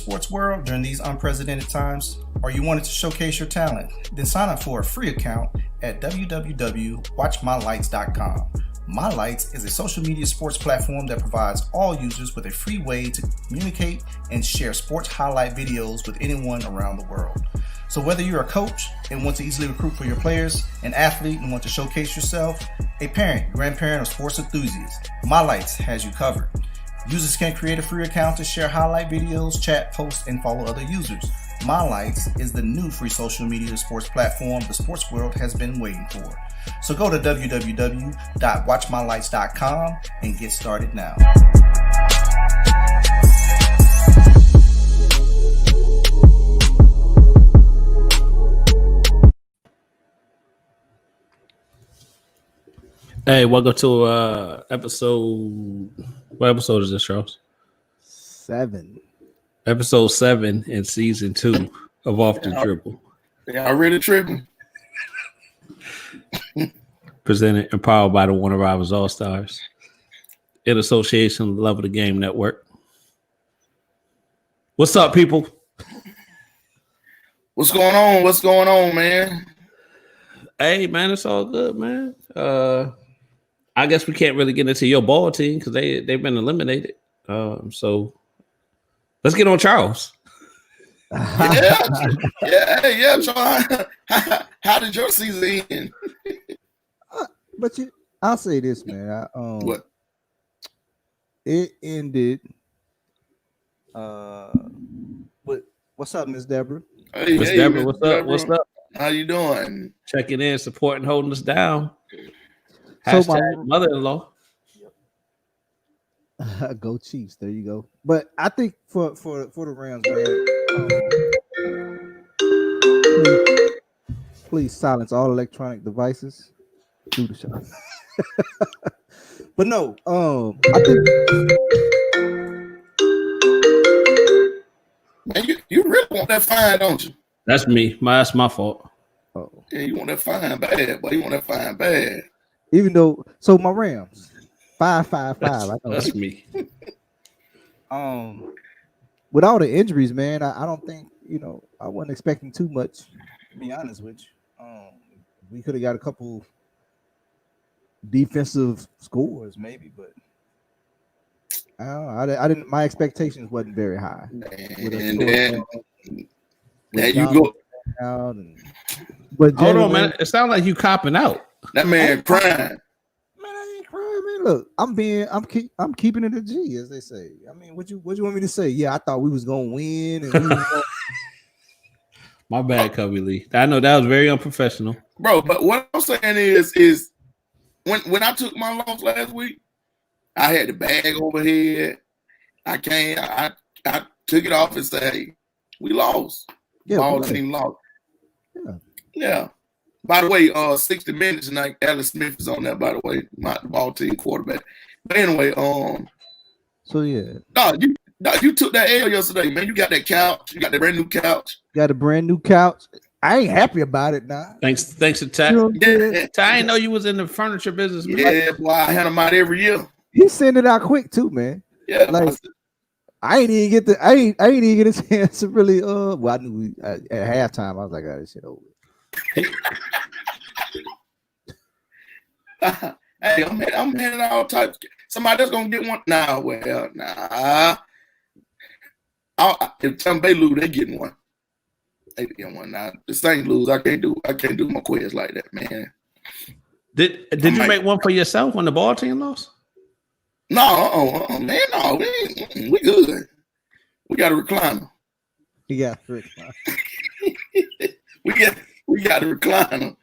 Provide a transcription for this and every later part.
sports world during these unprecedented times, or you wanted to showcase your talent, then sign up for a free account at www.watchmylights.com. My Lights is a social media sports platform that provides all users with a free way to communicate and share sports highlight videos with anyone around the world. So whether you're a coach and want to easily recruit for your players, an athlete and want to showcase yourself, a parent, grandparent, or sports enthusiast, My Lights has you covered. Users can create a free account to share highlight videos, chat, post, and follow other users. My Lights is the new free social media sports platform the sports world has been waiting for. So go to www.watchmylights.com and get started now. Hey, welcome to episode. What episode is this, Charles? 7. Episode 7 in season 2 of Off the Dribble. Y'all really tripping? Presented and powered by the Warner Brothers All Stars in association with the Love of the Game Network. What's up, people? What's going on? What's going on, man? Hey, man, it's all good, man. I guess we can't really get into your ball team because they've been eliminated. So let's get on Charles. Yeah, Charles. How did your season end? But I'll say this, man. What? It ended. What's up, Miss Deborah? Hey, Miss Deborah, what's up? What's up? How you doing? Checking in, supporting, holding us down. So Hashtag mother-in-law. Go Chiefs. There you go. But I think for the Rams, man, please silence all electronic devices. Do the show. But no, I think. Man, you really want that fine, don't you? That's me. That's my fault. Oh. Yeah, you want that fine bad, but you want that fine bad. Even though, so my Rams, 5-5-5. I know That's me. With all the injuries, man, I don't think I wasn't expecting too much. To be honest with you, we could have got a couple defensive scores, maybe, but I don't know. I didn't. My expectations wasn't very high. And then you go out but hold on, man. It sounds like you copping out. That man crying. Man, I ain't crying, man. Look, I'm keeping it a G, as they say. I mean, what you want me to say? Yeah, I thought we was gonna win. And My bad, Cubby Lee. I know that was very unprofessional, bro. But what I'm saying is when I took my loss last week, I had the bag overhead. I took it off and said, "Hey, we lost. Yeah, All team lost." Yeah. By the way, 60 Minutes tonight. Alex Smith is on that. By the way, the ball team quarterback. But anyway, so yeah. No, you took that L yesterday, man. You got that couch. You got the brand new couch. Got a brand new couch. I ain't happy about it now. Thanks to Ty. Ty, I didn't know you was in the furniture business, man. Yeah, boy, I had them out every year. He sent it out quick too, man. Yeah, like I ain't even get a chance to really. Well, I knew at halftime. I was like, "Oh, this shit over." Hey, I'm handing out all types. Somebody that's gonna get one. Nah. If Tampa Bay lose, they getting one. They getting one. Now the Saints lose, I can't do my quiz like that, man. Did you make one for yourself when the ball team lost? No, man, no, we good. We got a recliner. Yeah, we got a recliner.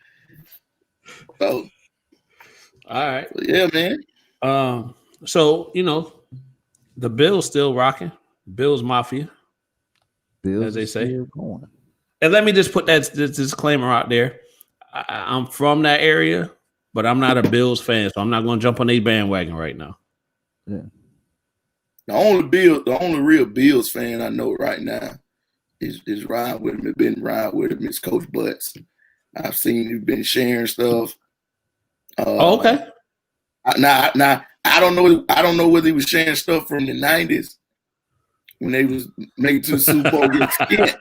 So, all right, yeah, man. So the Bills still rocking. Bills Mafia, Bills as they say. Going. And let me just put that disclaimer out there. I'm from that area, but I'm not a Bills fan, so I'm not going to jump on a bandwagon right now. Yeah. The only real Bills fan I know right now is riding with him. Been riding with him. It's Coach Butts. I've seen he's been sharing stuff. Okay. Now I don't know. I don't know whether he was sharing stuff from the 90s when they was making to the Super Bowl against Kent.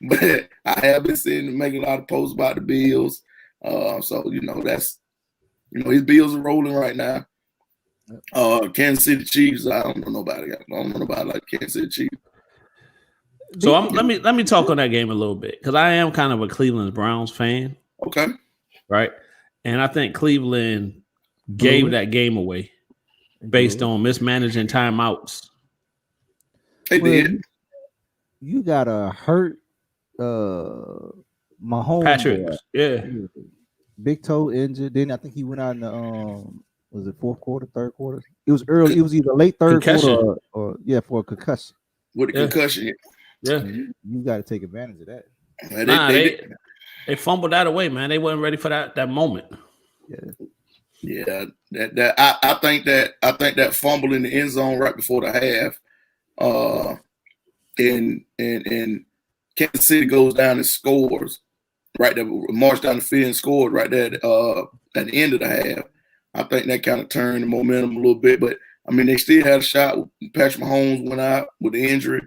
But I have been sitting and making a lot of posts about the Bills. So that's his Bills are rolling right now. Kansas City Chiefs. I don't know nobody. I don't know nobody like Kansas City Chiefs. So let me talk on that game a little bit because I am kind of a Cleveland Browns fan. Okay. Right. And I think Cleveland gave that game away based on mismanaging timeouts. They did. You got a hurt Mahomes. Patrick. Yeah. Big toe injured. Then I think he went out in the was it fourth quarter, third quarter? It was early. It was either late third quarter or for a concussion. With a concussion. Yeah. You got to take advantage of that. They fumbled that away, man. They weren't ready for that moment. Yeah. I think that fumble in the end zone right before the half, and Kansas City goes down and scores right there, march down the field and scored right there at the end of the half. I think that kind of turned the momentum a little bit, but I mean they still had a shot. Patrick Mahomes went out with the injury.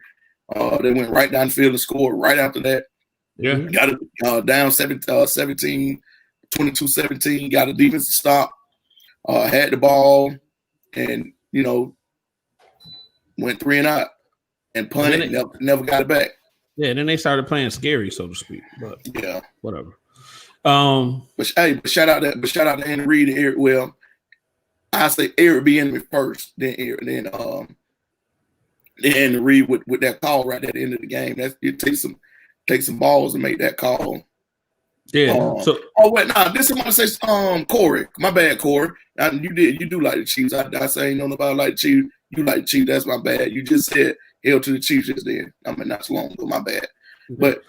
They went right down the field and scored right after that. Yeah, got it down 17, 22-17. Got a defensive stop. Had the ball, and went 3 and out and punted. Never got it back. Yeah, and then they started playing scary, so to speak. But yeah, whatever. But shout out to Andy Reid and Eric. Well, I say Eric Bieniemy first, then Andy Reid with that call right at the end of the game. It takes some balls to make that call. Yeah. This is what I say. Corey, my bad, Corey. You do like the Chiefs. I say ain't nobody like the Chiefs. You like the Chiefs. That's my bad. You just said hell to the Chiefs just then. I mean, not so long ago. My bad. But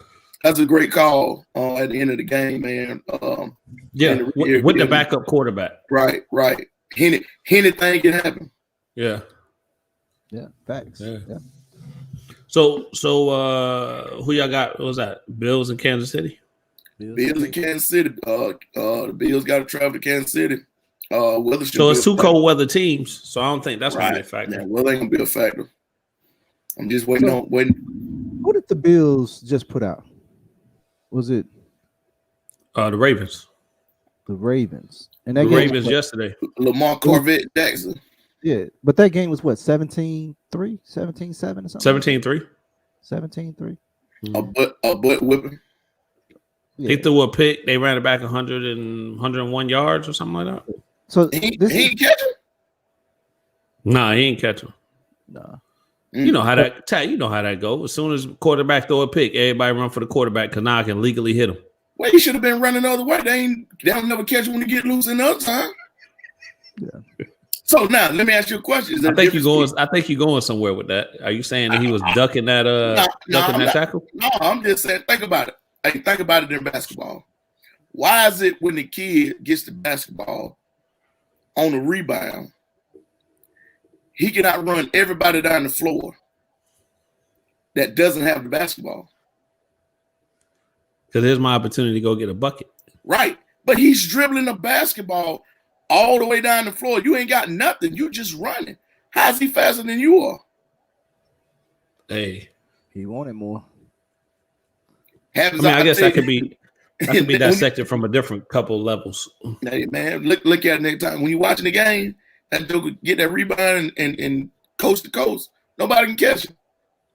that's a great call at the end of the game, man. With the backup quarterback. Right. Anything can happen. Yeah. Yeah. Facts. Yeah. So who y'all got? What was that? Bills in Kansas City. Bills in Kansas City. The Bills got to travel to Kansas City. So it's 2 cold weather teams. So I don't think that's going to be a factor. Yeah, weather ain't going to be a factor. I'm just waiting. Who did the Bills just put out? Was it the Ravens? The Ravens. And that the Ravens yesterday. Lamar Corvette Jackson. Yeah, but that game was what, 17-3, 17-7 or something? 17-3. 17-3. A butt whipping. Yeah. He threw a pick. They ran it back 101 yards or something like that. So he ain't catch him? Nah, he ain't catch him. Nah. You know how that goes. As soon as quarterback throw a pick, everybody run for the quarterback because now I can legally hit him. Well, he should have been running the other way. They don't never catch him when you get loose in the other time. Yeah. So now let me ask you a question. I think you're going somewhere with that. Are you saying that he was ducking that tackle? No, I'm just saying. Think about it. Hey, think about it in basketball. Why is it when the kid gets the basketball on a rebound, he can outrun everybody down the floor that doesn't have the basketball? Because here's my opportunity to go get a bucket. Right. But he's dribbling the basketball all the way down the floor. You ain't got nothing. You just running. How's he faster than you are? Hey. He wanted more. I guess that could be dissected from a different couple of levels. Hey, man, look at it next time. When you're watching the game, that dude could get that rebound and coast to coast. Nobody can catch him.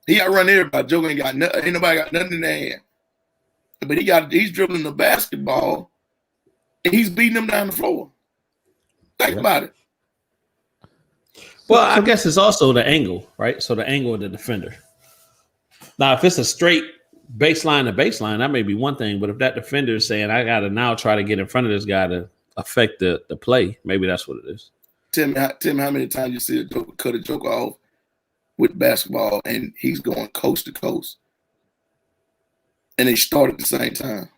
He outrun everybody. Joe ain't nobody got nothing in their hand. But he's dribbling the basketball and he's beating them down the floor. Think about it. Well, I guess it's also the angle, right? So the angle of the defender. Now, if it's a straight baseline to baseline, that may be one thing. But if that defender is saying, I got to now try to get in front of this guy to affect the play, maybe that's what it is. Tell me how many times you see a joker cut a joker off with basketball and he's going coast to coast. And they start at the same time.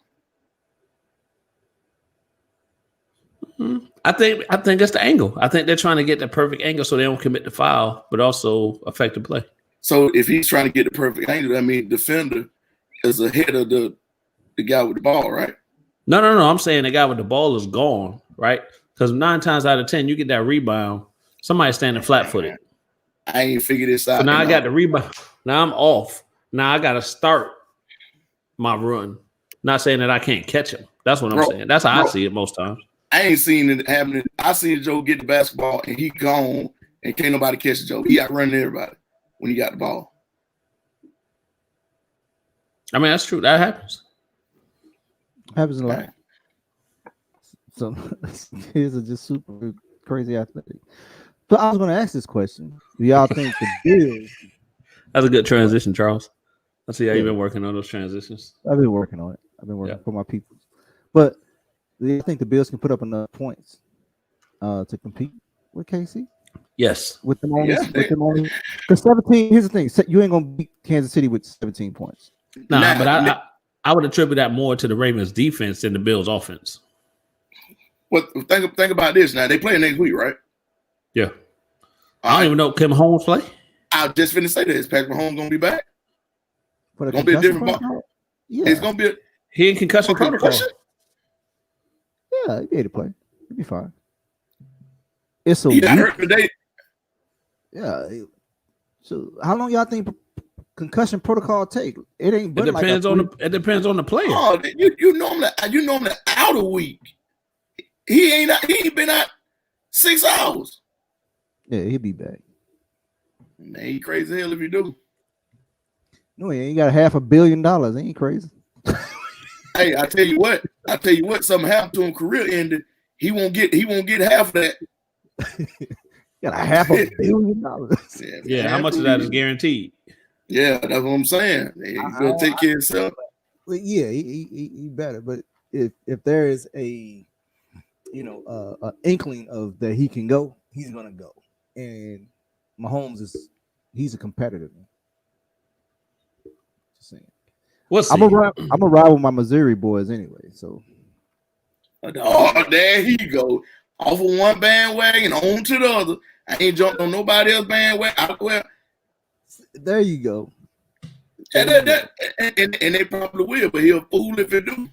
Mm-hmm. I think it's the angle. I think they're trying to get the perfect angle so they don't commit the foul, but also affect the play. So if he's trying to get the perfect angle, I mean, defender is ahead of the guy with the ball, right? No. I'm saying the guy with the ball is gone, right? Because 9 times out of 10, you get that rebound, somebody's standing flat-footed. I ain't figured this out. So now I got the rebound. Now I'm off. Now I got to start my run. Not saying that I can't catch him. That's what I'm saying. That's how I see it most times. I ain't seen it happening. I seen Joe get the basketball and he gone and can't nobody catch Joe. He out running everybody when he got the ball. I mean, that's true. That happens. Happens a lot. So kids are just super crazy athletic. So I was going to ask this question: do y'all think the Bills? That's a good transition, Charles. I see how you've been working on those transitions. I've been working on it. I've been working for my people. But do you think the Bills can put up enough points to compete with KC? Yes. With them only, because 17. Here's the thing: you ain't gonna beat Kansas City with 17 points. No, but I would attribute that more to the Ravens' defense than the Bills' offense. Well, think about this now. They play next week, right? Yeah. I don't even know. Can Mahomes play? I was just finna say this. Patrick Mahomes gonna be back. It's gonna be a different ball. Yeah. It's gonna be. He in concussion protocol. Yeah, he made to play. He'll be fine. It's a he got hurt today. Yeah. So how long y'all think concussion protocol take? It ain't. It depends it depends on the player. Oh, you normally out a week. He ain't been out 6 hours. Yeah, he'll be back. Man, he crazy hell if you do. No, he ain't got $500 million. He ain't crazy. Hey, I tell you what, something happened to him, career ended. He won't get half of that. Got $500 million. Yeah, how much of that is guaranteed? Yeah, that's what I'm saying. He better take care of himself. Well, yeah, he better. But if there is a inkling of that he can go, he's gonna go. And Mahomes he's a competitor. Just saying. I'm a ride with my Missouri boys anyway. So. Oh, there he go. Off of one bandwagon on to the other. I ain't jumped on nobody else bandwagon. There you go. And they probably will, but he'll fool if it do.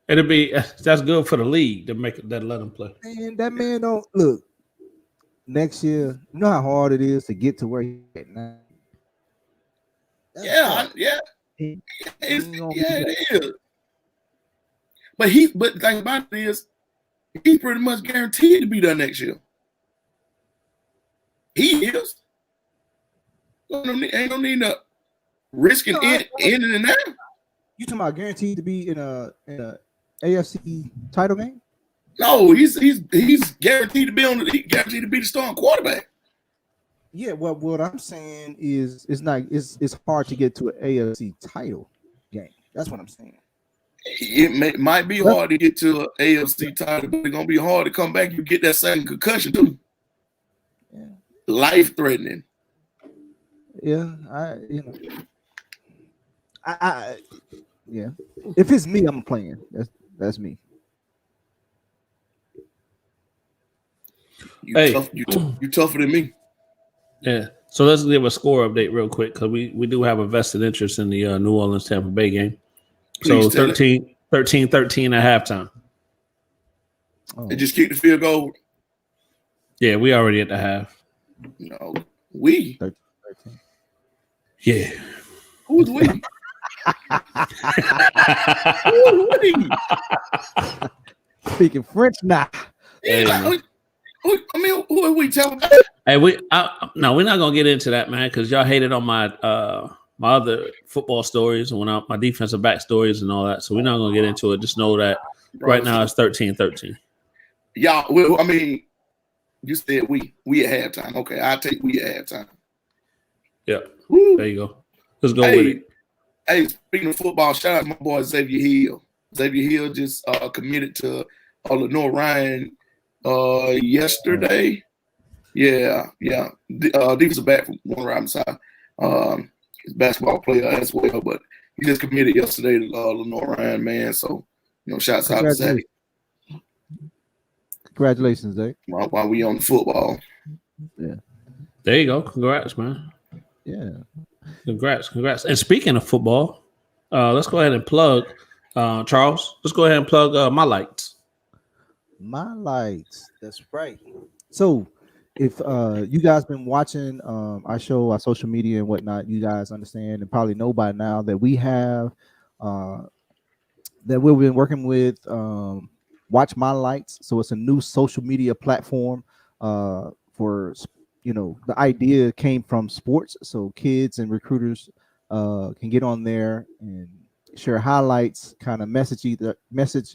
That's good for the league to let him play. And that man don't look. Next year, you know how hard it is to get to where he's at now. It is. But the thing about it is, he's pretty much guaranteed to be there next year. He is. Ain't no need to risk it in and out. You talking about guaranteed to be in a AFC title game? No, he's guaranteed to be guaranteed to be the starting quarterback. Yeah, well, what I'm saying is it's hard to get to an AFC title game. That's what I'm saying. It might be hard to get to an AFC title, but it's gonna be hard to come back. You get that second concussion too. Yeah. Life threatening. Yeah, yeah. If it's me, I'm playing. That's me. You tougher than me. Yeah. So let's give a score update real quick because we do have a vested interest in the New Orleans Tampa Bay game. So 13-13 at halftime. They just kicked the field goal. Yeah, we already at the half. No, we. 13. Yeah. Who's we? Who's we? Speaking French now. Yeah, who are we telling? Hey, we're not gonna get into that, man, because y'all hated on my my other football stories and my defensive back stories and all that. So we're not gonna get into it. Just know that right now it's 13-13. Y'all, well, I mean, you said we at halftime. Okay, I'll take we at halftime. Yeah. Woo. There you go. Let's go with it. Hey, speaking of football, shout out to my boy Xavier Hill. Xavier Hill just committed to Lenoir-Rhyne yesterday. Yeah. Defensive back from Warner Robins High. He's a basketball player as well, but he just committed yesterday to Lenoir-Rhyne, man. So, shouts out to Xavier. Congratulations, Zach. While we on the football. Yeah. There you go. Congrats, man. Yeah. Congrats. And speaking of football, let's go ahead and plug Charles. Let's go ahead and plug my lights. My lights. That's right. So if you guys been watching our show, our social media and whatnot, you guys understand and probably know by now that we have that we've been working with Watch My Lights. So it's a new social media platform for the idea came from sports, so kids and recruiters can get on there and share highlights, kind of message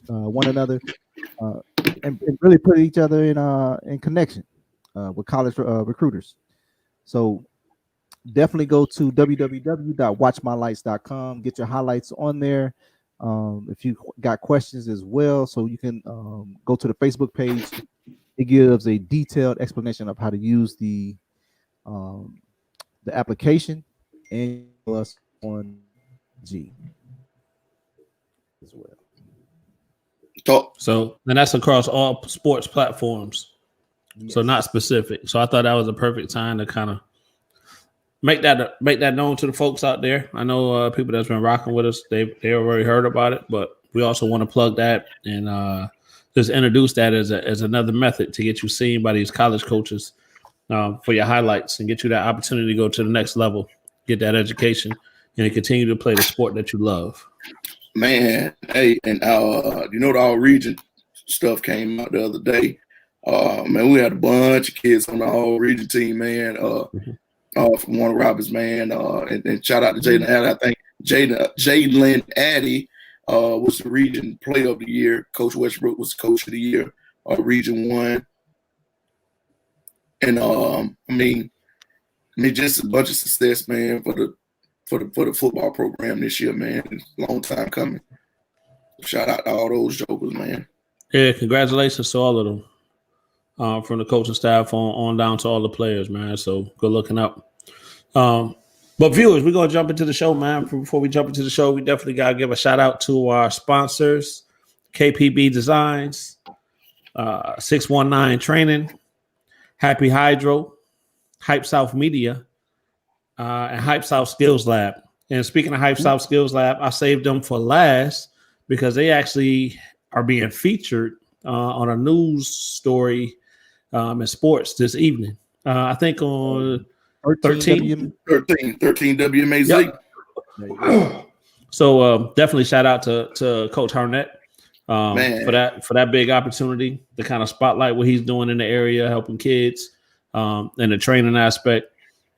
one another, and really put each other in connection with college recruiters. So definitely go to www.watchmylights.com, get your highlights on there. If you got questions as well, so you can go to the Facebook page. It gives a detailed explanation of how to use the application and us on G as well. So, and that's across all sports platforms. Yes. So not specific. So I thought that was a perfect time to kind of make that known to the folks out there. I know people that's been rocking with us, they already heard about it, but we also want to plug that and just introduce that as another method to get you seen by these college coaches for your highlights and get you that opportunity to go to the next level, get that education, and continue to play the sport that you love. Man, hey, and the All Region stuff came out the other day. Man, we had a bunch of kids on the All Region team, man. From Warner Robins, man, and shout out to Jalen Addy. I think Jalen Addy was the Region Player of the Year. Coach Westbrook was Coach of the Year, Region 1. And I mean, just a bunch of success, man, for the football program this year, man. It's a long time coming. Shout out to all those jokers, man. Yeah, congratulations to all of them. From the coaching staff on down to all the players, man. So good looking up. But viewers, we're going to jump into the show, man. Before we jump into the show, we definitely got to give a shout out to our sponsors, KPB Designs, 619 Training, Happy Hydro, Hype South Media, and Hype South Skills Lab. And speaking of Hype South Skills Lab, I saved them for last because they actually are being featured on a news story in sports this evening. I think on 13 WMAZ. Yep. So definitely shout out to Coach Harnett for that big opportunity to kind of spotlight what he's doing in the area, helping kids and the training aspect.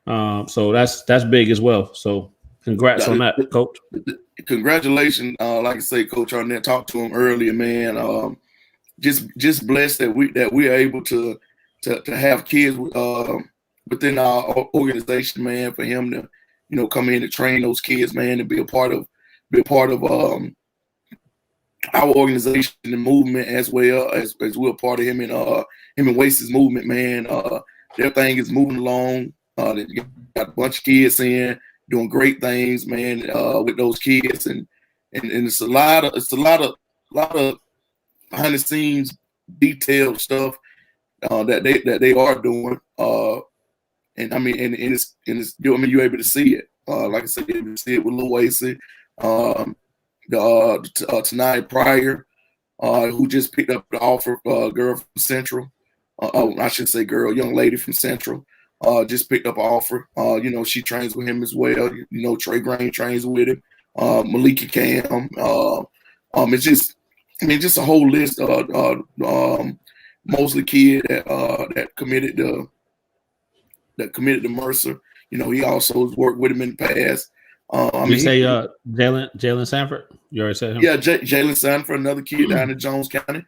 So that's big as well. So congrats on that, Coach. Congratulations. Like I say, Coach Harnett, talked to him earlier, man. Just blessed that we're able to have kids within our organization, man, for him to come in to train those kids, man, and be a part of our organization and movement as well as we're a part of him and Wace's movement, man. Their thing is moving along. They got a bunch of kids in doing great things, man, with those kids, and it's a lot of behind the scenes detailed stuff that they are doing, and I mean, and it's you're able to see it. Like I said, you're able to see it with Lil Wacy, Tanai Pryor, who just picked up the offer, girl from Central. I should say girl, young lady from Central. Just picked up an offer. She trains with him as well. Trey Green trains with him. Malika Cam. It's just a whole list. Mosley kid that committed to Mercer. He also has worked with him in the past. Jalen Sanford? You already said him? Yeah, Jalen Sanford, another kid down in Jones County.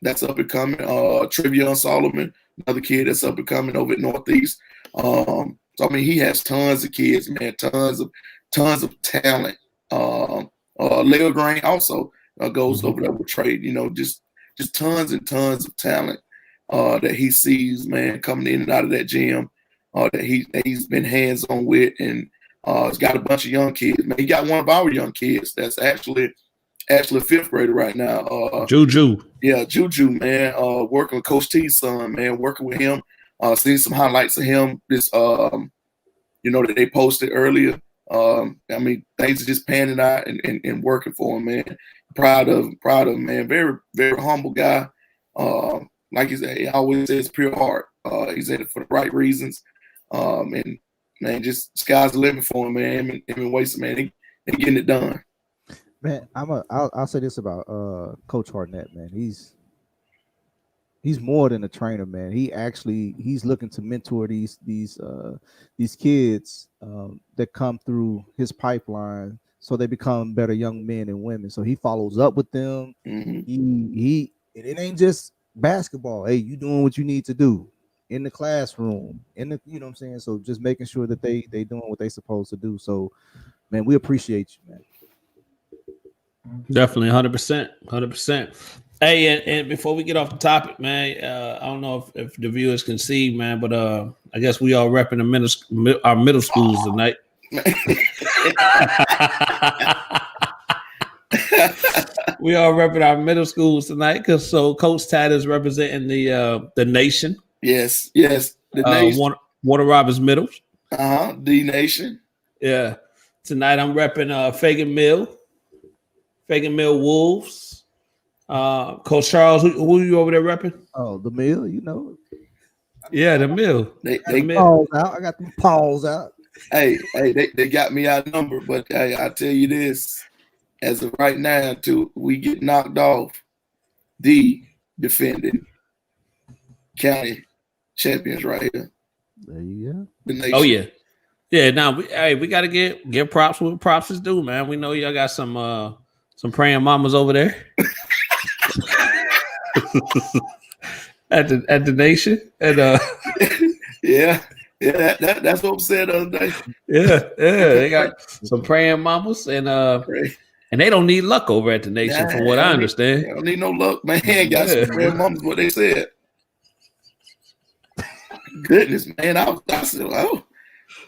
That's up and coming. Trevion Solomon, another kid that's up and coming over at Northeast. So I mean, he has tons of kids, man, tons of talent. Leo Green also goes over there with Trey. Just tons and tons of talent that he sees, man, coming in and out of that gym. That he's been hands on with, and he's got a bunch of young kids. Man, he got one of our young kids that's actually a fifth grader right now. Juju. Yeah, Juju, man. Working with Coach T's son, man. Working with him. Seeing some highlights of him. This, that they posted earlier. I mean, things are just panning out and working for him, man. Proud of him, man. Very, very humble guy. Like he said, he always says pure heart. He's in it for the right reasons. And man, just sky's the limit for him, man. Him and Wason, man, they getting it done. Man, I'll say this about Coach Hartnett, man. He's more than a trainer, man. He's looking to mentor these kids that come through his pipeline, so they become better young men and women. So he follows up with them. Mm-hmm. It ain't just basketball. Hey, you doing what you need to do in the classroom, you know what I'm saying? So just making sure that they doing what they supposed to do. So, man, we appreciate you, man. Definitely 100%. Hey, and before we get off the topic, man, I don't know if the viewers can see, man, but I guess we all repping our middle schools tonight. We all repping our middle schools tonight because Coach Tad is representing the nation. Yes, the nation. Warner Robins Middle. The nation. Yeah. Tonight I'm repping Fagan Mill Wolves. Coach Charles, who are you over there repping? Oh, the Mill, you know. Yeah, the Mill. They paws out. I got them paws out. Hey, they got me outnumbered, but hey, I tell you this, as of right now, till we get knocked off, the defending county champions right here. There you go. The nation. Oh yeah. Yeah, now we gotta give props what props is due, man. We know y'all got some praying mamas over there. at the nation. And yeah, that's what I'm saying the other day. Yeah, they got some praying mamas and they don't need luck over at the nation, from what I understand. They don't need no luck, man. Got some praying mamas, what they said. Goodness, man. I said, oh,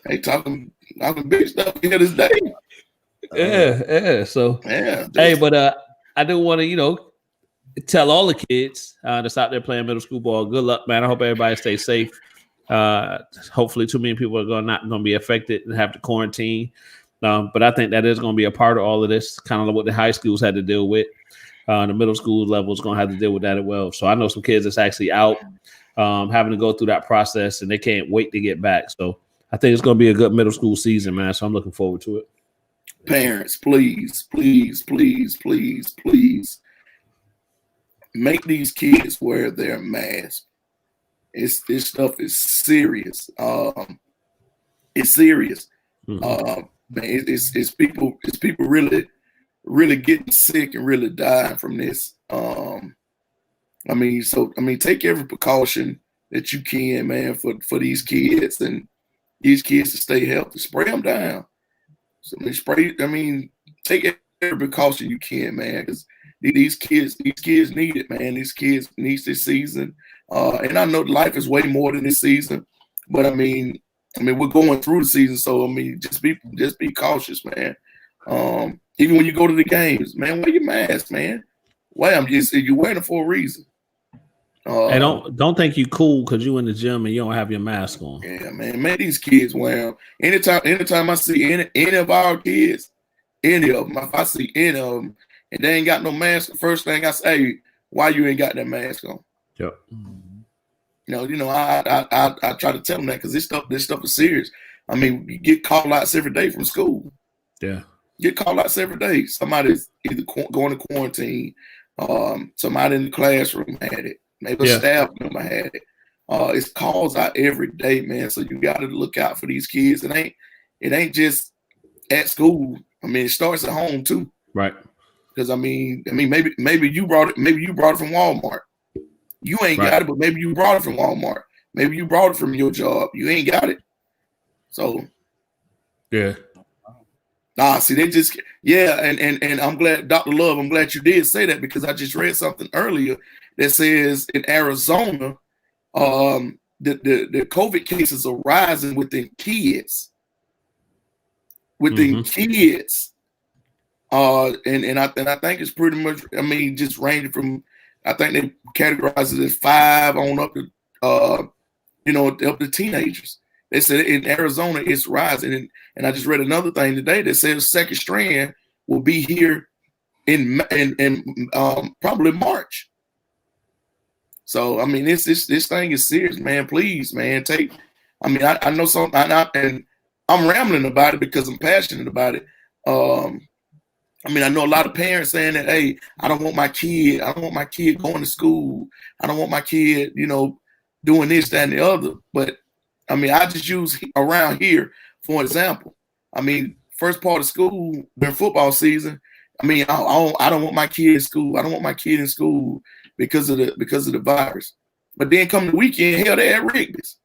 they talking big stuff here this day. Yeah. So yeah. Hey, but I do want to, tell all the kids that's out there playing middle school ball, good luck, man. I hope everybody stays safe. Hopefully too many people are not going to be affected and have to quarantine. But I think that is going to be a part of all of this, kind of like what the high schools had to deal with. The middle school level is going to have to deal with that as well. So I know some kids that's actually out having to go through that process, and they can't wait to get back. So I think it's going to be a good middle school season, man. So I'm looking forward to it. Parents, please make these kids wear their mask. This stuff is serious. It's serious. Man, it's people really getting sick and really dying from this. Take every precaution that you can, man, for these kids and these kids to stay healthy. Spray them down. Take every precaution you can, man, because these kids need it, man. These kids need this season. And I know life is way more than this season, but we're going through the season, so just be cautious, man. Even when you go to the games, man, wear your mask, man. You're wearing it for a reason. Hey, don't think you cool because you in the gym and you don't have your mask on. Yeah, man. These kids wear them. Anytime I see any of our kids, any of them, if I see any of them and they ain't got no mask, the first thing I say, hey, why you ain't got that mask on? Yep. I try to tell them that because this stuff is serious. You get call outs every day from school. Yeah. Get call outs every day. Somebody's either going to quarantine. Somebody in the classroom had it. Maybe a staff member had it. It's calls out every day, man. So you got to look out for these kids. It ain't just at school. It starts at home too. Right. Because maybe you brought it. Maybe you brought it from Walmart. You ain't got it, but maybe you brought it from Walmart. Maybe you brought it from your job. You ain't got it. So yeah. See, they just and I'm glad, Dr. Love, I'm glad you did say that because I just read something earlier that says in Arizona, the COVID cases are rising within kids. Kids. And I think it's pretty much, just ranging from, I think they categorize it as 5 on up to up to teenagers. They said in Arizona it's rising, and I just read another thing today that says second strand will be here in probably March. So I mean, this thing is serious, man. Please, man, take. I mean, I know some, and I'm rambling about it because I'm passionate about it. I mean, I know a lot of parents saying that, hey, I don't want my kid going to school. I don't want my kid, doing this, that, and the other. But I mean, I just use around here for example. I mean, first part of school during football season. I mean, I don't want my kid in school. I don't want my kid in school because of the virus. But then come the weekend, hell, they at Rigby's.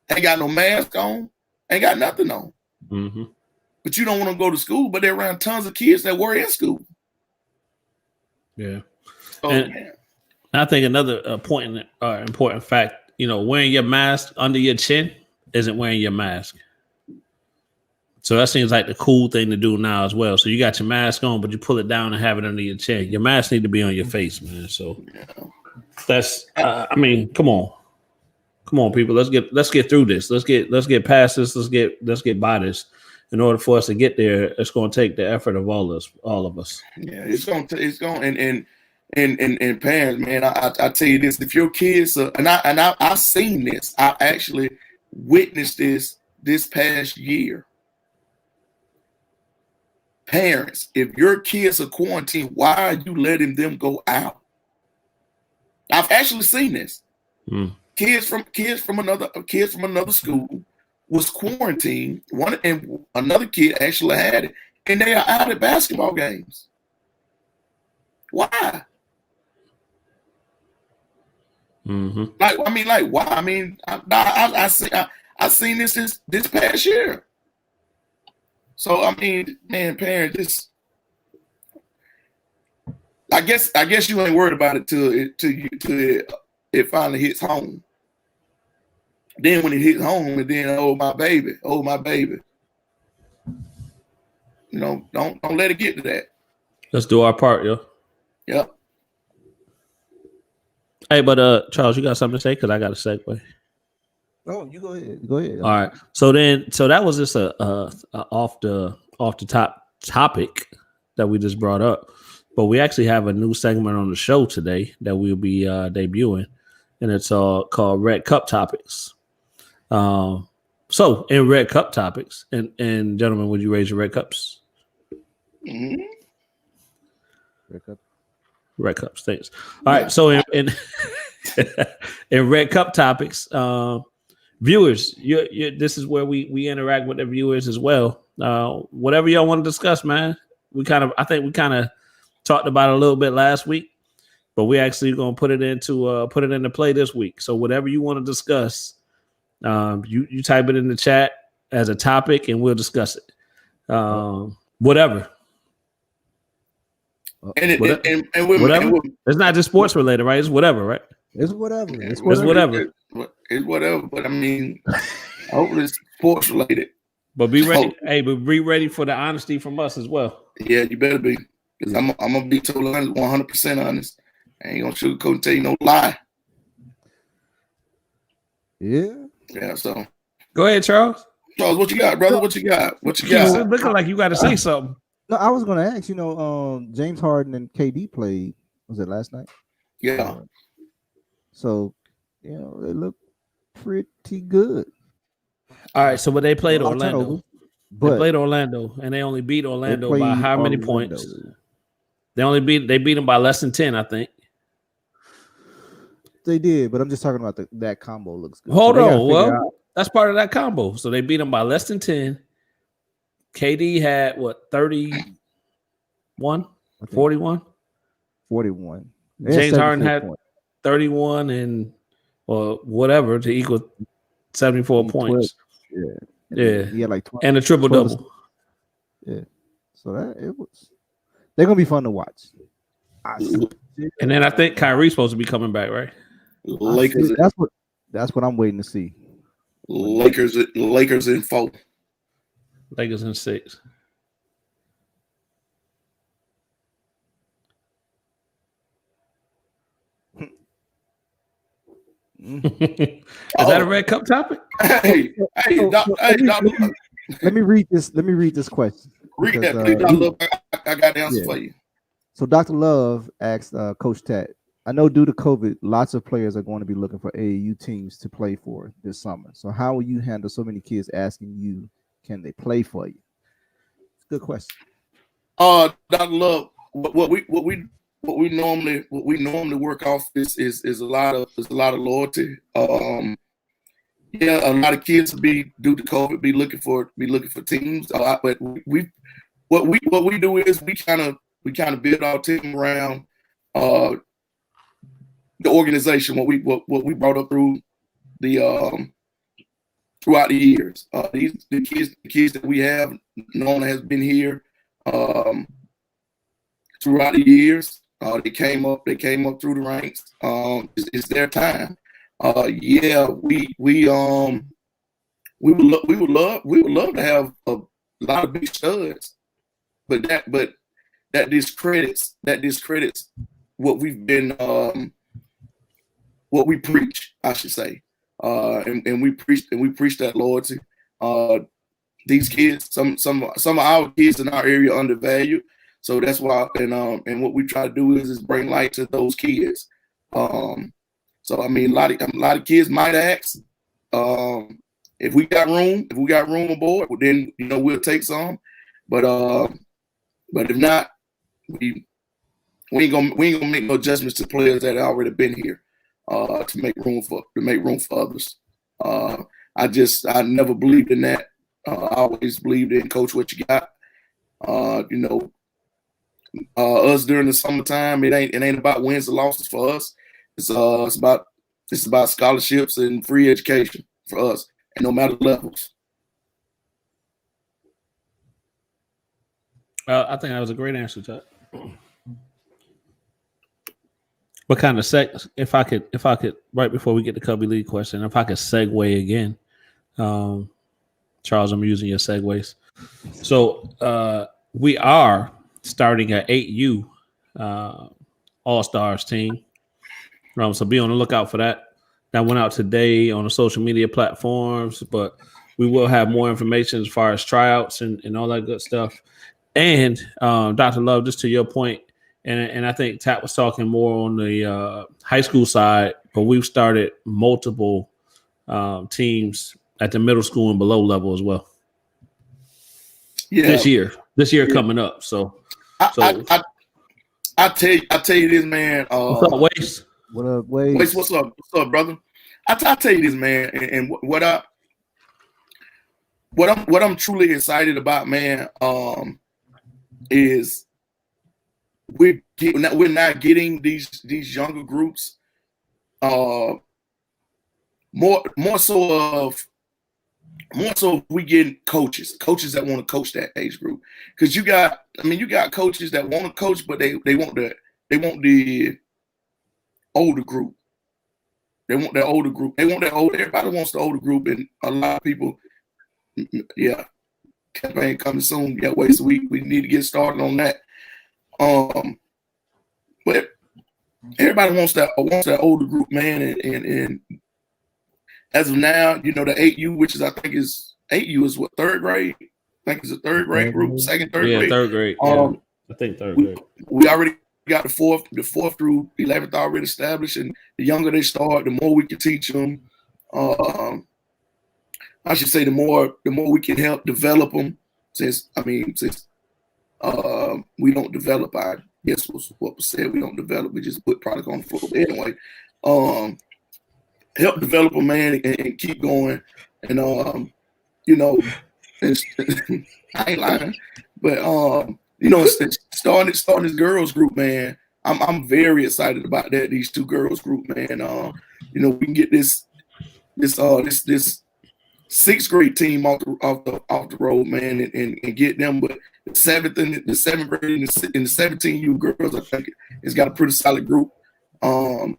Ain't got no mask on. Ain't got nothing on. Mm-hmm. But you don't want to go to school, but they're around tons of kids that were in school. Yeah. So, and I think another important fact, wearing your mask under your chin isn't wearing your mask. So that seems like the cool thing to do now as well. So you got your mask on, but you pull it down and have it under your chin. Your mask need to be on your face, man. So that's, I mean, come on, people. Let's get through this. Let's get past this. Let's get by this. In order for us to get there, it's going to take the effort of all of us. Yeah, it's going, and parents, man. I tell you this: if your kids are, and I've seen this. I actually witnessed this past year. Parents, if your kids are quarantined, why are you letting them go out? I've actually seen this. Kids from another school was quarantined. One and another kid actually had it, and they are out at basketball games. Why? Mm-hmm. Why? I mean, I seen this past year. So I mean, man, parents, I guess you ain't worried about it till it finally hits home. Then when it hits home, and then oh my baby, don't let it get to that. Let's do our part, yo. Yep. Hey, but Charles, you got something to say? Because I got a segue. Oh, you go ahead. Go ahead. All right. So that was just a off the top topic that we just brought up, but we actually have a new segment on the show today that we'll be debuting, and it's called Red Cup Topics. So in Red Cup Topics, and gentlemen, would you raise your red cups? Mm-hmm. Red Cups, thanks. All right. So in in Red Cup Topics, viewers, this is where we interact with the viewers as well. Whatever y'all want to discuss, man. I think we kind of talked about it a little bit last week, but we actually gonna put it into play this week. So whatever you want to discuss, you type it in the chat as a topic, and we'll discuss it. Whatever. Whatever. It's not just sports related, right? It's whatever, right? It's whatever. It's whatever. It's whatever. But I mean, hopefully it's sports related. But be ready. Hey, but be ready for the honesty from us as well. Yeah, you better be. Because I'm gonna be totally honest, 100% honest. I ain't gonna sugarcoat and tell you no lie. Yeah. Yeah. So go ahead, Charles. Charles, what you got, brother? What you got? Looking like you got to say something. No, I was gonna ask. James Harden and KD played. Was it last night? Yeah. So, they look pretty good. All right. So, but they played Orlando. Turnover, but they played Orlando, and they only beat Orlando by how many points? They beat them by less than 10, I think. They did, but I'm just talking about that combo looks good. Hold on. Well, that's part of that combo. So they beat them by less than 10. KD had what, 31? 41? 41. James Harden had 31 and whatever to equal 74 points. Yeah. He had like 20, and a triple double. Yeah. So they're gonna be fun to watch. And then I think Kyrie's supposed to be coming back, right? Lakers. That's what I'm waiting to see. Lakers in 4. Lakers in 6. Is that a Red Cup topic? Hey, let me read this. Let me read this question. Read that, please. I got the answer for you. So Dr. Love asked Coach Tat, I know due to COVID, lots of players are going to be looking for AAU teams to play for this summer. So how will you handle so many kids asking you, can they play for you? It's a good question. Dr. Love, what we normally work off is a lot of loyalty. Yeah, a lot of kids due to COVID be looking for teams. But what we do is we kind of build our team around the organization. What we brought up through the throughout the years. The kids that we have, Nona has been here throughout the years. They came up through the ranks. It's their time. Yeah, we would love to have a lot of big studs, but that discredits what we've been what we preach, I should say. And we preach that loyalty. These kids, some of our kids in our area are undervalued. So that's why, and what we try to do is bring light to those kids. So I mean, a lot of kids might ask, if we got room on board, well, then we'll take some. But if not, we ain't gonna make no adjustments to players that have already been here to make room for others. I never believed in that. I always believed in coach what you got. Us during the summertime, it ain't about wins and losses for us. It's about scholarships and free education for us, and no matter levels. I think that was a great answer, Chuck. What kind of if I could, right before we get the Cubby League question, if I could segue again, Charles, I'm using your segues. So we are starting an 8U All-Stars team. So be on the lookout for that. That went out today on the social media platforms, but we will have more information as far as tryouts and all that good stuff. And Dr. Love, just to your point, and I think Tat was talking more on the high school side, but we've started multiple teams at the middle school and below level as well. Yeah, this year coming up. So I tell you this, man. What's up, Waste? What up, Waste? Waste, what's up, brother? I tell you this, man, and what I'm truly excited about, man, is we're not getting these younger groups more so we get coaches that want to coach that age group, because you got coaches that want to coach, but they want the older group. They want that older group. Everybody wants the older group, and a lot of people, yeah. Campaign coming soon. Yeah, wait, so we need to get started on that. But everybody wants that older group, man, and as of now, the 8U, which I think is 8U is what, third grade? I think it's a third grade group, third grade. Yeah, third grade. I think third grade. We already got the fourth through 11th already established, and the younger they start, the more we can teach them. I should say the more we can help develop them. Since we don't develop, I guess was what was said. We don't develop. We just put product on the floor. But anyway, help develop them, man, and keep going. And I ain't lying, but starting this girls group, man. I'm very excited about that. These two girls group, man. We can get this 6th grade team off the road, man, and get them. But the 7th grade and the 17U girls, I think it's got a pretty solid group. And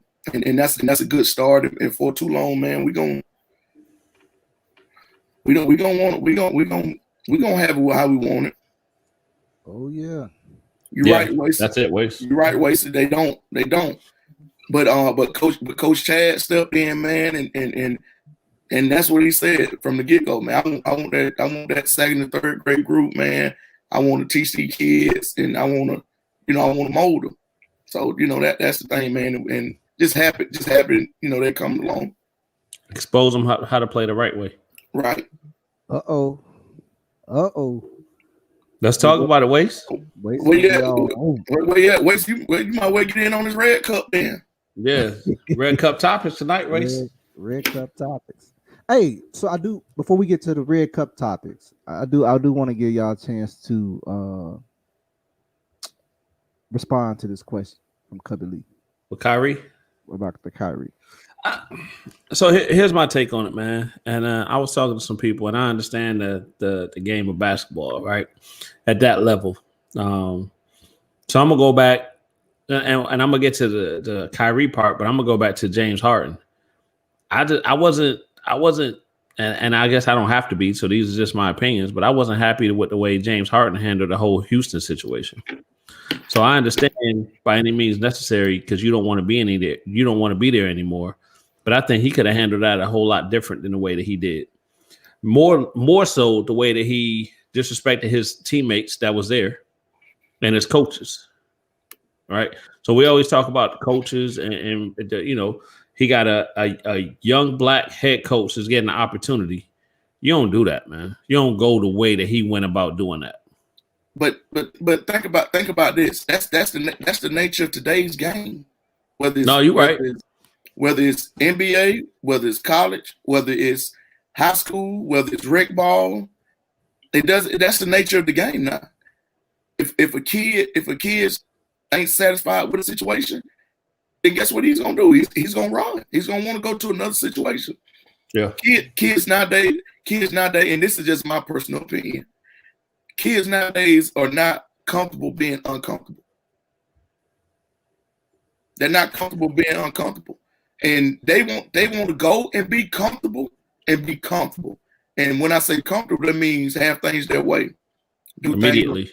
that's a good start. And for too long, man, we gonna have it how we want it. Oh yeah. You're right, Wasted. That's it, Wasted. You're right, Wasted. They don't. But Coach Chad stepped in, man, and that's what he said from the get-go, man. I want that 2nd and 3rd grade group, man. I want to teach these kids, and I want to mold them. So that's the thing, man. And just happen, they come along. Expose them how to play the right way. Right. Uh-oh. Let's talk about it, Waste. Where you at? Waste, you might well get in on this Red Cup then. Yeah. Red Cup topics tonight, Waste. Red Cup topics. Hey, so before we get to the Red Cup topics, I do want to give y'all a chance to respond to this question from Cubby Lee. With Kyrie? About the Kyrie. So here's my take on it, man. And I was talking to some people, and I understand the game of basketball, right? At that level. So I'm gonna go back, and I'm gonna get to the Kyrie part, but I'm gonna go back to James Harden. I wasn't, and I guess I don't have to be. So these are just my opinions, but I wasn't happy with the way James Harden handled the whole Houston situation. So I understand by any means necessary because you don't want to be there anymore. But I think he could have handled that a whole lot different than the way that he did. More so the way that he disrespected his teammates that was there and his coaches. Right. So we always talk about the coaches and he got a young black head coach that's getting an opportunity. You don't do that, man. You don't go the way that he went about doing that. But think about this. That's the nature of today's game. You're right. Whether it's NBA, whether it's college, whether it's high school, whether it's rec ball, that's the nature of the game now. If a kid ain't satisfied with a situation, then guess what he's gonna do? He's gonna run. He's gonna want to go to another situation. Yeah. Kids nowadays, and this is just my personal opinion. Kids nowadays are not comfortable being uncomfortable. They're not comfortable being uncomfortable. And they want to go and be comfortable and be comfortable. And when I say comfortable, that means have things their way. Immediately.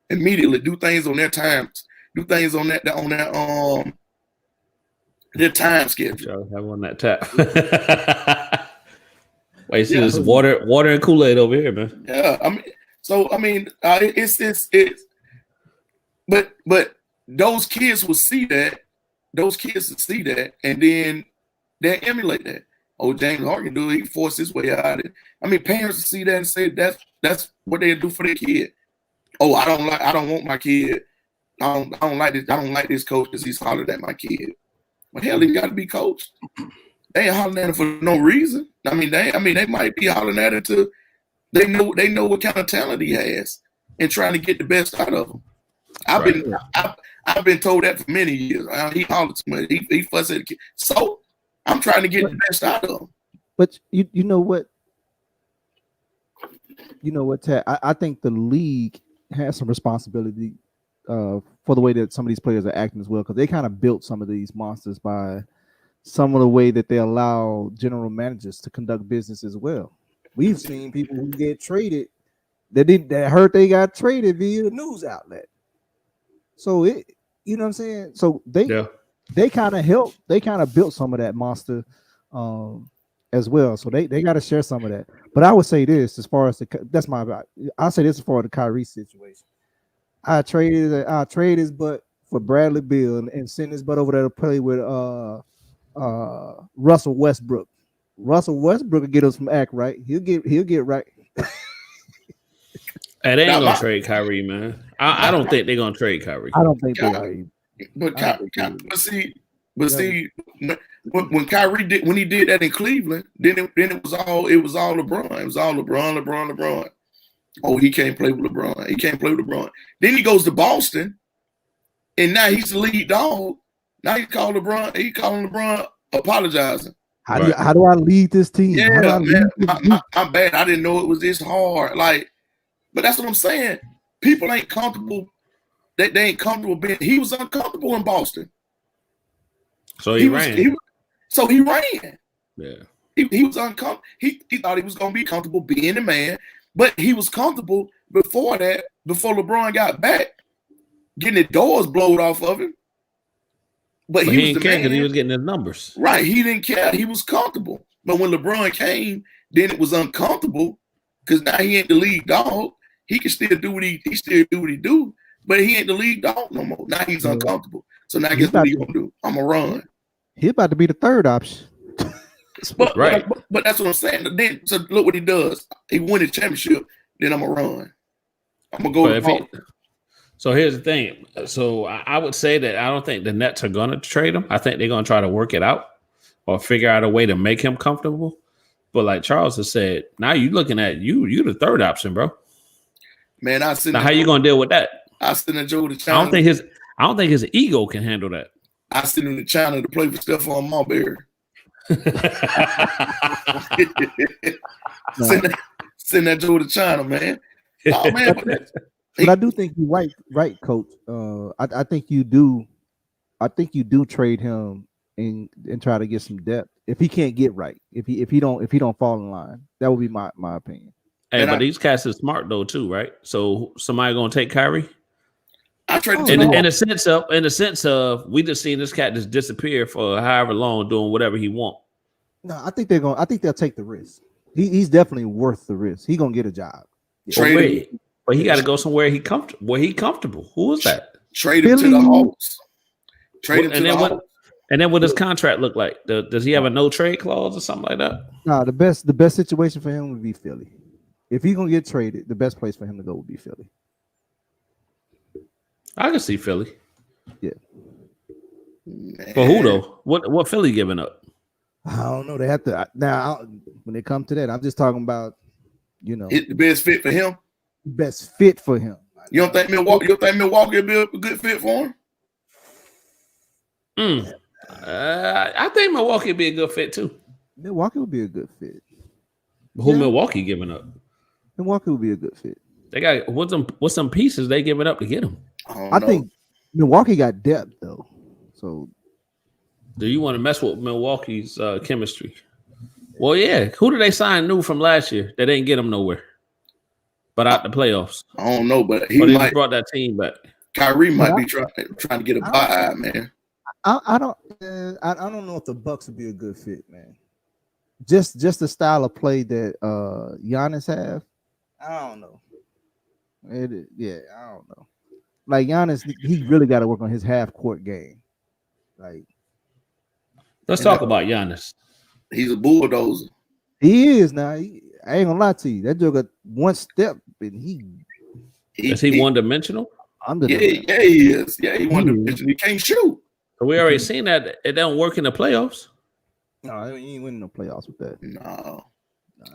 Do things on their times. Do things on their time schedule. Have on that tap. Wait, see this water and Kool-Aid over here, man. Yeah, but those kids will see that. Those kids will see that, and then they emulate that. Oh, James Harden do it. He forced his way out of it. Parents will see that and say that's what they do for their kid. Oh, I don't want my kid. I don't like this. I don't like this coach because he's hollered at my kid. Well, hell, he got to be coached. They ain't hollering at him for no reason. They might be hollering at him to they know what kind of talent he has and trying to get the best out of him. I've been told that for many years. He hollered too much. He fussed at the kid. So I'm trying to get the best out of him. But you know what? Tad, I think the league has some responsibility for the way that some of these players are acting as well, because they kind of built some of these monsters by some of the way that they allow general managers to conduct business as well. We've seen people who get traded that heard they got traded via the news outlet. So you know what I'm saying? So they kind of built some of that monster as well. So they got to share some of that. But I would say this as far as I'll say this as far as the Kyrie situation. I trade his butt for Bradley Beal and send his butt over there to play with Russell Westbrook. Russell Westbrook will get us some act right. He'll get right. Hey, they ain't gonna trade Kyrie, man. I don't think they're gonna trade Kyrie. I don't think they are. But see, when Kyrie when he did that in Cleveland, then it was all LeBron. It was all LeBron. Oh, he can't play with LeBron. Then he goes to Boston, and now he's the lead dog. Now he calling LeBron apologizing. How do I lead this team? Yeah, man, I'm bad. I didn't know it was this hard. But that's what I'm saying. People ain't comfortable. They ain't comfortable being. He was uncomfortable in Boston. So he ran. So he ran. Yeah. He was uncomfortable. He thought he was going to be comfortable being the man, but he was comfortable before that. Before LeBron got back, getting the doors blown off of him. But he didn't care because he was getting his numbers. Right. He didn't care. He was comfortable. But when LeBron came, then it was uncomfortable because now he ain't the lead dog. He can still do what he do, but he ain't the lead dog no more. Now he's uncomfortable. So now guess what he gonna do? I'm gonna run. He about to be the third option. But, Right. but that's what I'm saying. Then so look what he does. He win the championship. Then I'm gonna run. I'm gonna go. But so here's the thing. So I would say that I don't think the Nets are going to trade him. I think they're going to try to work it out or figure out a way to make him comfortable. But like Charles has said, now you looking at you the third option, bro. Man, I send. Now how you going to deal with that? I send a Joe to China. I don't think his ego can handle that. I send him to China to play for Stephon Marbury. Send that Joe to China, man. Oh man, but I do think you're right, Coach. I think you do. I think you do trade him and try to get some depth if he can't get right. If he don't fall in line, that would be my opinion. Hey, but these cats are smart though too, right? So somebody gonna take Kyrie? I traded in the sense of we just seen this cat just disappear for however long doing whatever he want. No, I think they'll take the risk. He's definitely worth the risk. He's gonna get a job. But he got to go somewhere where he comfortable. Who is that? Trade him to the Hawks. Trade him to the Hawks. And then what does contract look like? Does he have a no trade clause or something like that? No, the best situation for him would be Philly. If he's gonna get traded, the best place for him to go would be Philly. I can see Philly. Yeah. Man. For who though? What Philly giving up? I don't know. They have to now. When they come to that, I'm just talking about, it's the best fit for him. Best fit for him. You don't think Milwaukee would be a good fit for him? I think Milwaukee would be a good fit too. Milwaukee would be a good fit. Who Milwaukee giving up? Milwaukee would be a good fit. They got what's some pieces they giving up to get him? I think Milwaukee got depth though. So do you want to mess with Milwaukee's chemistry? Well, yeah. Who did they sign new from last year that didn't get them nowhere, but out the playoffs? I don't know, but he might brought that team back. Kyrie might be trying to get a buy, man. I don't know if the Bucks would be a good fit, man. Just the style of play that Giannis have. I don't know. I don't know. Like Giannis, he really got to work on his half court game. Like, let's talk about Giannis. He's a bulldozer. He is now. I ain't gonna lie to you. That dude got one step, and is he one dimensional? Yeah, he is. Yeah, he one dimensional. He can't shoot. So we already seen that it don't work in the playoffs. No, he ain't winning no playoffs with that. No.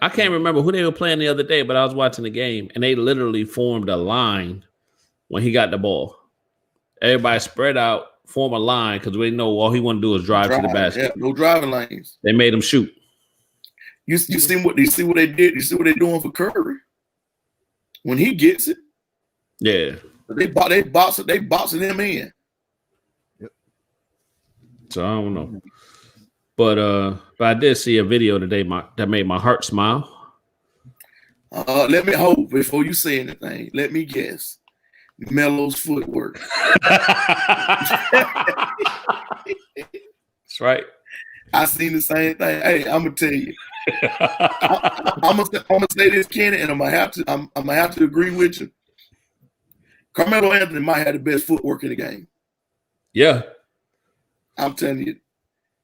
I can't remember who they were playing the other day, but I was watching the game and they literally formed a line when he got the ball. Everybody spread out, form a line because we know all he want to do is drive to the basket. Yeah, no driving lanes. They made him shoot. You see what they did? You see what they're doing for Curry? When he gets it, yeah, they boxing him in. Yep. So I don't know. But I did see a video today that made my heart smile. Let me hope before you say anything. Let me guess. Melo's footwork. That's right. I seen the same thing. Hey, I'm gonna tell you. I'm gonna say this, Kenny, and I'm gonna have to agree with you. Carmelo Anthony might have the best footwork in the game. Yeah, I'm telling you.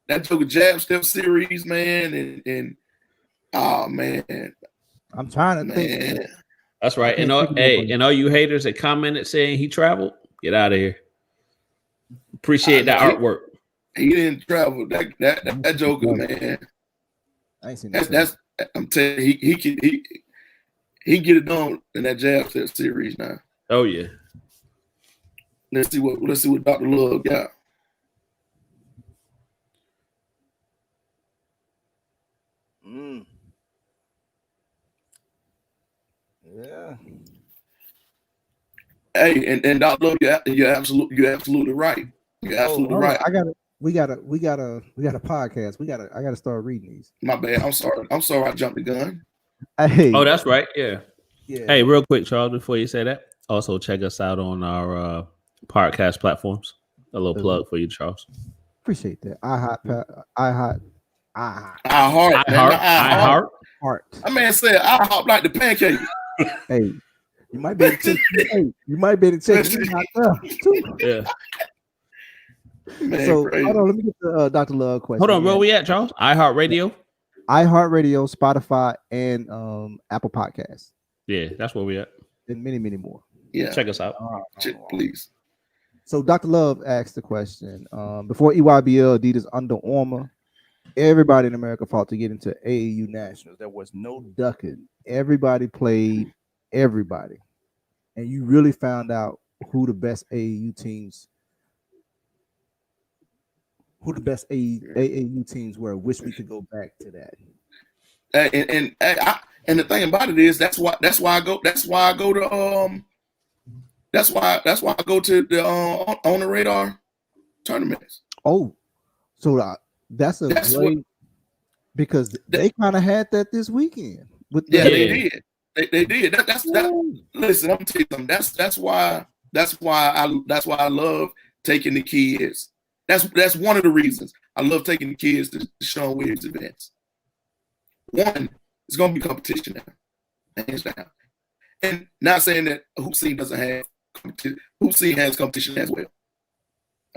That took a jab step series, man, and oh man, I'm trying to think. That's right. And all you haters that commented saying he traveled, get out of here. Appreciate that artwork. He didn't travel. That Joker, man. I ain't seen that. I'm telling you, he get it done in that jab step series now. Oh yeah. Let's see what Dr. Love got. Yeah. Hey, and Dr. Love, you're absolutely right. You're absolutely right. We got a podcast. I gotta start reading these. My bad. I'm sorry I jumped the gun. Hey. Oh, that's right. Yeah. Yeah. Hey, real quick, Charles, before you say that, also check us out on our podcast platforms. A little plug for you, Charles. Appreciate that. iHeart. That man said I hop like the pancake. Hey, you might be able to check me out there too. Yeah. Man, So crazy. hold on, let me get the Dr. Love question. Hold on, where we at, Charles? iHeartRadio. iHeartRadio, Spotify, and Apple Podcasts, Yeah, that's where we at. and many, many more. Yeah, Check us out. please. So Dr. Love asked the question: before EYBL, Adidas, Under Armour, everybody in America fought to get into AAU Nationals. There was no ducking. Everybody played everybody, and you really found out who the best AAU teams were. Wish we could go back to that. And the thing about it is that's why I go to the on the radar tournaments. Oh, so that's great because they kind of had that this weekend. They did. That's listen, I'm telling you something. That's why I love taking the kids. That's one of the reasons I love taking the kids to Sean Williams events. One, it's gonna be competition now, hands down. And not saying that Hoop Scene doesn't have competition. Hoop Scene has competition as well.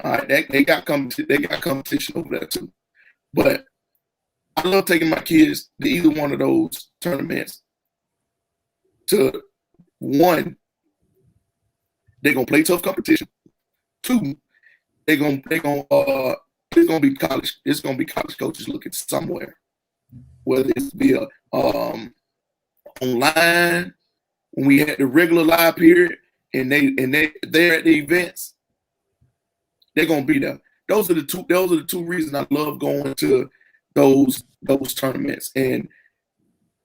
All right, they got competition over there too. But I love taking my kids to either one of those tournaments. To one, they're gonna play tough competition. Two, it's gonna be college. It's gonna be college coaches looking somewhere, whether it's via online when we had the regular live period, and they're at the events. They're gonna be there. Those are the two reasons I love going to those tournaments. And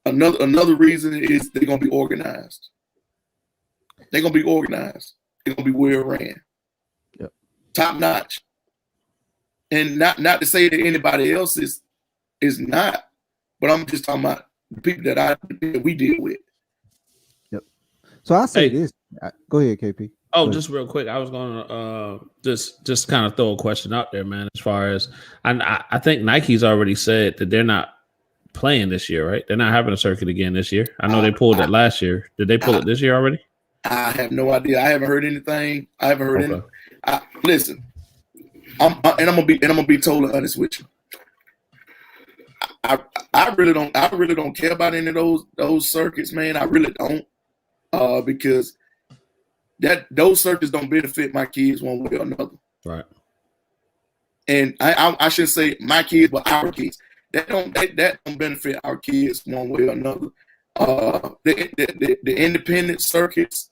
another reason is they're gonna be organized. They're gonna be organized. They're gonna be well ran. Yep. Top notch. And not to say that anybody else is not, but I'm just talking about the people that we deal with. Yep. So I say this. Go ahead, KP. Oh, just real quick, I was gonna just kind of throw a question out there, man. As far as I think Nike's already said that they're not playing this year, right? They're not having a circuit again this year. I know they pulled it last year. Did they pull it this year already? I have no idea. I haven't heard anything. I haven't heard anything. Listen, I'm gonna be totally honest with you. I really don't care about any of those circuits, man. I really don't, because those circuits don't benefit my kids one way or another. Right. And I should say my kids, but our kids. That don't benefit our kids one way or another. The independent circuits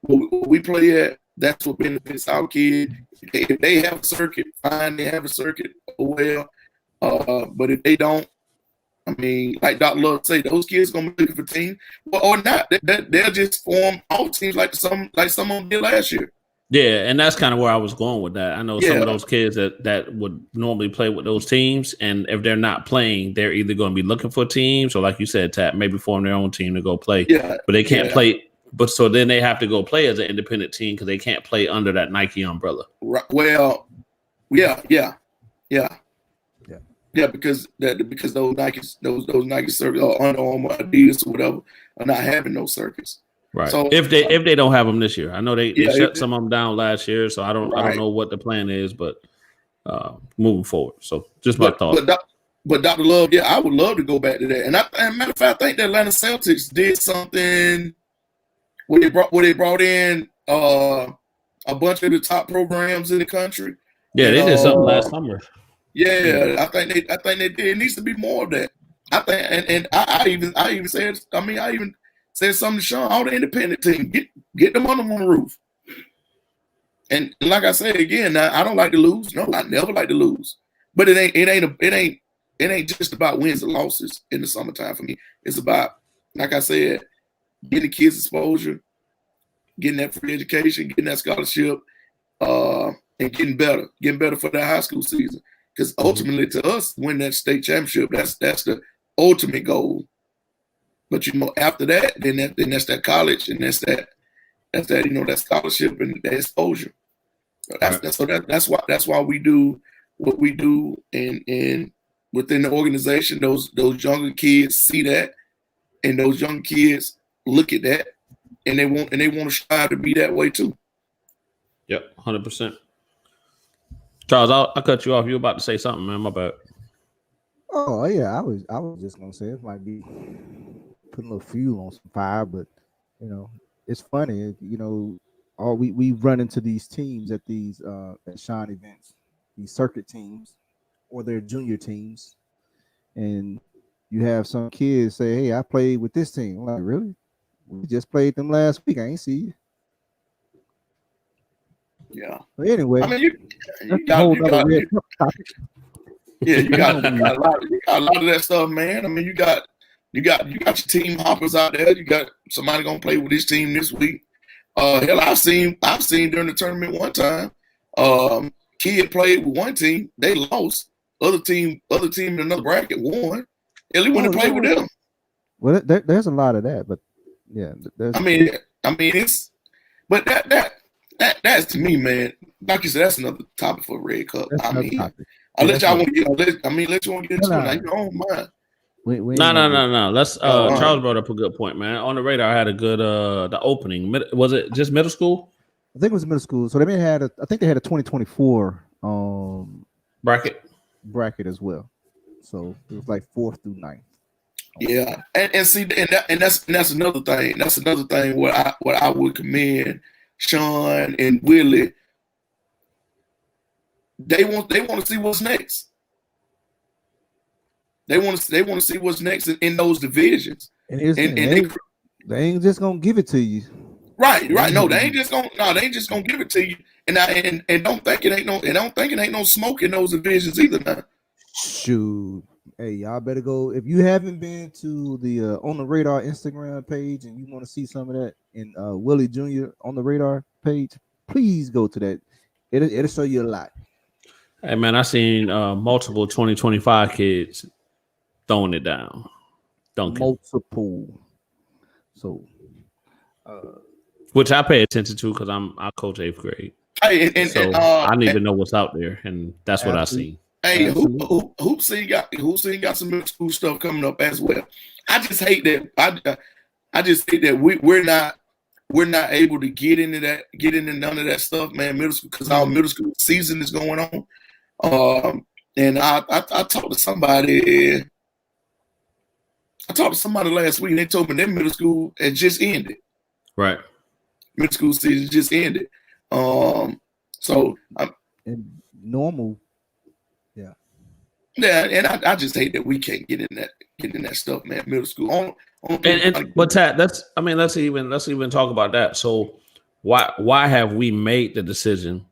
we play at, that's what benefits our kid. If they have a circuit, fine, they have a circuit, well. But if they don't, I mean, like Dr. Love say, those kids gonna be looking for teams, or not. They'll just form all teams like some of them did last year. Yeah, and that's kind of where I was going with that. I know some of those kids that would normally play with those teams, and if they're not playing, they're either going to be looking for teams, or like you said, Tap, maybe form their own team to go play. Yeah, but they can't play. But so then they have to go play as an independent team because they can't play under that Nike umbrella. Right. Well, yeah. Because those Nike circuits or Under Armour, Adidas, or whatever, are not having those circuits. Right. So if they don't have them this year, I know they shut some of them down last year, so I don't know what the plan is, but moving forward. So just my thought. But Dr. Love, I would love to go back to that. And matter of fact, I think the Atlanta Celtics did something where they brought in a bunch of the top programs in the country. Yeah, they did something last summer. Yeah, I think they did. It needs to be more of that. I think, and I even said, I even said something to Sean, all the independent team, get them on the roof. And like I said again, I don't like to lose. No, I never like to lose. But it ain't just about wins and losses in the summertime for me. It's about, like I said, getting the kids exposure, getting that free education, getting that scholarship, and getting better for their high school season. Because ultimately, to us, win that state championship, that's the ultimate goal. But after that, then that's that college, and that's that that scholarship and that exposure. That's why we do what we do, and within the organization, those younger kids see that, and those young kids look at that, and they want to strive to be that way too. Yep, 100%. Charles, I cut you off. You were about to say something, man. My bad. Oh yeah, I was just gonna say it might be putting a little fuel on some fire, but you know, it's funny. You know, all we run into these teams at these at Shine events, these circuit teams, or their junior teams, and you have some kids say, "Hey, I played with this team." I'm like, really? We just played them last week. I ain't see you. Yeah. But anyway, I mean, you that's a got whole you other got red cup topic. yeah, you got a lot of that stuff, man. I mean, you got your team hoppers out there. You got somebody gonna play with this team this week. Hell, I've seen during the tournament one time, kid played with one team, they lost. Other team in another bracket won. Hell, he went and played with them. Well, there's a lot of that, but yeah, there's. I mean, it's, but that's to me, man. Like you said, that's another topic for Red Cup. that's I another mean, topic. I'll Yeah, let that's y'all what- let you want to get into No, it. no. Like, you don't mind. we ain't No. gonna Let's. all right. Charles brought up a good point, man. On the radar, I had a good the opening. Was it just middle school I think it was middle school, so they had I think they had a 2024 bracket? bracket as well. So it was like 4th through 9th. Yeah, and see, and that's another thing. That's another thing. What I would commend Sean and Willie. They want to see what's next. They want to see what's next in those divisions. And here's the And thing, they ain't just gonna give it to you. right. No, they ain't just gonna give it to you. And don't think it ain't no smoke in those divisions either. Now. Shoot. Hey, y'all better go. If you haven't been to the On the Radar Instagram page and you want to see some of that in Willie Jr. On the Radar page, please go to that. It'll show you a lot. Hey man, I seen multiple 2025 kids throwing it down. Dunking. Multiple. So Which I pay attention to because I coach 8th grade. Hey, So I need to know what's out there, and that's what I see. Hey, Absolutely. Hoopsie got some middle school stuff coming up as well. I just hate that. I just hate that we're not able to get into none of that stuff, man. Middle school, because our middle school season is going on. And I talked to somebody. I talked to somebody last week, and they told me their middle school had just ended. Right. Middle school season just ended. So and normal. yeah, and I just hate that we can't get in that stuff, man. Middle school. But Tat, let's even talk about that. So why have we made the decision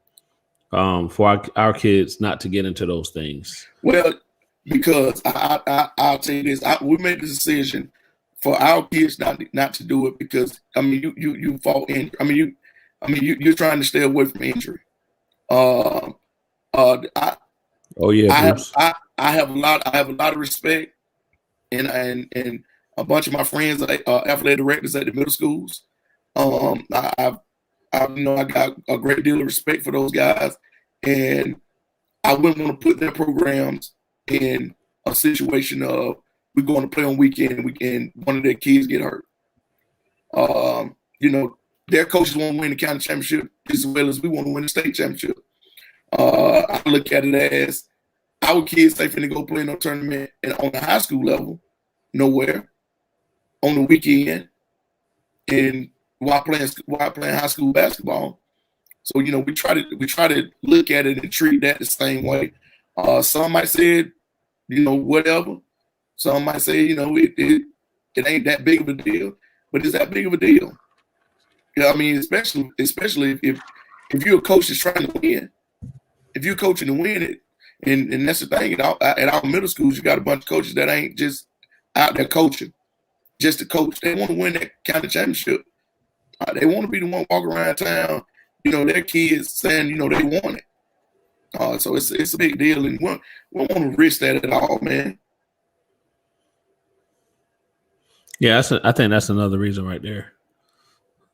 for our kids not to get into those things? Well, because I'll tell you this, we made the decision for our kids not to do it because you fall in. You're trying to stay away from injury. I have a lot of respect, and a bunch of my friends are athletic directors at the middle schools. I got a great deal of respect for those guys, and I wouldn't want to put their programs in a situation of we're going to play on weekend and one of their kids get hurt. Their coaches want to win the county championship as well as we want to win the state championship. I look at it as our kids they finna go play no tournament and on the high school level, nowhere, on the weekend, and while playing high school basketball. So we try to look at it and treat that the same way. Some might say, whatever. Some might say, it ain't that big of a deal, but it's that big of a deal. Especially if you're a coach that's trying to win. If you're coaching to win it, and that's the thing, at our middle schools, you got a bunch of coaches that ain't just out there coaching, just to coach. They want to win that county championship. They want to be the one walking around town, their kids saying, they want it. So it's a big deal, and we don't want to risk that at all, man. Yeah, I think that's another reason right there.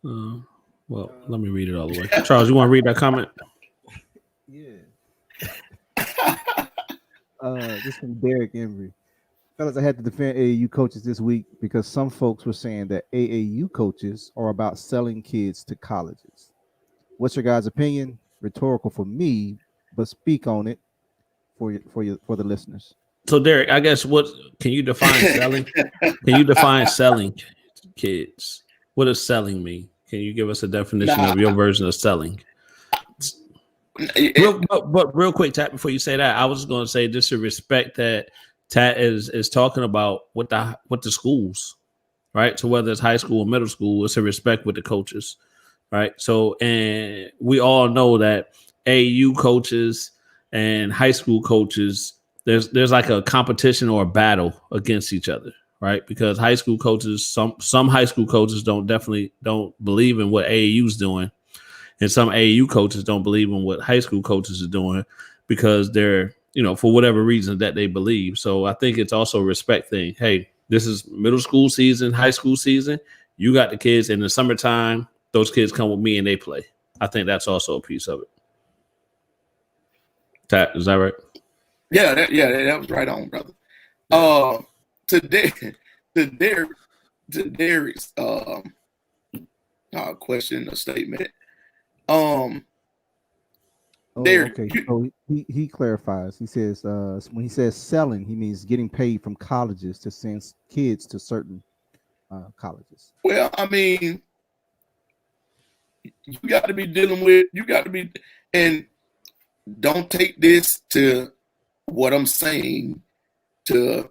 Well, let me read it all the way. Charles, you want to read that comment? Yeah. This from Derek Embry. Fellas, I had to defend AAU coaches this week because some folks were saying that AAU coaches are about selling kids to colleges. What's your guys' opinion? Rhetorical for me, but speak on it for the listeners. So Derek, I guess can you define selling? Can you define selling kids? What does selling mean? Can you give us a definition of your version of selling? Real quick, Tat, before you say that, I was going to say just to respect that Tat is talking about with the schools, right? So whether it's high school or middle school, it's a respect with the coaches, right? So, and we all know that AAU coaches and high school coaches, there's like a competition or a battle against each other, right? Because high school coaches, some high school coaches don't believe in what AAU's doing. And some AAU coaches don't believe in what high school coaches are doing because they're, for whatever reason that they believe. So I think it's also a respect thing. Hey, this is middle school season, high school season. You got the kids in the summertime. Those kids come with me and they play. I think that's also a piece of it. Tat, is that right? Yeah, that was right on, brother. To Derek's question or statement. Derek, okay. So he clarifies. He says when he says selling, he means getting paid from colleges to send kids to certain colleges. Well, I mean, you got to be, and don't take this to what I'm saying to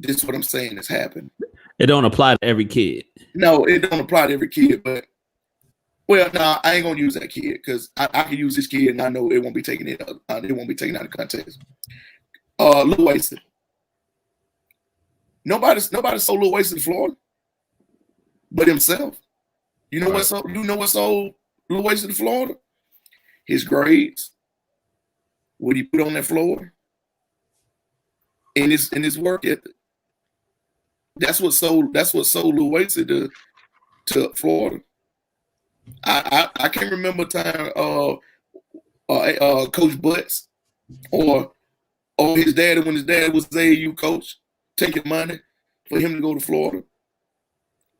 this. What I'm saying has happened. It don't apply to every kid. No, it don't apply to every kid, but. Well, no, I ain't gonna use that kid because I can use this kid and I know it won't be taken out of context. Lil Wasted. Nobody's so Lil Wasted in Florida, but himself. You know what's so Lil Wasted in Florida? His grades, what he put on that floor, and his work ethic. That's what sold Lil Wasted to Florida. I can't remember a time Coach Butts or his dad when his dad was AAU coach taking money for him to go to Florida.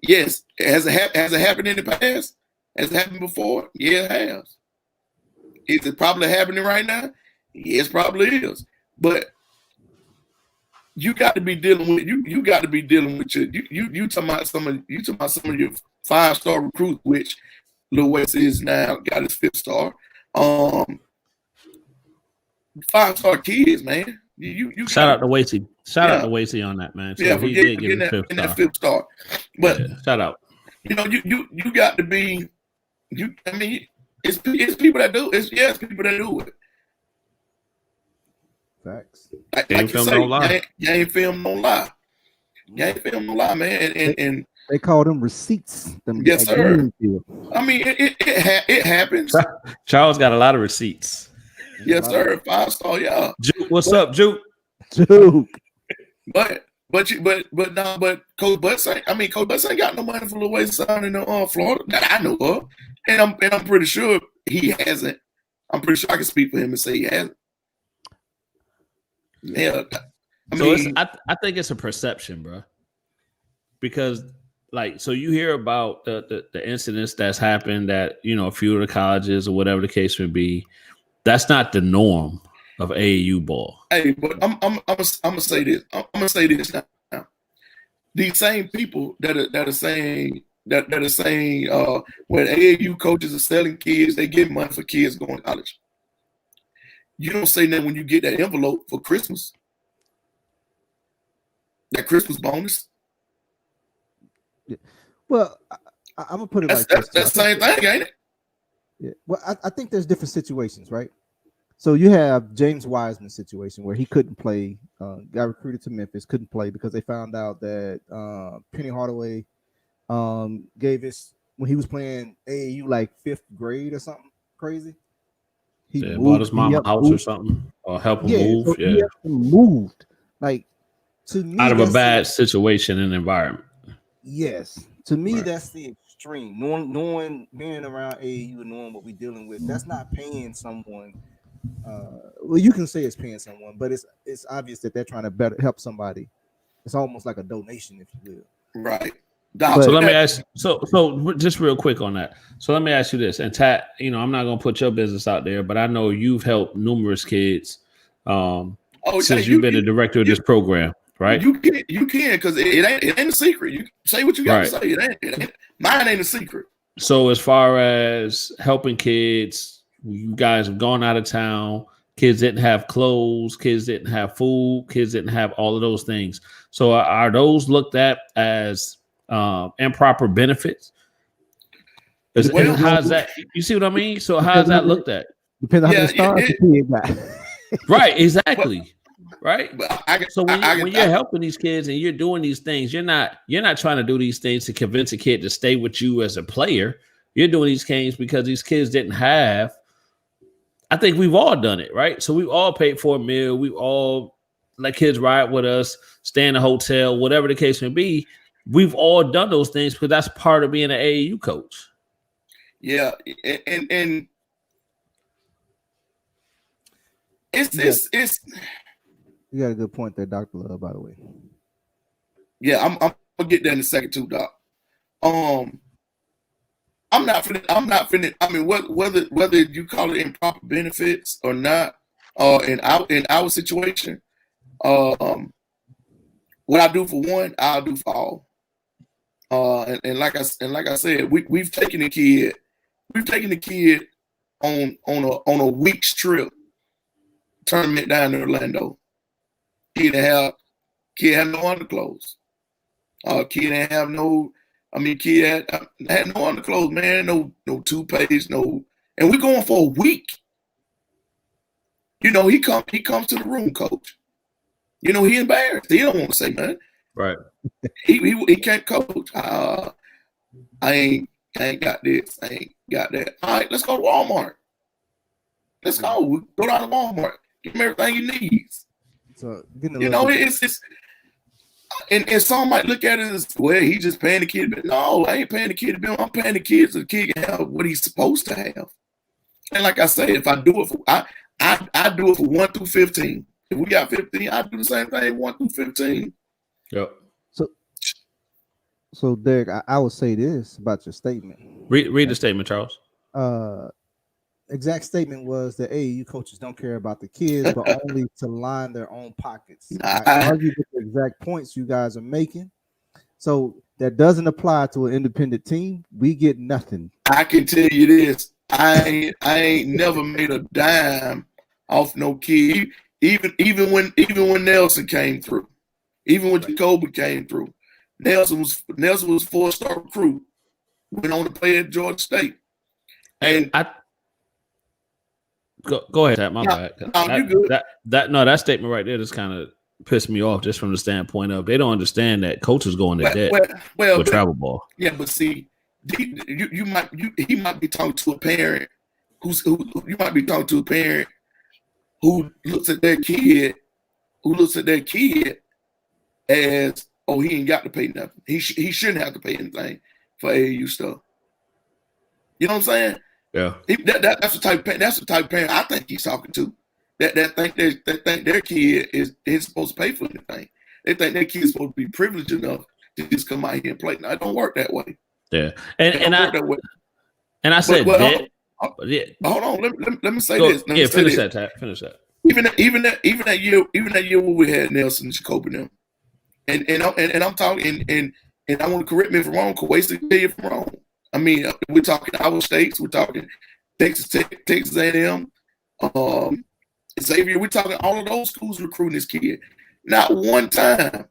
Yes, has it happened in the past? Has it happened before? Yeah, it has. Is it probably happening right now? Yes, probably is. But you got to be dealing with you got to be dealing with you talking about some of your 5-star recruits, which Lil West is now got his 5th star. 5-star kids, man. You shout out to Wasey. Shout out to Wasey on that, man. So he did get his 5th star. But shout out. You got to be. I mean, it's people that do. It's people that do it. Facts. Like you say, don't lie. You ain't film no lie. You ain't film no lie, man. And they call them receipts. Yes, sir. I mean, it happens. Charles got a lot of receipts. Yes, sir. 5-star, yeah. Juke, what's up, Juke? Juke. But Coach Butts ain't got no money for Lil Wasted in Florida that I know of, and I'm pretty sure he hasn't. I'm pretty sure I can speak for him and say he hasn't. Yeah, I think it's a perception, bro. Because so you hear about the incidents that's happened at a few of the colleges or whatever the case may be. That's not the norm of AAU ball. Hey, but I'm gonna say this. I'm gonna say this now. These same people that are saying when AAU coaches are selling kids, they get money for kids going to college. You don't say that when you get that envelope for Christmas, that Christmas bonus. Yeah. Well, I'm gonna put it like this. That's the same thing, ain't it? Yeah. Well, I think there's different situations, right? So you have James Wiseman's situation where he couldn't play, got recruited to Memphis, couldn't play because they found out that Penny Hardaway gave his when he was playing AAU like 5th grade or something crazy. He bought his mom a house or something, or help him move. So he moved like to me out of a bad situation and environment. Yes, to me that's the extreme. Knowing being around AAU and knowing what we're dealing with, that's not paying someone. Well, you can say it's paying someone, but it's obvious that they're trying to better help somebody. It's almost like a donation, if you will. Right. Doc, So let me ask. So just real quick on that. So let me ask you this, and Tat, you know, I'm not gonna put your business out there, but I know you've helped numerous kids since you've been the director of this program, right? You can, because it ain't a secret. You say what you got to say. It ain't mine ain't a secret. So as far as helping kids, you guys have gone out of town. Kids didn't have clothes. Kids didn't have food. Kids didn't have all of those things. So are those looked at as improper benefits? How's that? You see what I mean? So how's that looked at? Depends on how many stars the kid got. Right, exactly. Right. So when you're helping these kids and you're doing these things, you're not trying to do these things to convince a kid to stay with you as a player. You're doing these things because these kids didn't have. I think we've all done it, right? So we've all paid for a meal. We all let kids ride with us, stay in a hotel, whatever the case may be. We've all done those things because that's part of being an AAU coach. Yeah, and it's. You got a good point there, Dr. Love, by the way. Yeah, I'm gonna get there in a second too, Doc. I'm not finna. I mean, whether you call it improper benefits or not, in our situation, what I do for one, I'll do for all. And like I said, we've taken the kid on a week's trip tournament down in Orlando. Kid had no underclothes. Kid didn't have no. I mean, kid had no underclothes, man. No toothpaste, no. And we're going for a week. You know, he comes to the room, coach. You know, he embarrassed. He don't want to say nothing. Right. He can't coach. I ain't got this. I ain't got that. All right, let's go to Walmart. Let's go. We go down to Walmart. Give him everything he needs. So you know, it's and some might look at it as, well, he just paying the kid. But no, I ain't paying the kid a bill. I'm paying the kid so the kid can have what he's supposed to have. And like I say, if I do it for I do it for 1 through 15. If we got 15, I do the same thing 1 through 15. Yep. So Derek, I would say this about your statement. Read the statement, Charles. Exact statement was that AAU coaches don't care about the kids, but only to line their own pockets. I argue with the exact points you guys are making. So that doesn't apply to an independent team. We get nothing. I can tell you this. I ain't never made a dime off no kid. Even when Nelson came through, even when Jacoby came through, Nelson was 4-star recruit. Went on to play at Georgia State. And Go ahead, Tat. My bad. You good. That statement right there just kind of pissed me off, just from the standpoint of they don't understand that coaches go into debt with travel ball. Yeah, but see, he might be talking to a parent who looks at their kid as, oh, he ain't got to pay nothing. He shouldn't have to pay anything for AAU stuff. You know what I'm saying? Yeah, that's the type of parent I think he's talking to. That think their kid is supposed to pay for anything. They think their kid is supposed to be privileged enough to just come out here and play. Now, it don't work that way. Yeah, and I said, hold on. Let me say this. Finish that, Tat. Finish that. Even that year when we had Nelson and Jacoby them, and I'm talking and I want to correct me if I'm wrong. Kawasi tell you if I'm wrong. I mean, we're talking our states. We're talking Texas Tech, Texas A&M, Xavier. We're talking all of those schools recruiting this kid. Not one time.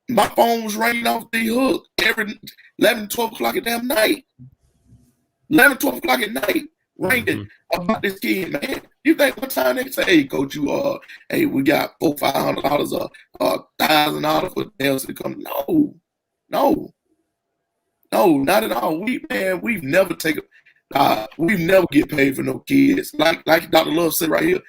My phone was ringing off the hook every 11, 12 o'clock at damn night. 11, 12 o'clock at night, ringing about this kid, man. You think one time they say, hey, coach, hey, we got $400-$500 or $1,000 for Nelson to come? No, not at all. We've never get paid for no kids. Like Dr. Love said right here,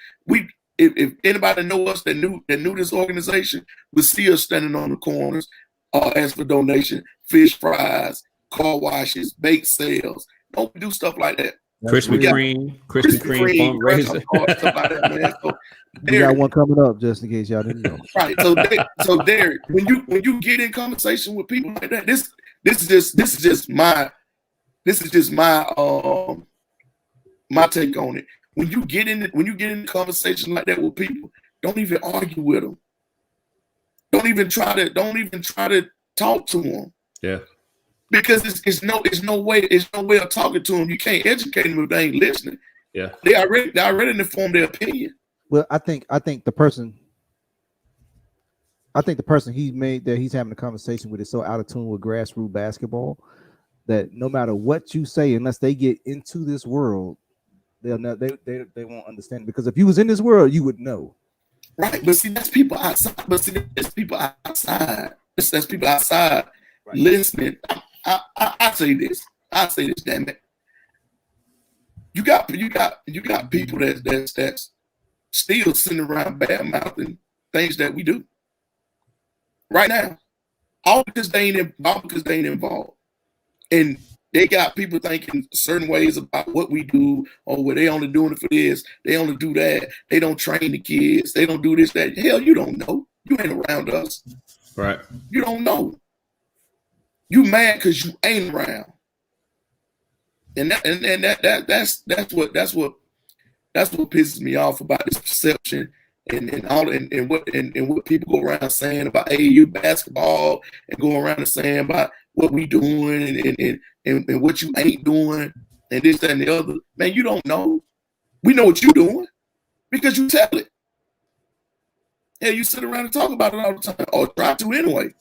if anybody know us that knew this organization would see us standing on the corners, ask for donation, fish fries, car washes, bake sales. Don't do stuff like that. Krispy Kreme fundraiser. We got one coming up just in case y'all didn't know. Right. So Derek, when you get in conversation with people like that, this this is just my my take on it. When you get in conversation like that with people, don't even argue with them. Don't even try to talk to them. Yeah. Because it's no way of talking to them. You can't educate them if they ain't listening. Yeah. They already informed their opinion. Well, I think the person he's having a conversation with is so out of tune with grassroots basketball that no matter what you say, unless they get into this world, they won't understand it. Because if you was in this world, you would know. Right, but see, that's people outside. That's people outside. That's people outside right. Listening. I say this. Damn it. You got people that's still sitting around bad mouthing things that we do right now, all because they ain't involved, and they got people thinking certain ways about what we do, or well, they only doing it for this, they only do that, they don't train the kids, they don't do this, that. Hell, you don't know. You ain't around us. Right. You don't know. You mad because you ain't around. And that's what pisses me off about this perception and what people go around saying about AAU basketball and go around and saying about what we doing and what you ain't doing and this, that, and the other. Man, you don't know. We know what you doing because you tell it. Yeah, you sit around and talk about it all the time, or try to anyway.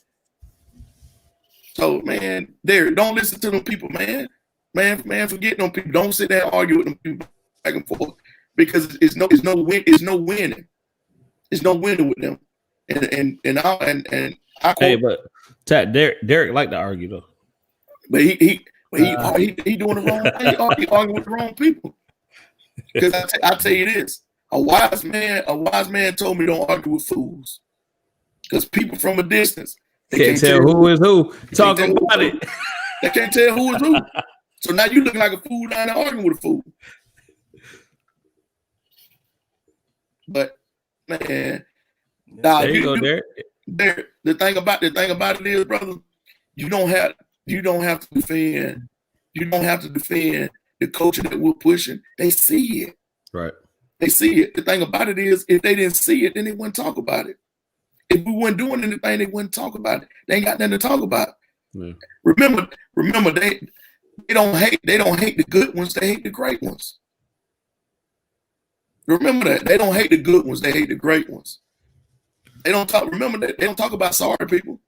So, man, don't listen to them people, man. Man, forget them people. Don't sit there and argue with them people back and forth because it's no winning. It's no winning with them. And I hey, but Derek like to argue though. But he doing the wrong thing. He arguing with the wrong people. Because I tell you this, a wise man told me don't argue with fools. Because people from a distance, they can't tell who is who. Talk about it. They can't tell who is who. So now you looking like a fool down there arguing with a fool. But man, there you go, Derek. The thing about it is, brother, you don't have to defend the culture that we're pushing. They see it. Right. They see it. The thing about it is, if they didn't see it, then they wouldn't talk about it. If we weren't doing anything, they wouldn't talk about it. They ain't got nothing to talk about. Yeah. Remember, they don't hate the good ones, they hate the great ones. Remember that. They don't hate the good ones, they hate the great ones. Remember that they don't talk about sorry people.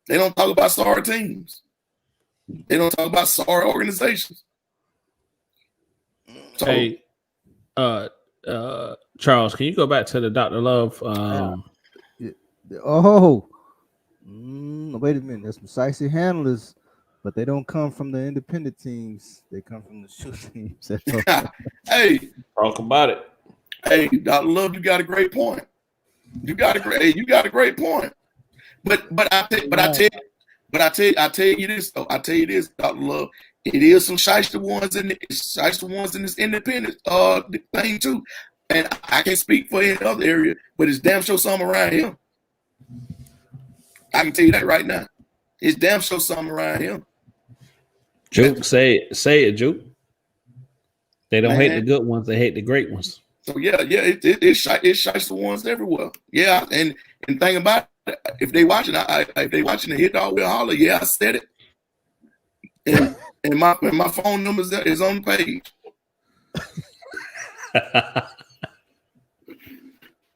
They don't talk about sorry teams. They don't talk about sorry organizations. So, hey, Charles, can you go back to the Dr. Love? Wait a minute. There's some Sicey handlers, but they don't come from the independent teams. They come from the shoe teams. Hey, talk about it. Hey, Dr. Love, you got a great point. You got a great point. But I tell you this though. I tell you this, Dr. Love. It is some shyster ones in this independent thing too. And I can't speak for any other area, but it's damn sure something around here. I can tell you that right now. It's damn sure something around here. Juke, say it, Juke. They don't hate the good ones; they hate the great ones. So it shites the ones everywhere. Yeah, and thing about it, if they watching the Hit Dog Will Holler, yeah, I said it. And my phone number is on the page.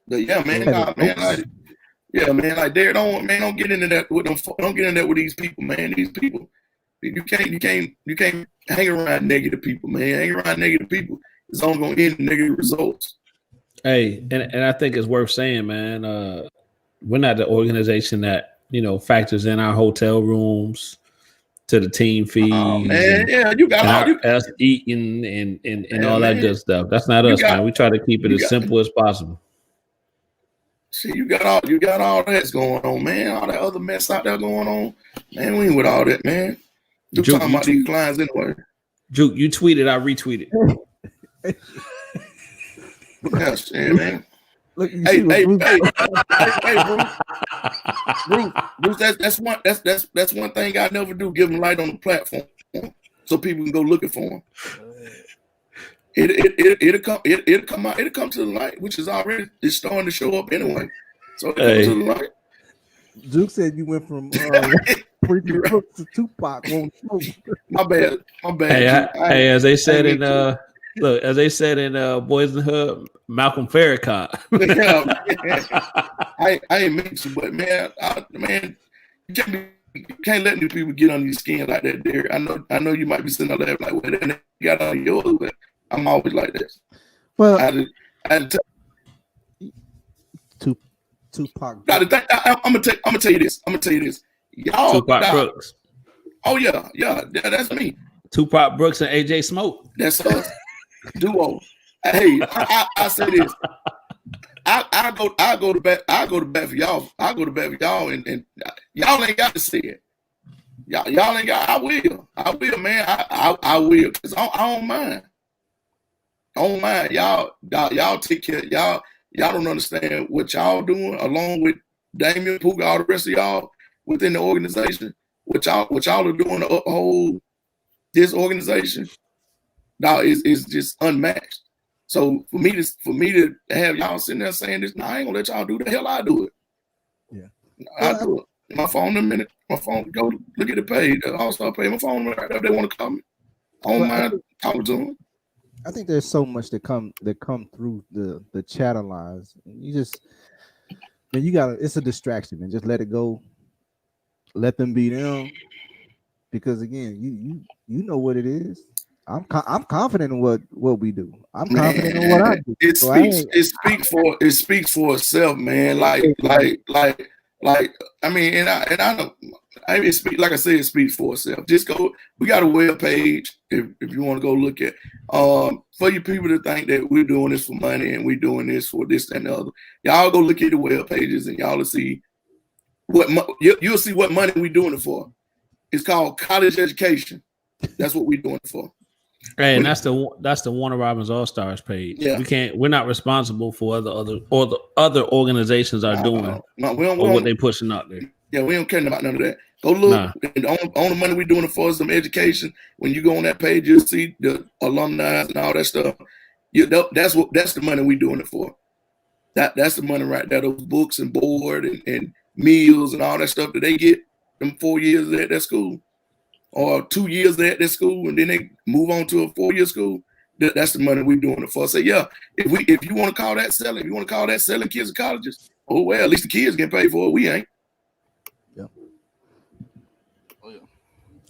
But yeah, man, like Derek, don't get into that with them. Don't get into that with these people, man. These people, you can't hang around negative people, man. Hang around negative people, it's only gonna end in negative results. Hey, and I think it's worth saying, man. We're not the organization that factors in our hotel rooms to the team fees. Oh, man, yeah, you got us eating and all that good stuff. That's not us, man. We try to keep it as simple as possible. See, you got all that's going on, man. All that other mess out there going on, man. We ain't with all that, man. You talking about these clients anyway? Juke, you tweeted, I retweeted. Yes, man. Look, hey, Bruce, Juice, that's one thing I never do. Give them light on the platform so people can go looking for them. It'll come out. It'll come to the light, which is already it's starting to show up anyway. So it'll come to the light. Duke said you went from Freaky Brooks to Tupac. My bad. Hey, as they said in Boys in the Hood, Malcolm Farrakhan. I ain't meant to, but man, you can't let these people get on your skin like that, Derek. I know you might be sitting there laughing like, well, they got on yours, but I'm always like this. Well, Tupac. I'm gonna tell you this. Y'all, Tupac Brooks. Oh yeah, that's me. Tupac Brooks and AJ Smoke. That's us. Duo. Hey, I say this. I go to bat for y'all. I go to bat for y'all, and y'all ain't got to say it. Y'all ain't got. I will, man. I will, cause I don't mind. Y'all take care. Y'all don't understand what y'all doing, along with Damian Puga, all the rest of y'all within the organization. What y'all are doing to uphold this organization, now is just unmatched. So for me to have y'all sitting there saying this, I ain't gonna let y'all do the hell I do it. Yeah, I do it. My phone in a minute. My phone, go look at the page, the All-Star page. My phone right there. If they want to call me, I don't mind talking to them. I think there's so much that come through the chatter lines. You just, man, you gotta. It's a distraction, man. Just let it go. Let them be them, because again, you know what it is. I'm confident in what we do. I'm confident in what I do. It speaks for itself, man. Like I mean, and I know. It speak, like I said, it speaks for itself. Just go. We got a web page if you want to go look at. For you people to think that we're doing this for money and we're doing this for this and the other, y'all go look at the web pages and y'all will see you'll see what money we're doing it for. It's called college education. That's what we're doing it for. Hey, and that's the Warner Robins All Stars page. Yeah. We're not responsible for the other organizations are doing what they're pushing out there. Yeah, we don't care about none of that. Go look. And on the money we're doing it for is some education. When you go on that page, you'll see the alumni and all that stuff. That's the money we're doing it for. That's the money right there. Those books and board and meals and all that stuff that they get them 4 years at that school, or 2 years at that school, and then they move on to a 4-year school. That's the money we're doing it for. So yeah, if you want to call that selling, if you want to call that selling kids to colleges, oh well, at least the kids get paid for it. We ain't. Yeah. Oh yeah.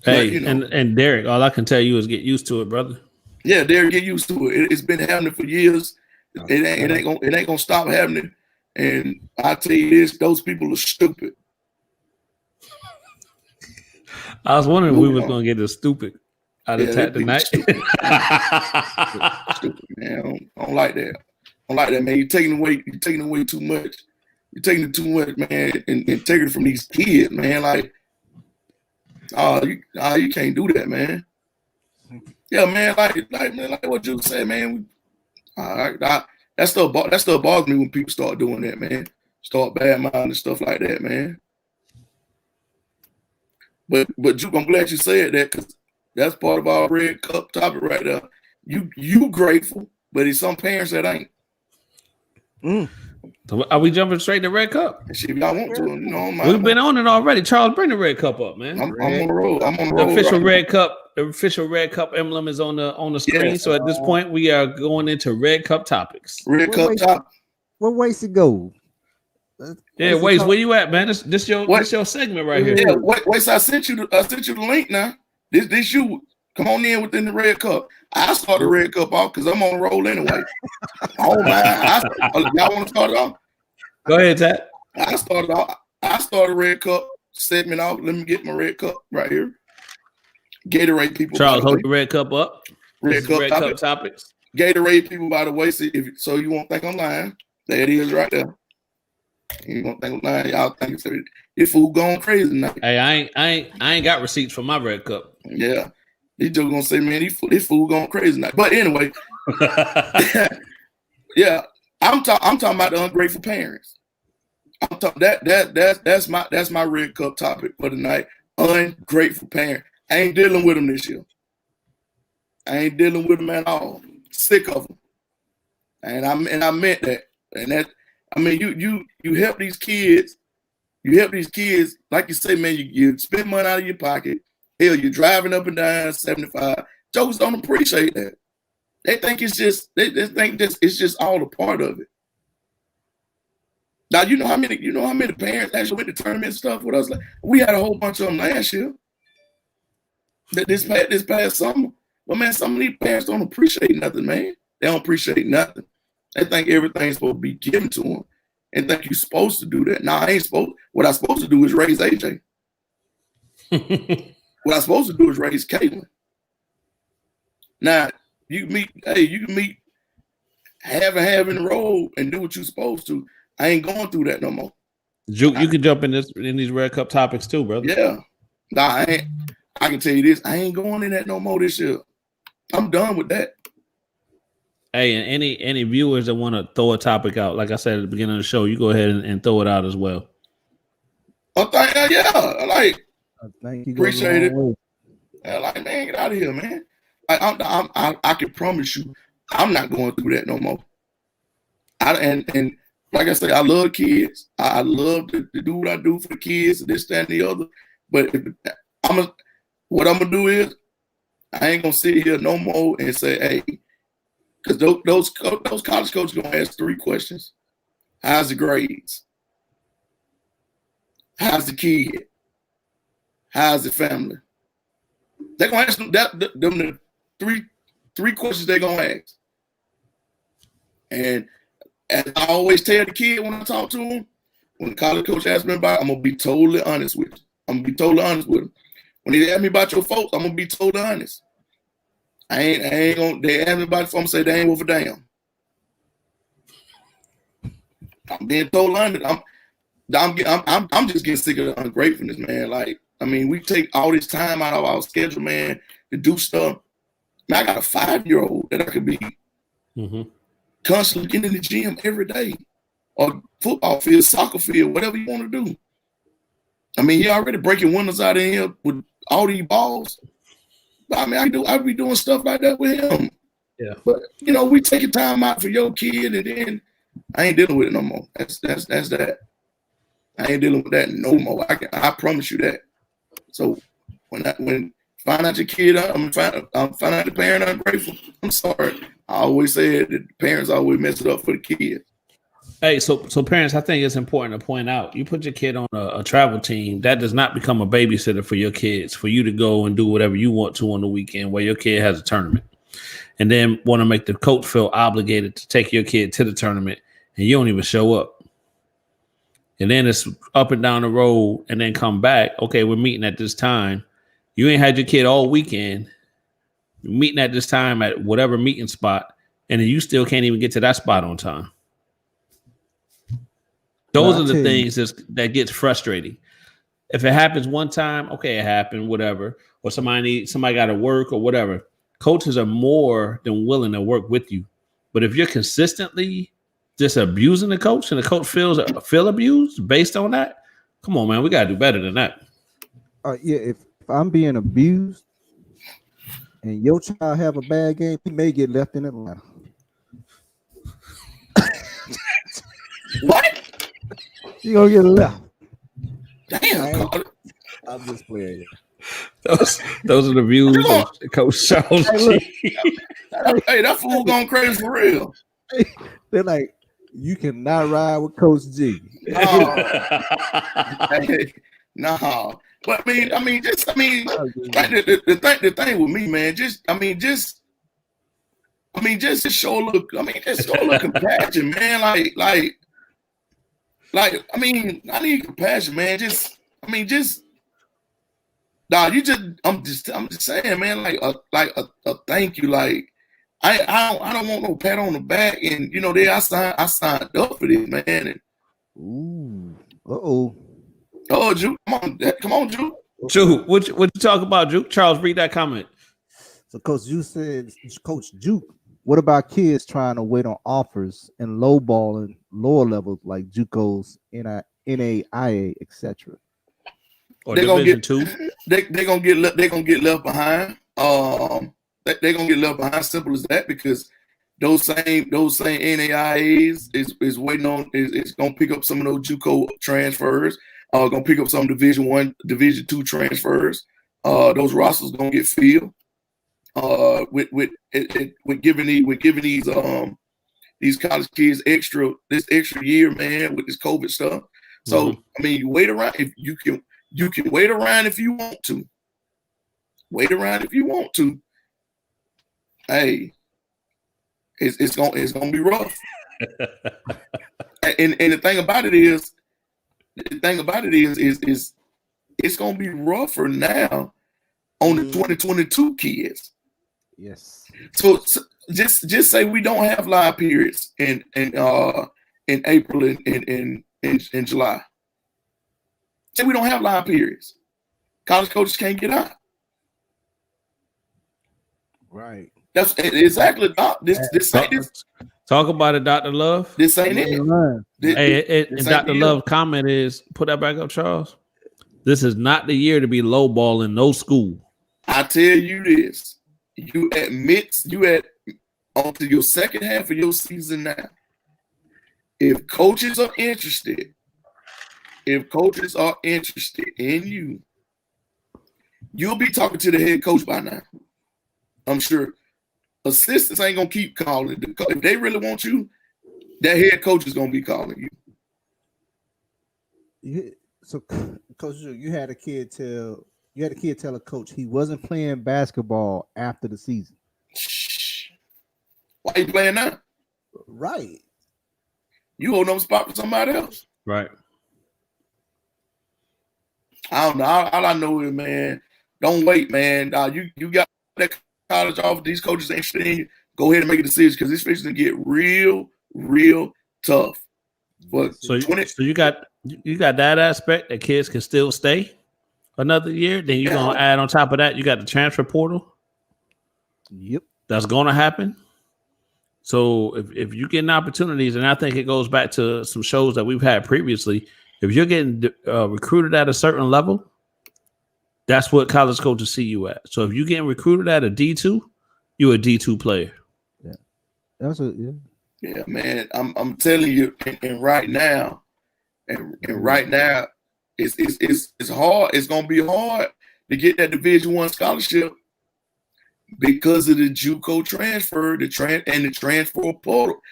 Hey, but, and Derek, all I can tell you is get used to it, brother. Yeah, Derek, get used to it. It's been happening for years. It ain't gonna stop happening. And I tell you this, those people are stupid. I was wondering if we was gonna get this stupid out of Tat tonight. Stupid, man. I don't like that. Man. You're taking away too much. You're taking it too much, man, and taking it from these kids, man. Like, you can't do that, man. Yeah, man. Like what you said, man. That stuff bothers me when people start doing that, man. Start bad mind and stuff like that, man. But Juke, I'm glad you said that, because that's part of our red cup topic right there. You grateful, but it's some parents that ain't. So are we jumping straight to red cup? Shit, if y'all want to, you know. We've been on it already. Charles, bring the red cup up, man. I'm on the road. The official red cup. The official red cup emblem is on the screen. Yeah. So at this point, we are going into red cup topics. Where ways to go? Yeah, Waze, where you at, man? This your segment right here. Yeah, Waze, I sent you the link now. This you come on in within the red cup. I start the red cup off because I'm on the roll anyway. Oh man, y'all want to start it off? Go ahead, Tat. I started red cup segment off. Let me get my red cup right here. Gatorade people. Charles, hold the red cup up. Red cup topics. Gatorade people, by the way. So you won't think I'm lying. There it is right there. You won't think I'm lying. Y'all think this food going crazy now. Hey, I ain't got receipts for my red cup. Yeah. He just gonna say, man, this food going crazy now. But anyway, yeah, I'm talking about the ungrateful parents. I'm talking that's my red cup topic for tonight. Ungrateful parent. I ain't dealing with them this year. I ain't dealing with them at all. Sick of them. And I meant that. And that, I mean, you help these kids. You help these kids, like you say, man. You spend money out of your pocket. Hell, you're driving up and down 75. Jokers don't appreciate that. They think it's just it's just all a part of it. Now you know how many parents actually went to tournament and stuff with us. Like, we had a whole bunch of them last year. This past summer. But man, some of these parents don't appreciate nothing, man. They don't appreciate nothing. They think everything's supposed to be given to them, and think you're supposed to do that. No, I ain't supposed. What I'm supposed to do is raise AJ. What I'm supposed to do is raise Caitlin. Now you can meet half and half in the road and do what you're supposed to. I ain't going through that no more. Juke, you can jump in these Red Cup topics too, brother. Yeah. Nah, I ain't. I can tell you this. I ain't going in that no more this year. I'm done with that. Hey, and any viewers that want to throw a topic out, like I said at the beginning of the show, you go ahead and throw it out as well. Oh, yeah, like Thank you. Appreciate it. Like, man, get out of here, man. I can promise you, I'm not going through that no more. And like I say, I love kids. I love to do what I do for the kids, this, that, and the other. But what I'm gonna do is, I ain't gonna sit here no more and say, hey, because those college coaches gonna ask 3 questions: how's the grades? How's the kid? How's the family? They're gonna ask them the three questions they're gonna ask. And as I always tell the kid when I talk to him, when the college coach asks me about it, I'm gonna be totally honest with him. When they ask me about your folks, I'm gonna be totally honest. I ain't gonna. They ask me about it, so I'm gonna say they ain't worth a damn. I'm being totally honest. I'm just getting sick of the ungratefulness, man. Like, I mean, we take all this time out of our schedule, man, to do stuff. Man, I got a 5-year-old that I could be constantly getting in the gym every day, or football field, soccer field, whatever you want to do. I mean, he already breaking windows out of here with all these balls. But I mean, I be doing stuff like that with him. Yeah. But you know, we taking time out for your kid, and then I ain't dealing with it no more. That's that. I ain't dealing with that no more. I promise you that. So when find out your kid, I'm find out the parent ungrateful. I'm sorry. I always said that the parents always mess it up for the kids. Hey, so parents, I think it's important to point out, you put your kid on a travel team, that does not become a babysitter for your kids, for you to go and do whatever you want to on the weekend where your kid has a tournament, and then want to make the coach feel obligated to take your kid to the tournament, and you don't even show up. And then it's up and down the road and then come back. Okay, we're meeting at this time. You ain't had your kid all weekend. You're meeting at this time at whatever meeting spot, and then you still can't even get to that spot on time. Those are the things that gets frustrating. If it happens one time, okay, it happened, whatever. Or somebody got to work or whatever. Coaches are more than willing to work with you. But if you're consistently just abusing the coach and the coach feel abused based on that, come on, man, we got to do better than that. Yeah, if I'm being abused and your child have a bad game, he may get left in Atlanta. What? You gonna get left. Damn. I'm just playing. Those are the views of Coach Charles G. Hey, that fool going crazy for real. They're like, you cannot ride with Coach G. No. But I mean, like the thing with me, man, just show a little, just show a little compassion, man. Like, I mean, I need compassion, man. I'm just saying, man, like a thank you. Like, I don't want no pat on the back, and you know, I signed up for this, man. And, oh, Juke, come on, Juke. Juke, what you talk about, Juke? Charles, read that comment. So Coach Juke said, Coach Juke, what about kids trying to wait on offers and lowballing lower levels like JUCOs, NAIA, etc. Or They're gonna Division get 2. they're gonna get left behind. They're gonna get left behind. Simple as that, because those same NAIAs is waiting on is gonna pick up some of those JUCO transfers. Gonna pick up some Division 1, Division 2 transfers. Those rosters gonna get filled. With giving these college kids this extra year, man, with this COVID stuff. So I mean, you wait around if you can wait around if you want to. Wait around if you want to. Hey, it's gonna be rough. and the thing about it is it's gonna be rougher now on the 2022 kids. Yes. So just say we don't have live periods in April and in July. Say we don't have live periods. College coaches can't get out. Right. That's exactly, Doc. This ain't this. Talk about it, Dr. Love. This ain't it. And Dr. Love comment is, put that back up, Charles. This is not the year to be lowballing no school. I tell you this. You onto your second half of your season now. If coaches are interested in you, you'll be talking to the head coach by now. I'm sure. Assistants ain't gonna keep calling. If they really want you, that head coach is gonna be calling you. So, Coach, you had a kid tell a coach he wasn't playing basketball after the season. Why you playing now? Right. You hold no spot for somebody else. Right. I don't know. All I know is, man, don't wait, man. You got that college offer. These coaches interested in you. Go ahead and make a decision, because this fixing to get real, real tough. But so you got that aspect that kids can still stay another year. Then you're gonna add on top of that, you got the transfer portal. Yep. That's gonna happen. So if you get opportunities, and I think it goes back to some shows that we've had previously, if you're getting recruited at a certain level, that's what college coaches see you at. So if you're getting recruited at a D2, you're a D2 player. Yeah, that's yeah, man. I'm telling you, and right now, it's hard. It's gonna be hard to get that Division I scholarship because of the JUCO transfer, and the transfer portal,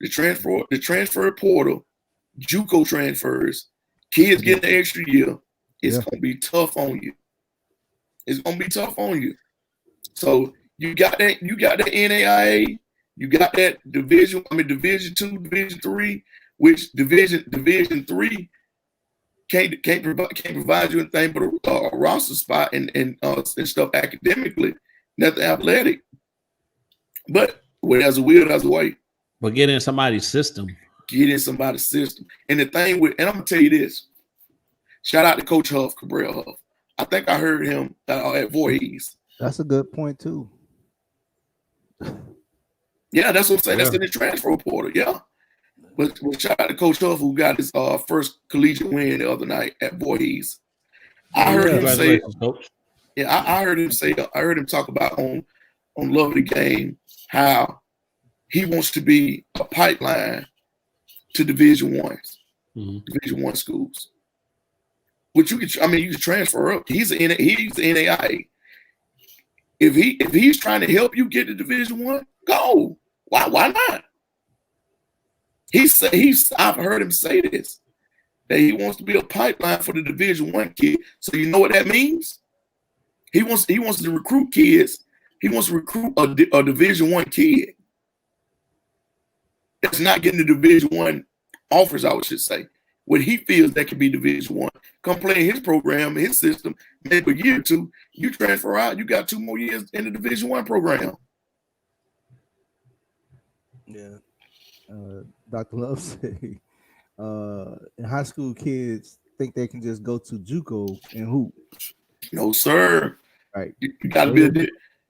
the transfer portal, JUCO transfers. Kids getting an extra year. It's gonna be tough on you. It's gonna be tough on you. So you got that NAIA, you got that Division 2, Division 3, which Division 3 can't provide you anything but a roster spot and stuff academically, nothing athletic. But where there's a will, there's a way. But get in somebody's system. And the thing and I'm gonna tell you this. Shout out to Coach Huff, Cabral Huff. I think I heard him at Voorhees. That's a good point too. Yeah, that's what I'm saying. Yeah. That's in the transfer portal. Yeah. But shout out to Coach Huff, who got his first collegiate win the other night at Voorhees. I heard him say, I heard him talk about on Love of the Game how he wants to be a pipeline to Division Division I schools. Which you can transfer up. He's an NAIA. If he's trying to help you get to Division I, go. Why not? I've heard him say this, that he wants to be a pipeline for the Division I kid. So you know what that means? He wants to recruit kids. He wants to recruit a Division I kid that's not getting the Division I offers, I should say. What he feels that could be Division I. Come play in his program, his system, maybe a year or two, you transfer out, you got 2 more years in the Division I program. Yeah. Dr. Love say high school kids think they can just go to JUCO and hoop. No, sir. Right. You gotta be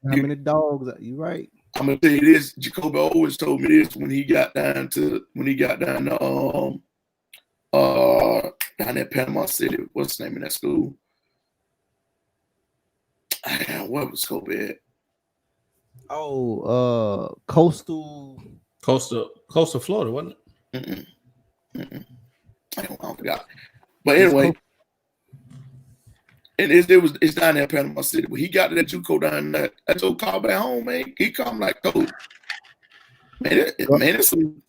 how many dogs? You right. I'm gonna tell you this. Jacoby always told me this when he got down to down at Panama City. What's the name of that school? What was so bad? Oh, Coastal Florida, wasn't it? I forgot. But anyway, and it's down there in Panama City. But he got to that JUCO down there. I told call back home, man. He come like, coach, man, it's some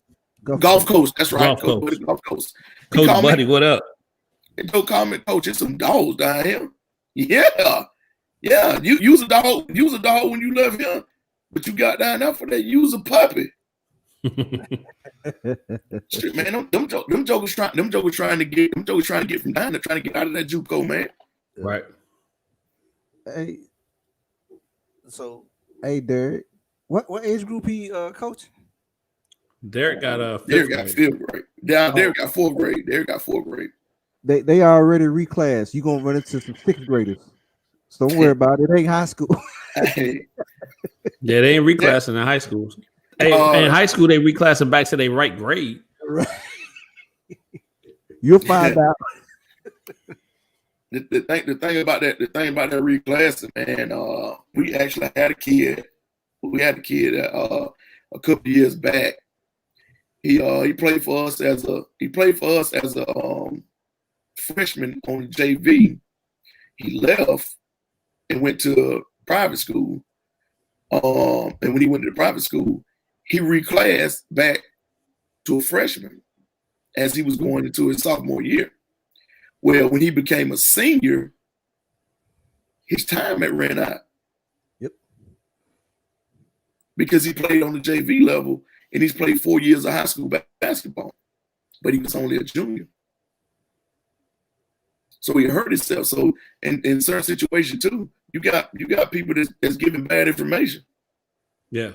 Gulf Coast. That's right, Gulf Coast. Coach Buddy, what up? And don't call me, coach. It's some dogs down here. Yeah. You was a dog. You was a dog when you left here, but you got down there for that. You was a puppy. Shit, man, them jokers trying to get from down there, trying to get out of that JUCO, man. Right. Hey, Derek, what age group he coach? Derek got fifth grade. Derek got fourth grade. Derek got fourth grade. They already reclassed. You gonna run into some sixth graders, so don't worry about it. It ain't high school. Yeah, they ain't reclassing in high school. Hey, in high school they reclassing back to their right grade. Right. You'll find out. The thing about that reclassing, man. We actually had a kid. We had a kid a couple years back. He played for us as a freshman on the JV. He left and went to private school. And when he went to the private school, he reclassed back to a freshman as he was going into his sophomore year. Well, when he became a senior, his time had ran out. Yep. Because he played on the JV level and he's played 4 years of high school basketball, but he was only a junior. So he hurt himself. So in certain situations too, you got people that's giving bad information. Yeah.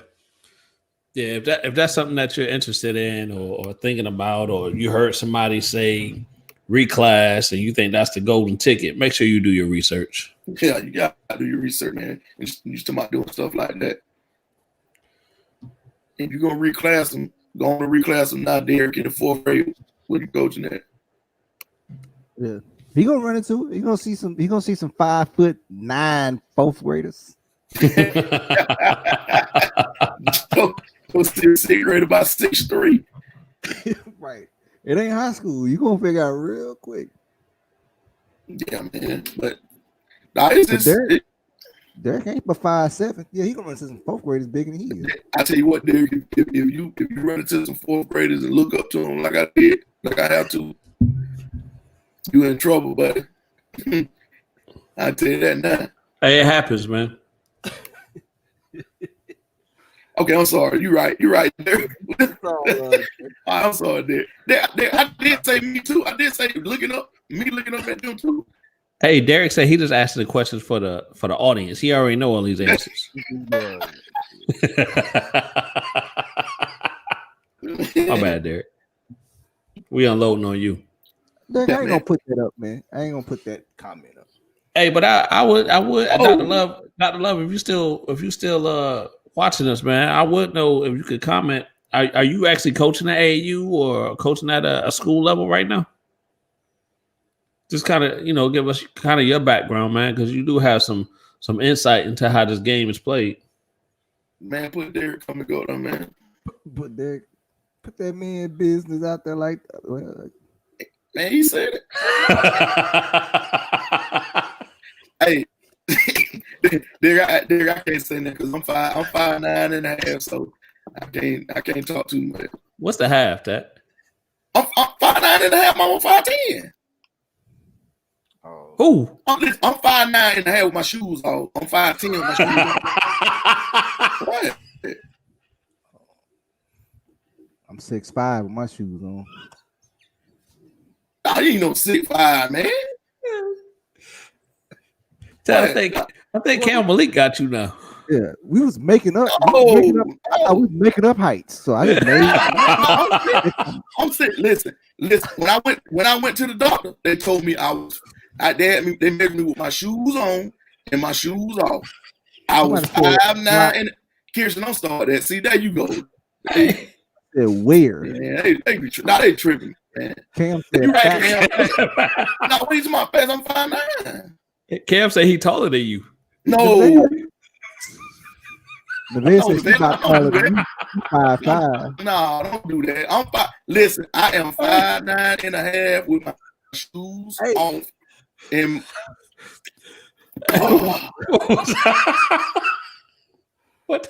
Yeah, if that's something that you're interested in or thinking about, or you heard somebody say reclass and you think that's the golden ticket, make sure you do your research. Yeah, you got to do your research, man. You talking about doing stuff like that. If you're gonna reclass them, go on to reclass them now. Derek in the fourth grade, what you coaching at? Yeah, he gonna run into it. He gonna see some 5'9" fourth graders. So sixth grade about 6'3". Right. It ain't high school. You gonna figure out real quick. Yeah, man. But nah, it's just Derek ain't but 5'7". Yeah, he gonna run into some fourth graders bigger than he is. I tell you what, Derek, if you run into some fourth graders and look up to them like I did, like I have to, you in trouble, buddy. I tell you that now. Hey, it happens, man. Okay, I'm sorry. You're right, Derek. I'm sorry, Derek. I did say me too. I did say looking up at them too. Hey, Derek said he just asked the questions for the audience. He already know all these answers. My bad, Derek. We unloading on you. Derek, I ain't gonna put that up, man. I ain't gonna put that comment up. Hey, but I would Dr. Love, if you still watching us, man, I would know if you could comment. Are you actually coaching at AAU or coaching at a school level right now? Just kind of, give us kind of your background, man, because you do have some insight into how this game is played. Man, put Derek come and go though, man. But Derek, put that man business out there like that. Man, he said it. Hey, Derek, I can't say that because I'm 5'9.5", so I can't talk too much. What's the half, that? I'm 5'9.5", I'm 5'10". Who? I'm 5'9.5" with my shoes off. I'm 5'10" with my shoes off. What? I'm 6'5" with my shoes on. Nah, you ain't no 6'5", man. I think Cam Malik got you now. Yeah, we was making up. I was making up heights, so I just made. I'm saying, listen. When I went to the doctor, they told me they measured me with my shoes on and my shoes off. I was 5'9", and Kirsten, don't start that. See, there you go. They're weird. Yeah, they tripping. man. Cam You said right, fat. Cam. No, what are you talking about? Fast? I'm 5'9". Cam said he taller than you. No, Nevaeh said no, she about taller than you. 5'5". no, don't do that. I'm five. Listen, I am 5'9.5" with my shoes Hey. off, and What?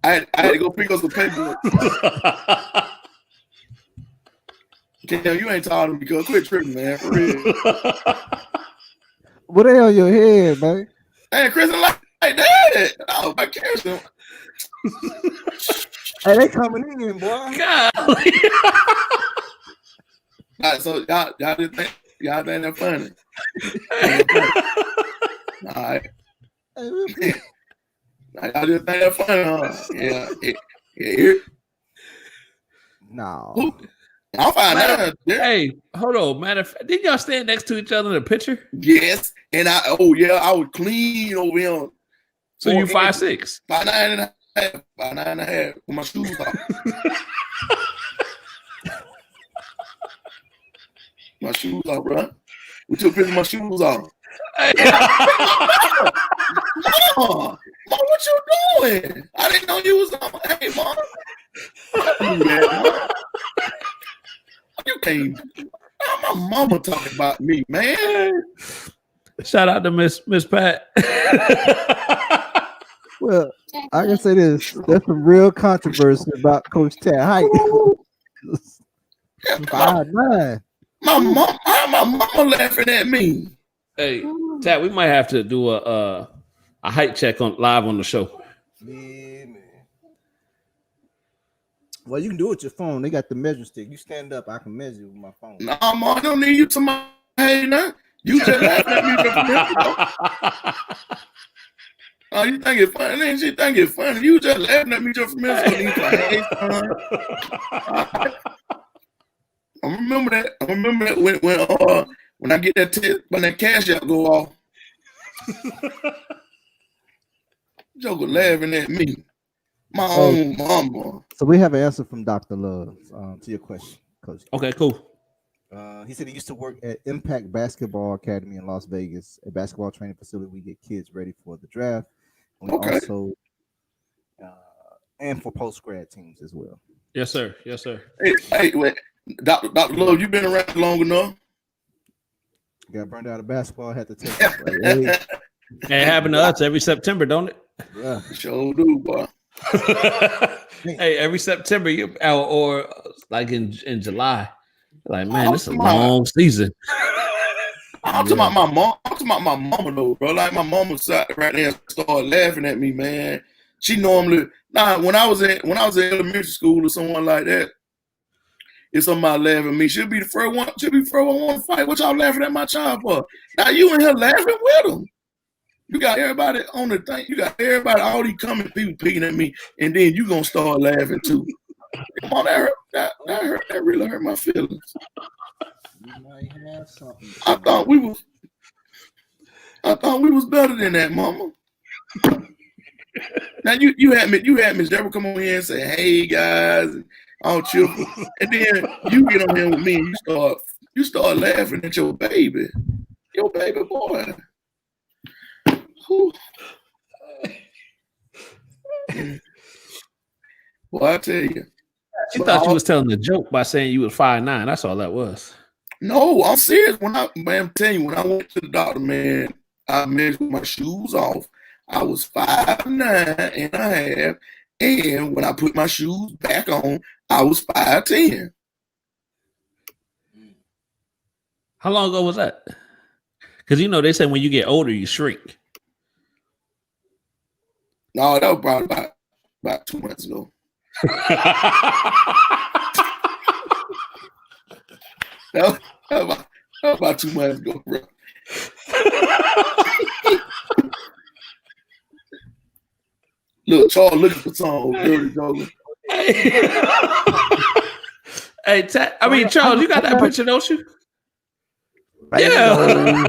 I had to go pick up some paperwork. Cam, you ain't taller than me, because quit tripping, man. For real. What the hell your head, man? Hey, Chris, like that. Oh, I care some. Hey, they coming in, boy. Golly. All right, so y'all just think that funny. All right. Y'all just think that funny, huh? Yeah. No. I'm fine now. Yeah. Hey, hold on. Matter of fact, didn't y'all stand next to each other in the picture? Yes, and I was clean over him. So you 5'6". 5'9.5", 5'9.5" with my shoes off. My shoes off, bro. We took pictures of my shoes off. Mom, what you doing? I didn't know you was on. Hey, Mom. Don't do that, Mom. You can't. My mama talking about me, man. Shout out to Miss Pat. Well, I can say this. There's some real controversy about Coach Tat height. 5'9". My mama laughing at me. Hey, Tat, we might have to do a height check on live on the show. Yeah, man. Well, you can do it with your phone. They got the measure stick. You stand up, I can measure with my phone. Nah, Mom, I don't need you to my hey now. You just laughing at me just a minute ago. Oh, you think it's funny? Then she think it's funny. You just laughing at me just a minute ago. You like, hey, son. I remember that when I get that tip, when that cash out go off. Joker laughing at me. My own mama. So we have an answer from Dr. Love to your question, Coach. Okay, cool. He said he used to work at Impact Basketball Academy in Las Vegas, a basketball training facility. We get kids ready for the draft. We also and for post-grad teams as well. Yes, sir. Yes, sir. Hey, wait. Dr. Love, you been around long enough? Got burned out of basketball, had to take it. It happened to us every September, don't it? Yeah. Sure do, boy. Hey, every September or like in July. Like, man, this is a long season. I'm talking about my mom. I'm talking about my mama though, bro. Like my mama sat right there and started laughing at me, man. She normally when I was in elementary school or someone like that, if somebody laughing at me, she'll be the first one. She'll be the first one to fight. What y'all laughing at my child for? Now you in here laughing with them. You got everybody on the thing. You got everybody, all these coming people peeking at me, and then you gonna start laughing too. Come on, that really hurt my feelings. You might have something. I thought we was better than that, Mama. Now you had Miss Deborah come on here and say, "Hey guys," and all chill, and then you get on here with me and you start laughing at your baby boy. Whew. Well, I tell you, She thought you was telling a joke by saying you was 5'9". That's all that was. No, I'm serious. I'm telling you, when I went to the doctor, man, I measured my shoes off. I was 5'9.5", and when I put my shoes back on, I was 5'10". How long ago was that? Because they say when you get older, you shrink. No, that was probably about 2 months ago. That was about 2 months ago, bro. Look, Charles looking for some dirty joker. Hey, Charles, you got that picture, don't you? Yeah.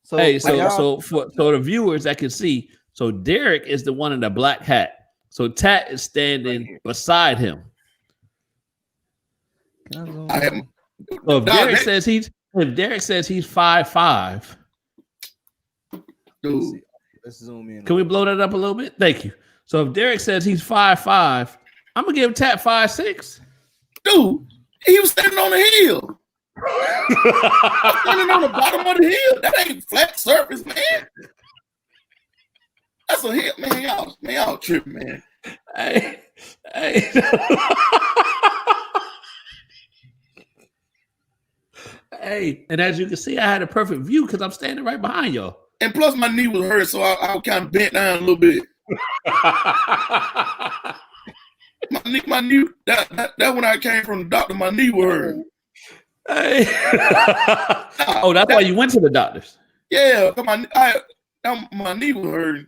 So the viewers that can see, so Derek is the one in the black hat. So Tat is standing beside him. I am. So if Derek says he's 5'5", dude. Let's zoom in. Can we blow that up a little bit? Thank you. So if Derek says he's 5'5", I'm gonna give Tat 5'6". Dude, he was standing on the hill. Standing on the bottom of the hill. That ain't flat surface, man. That's a hill, man. Y'all tripping, man. Hey. Hey, and as you can see, I had a perfect view because I'm standing right behind y'all. And plus, my knee was hurt, so I was kind of bent down a little bit. my knee. That when I came from the doctor, my knee was hurt. Hey. That's why you went to the doctors. Yeah, my knee was hurting,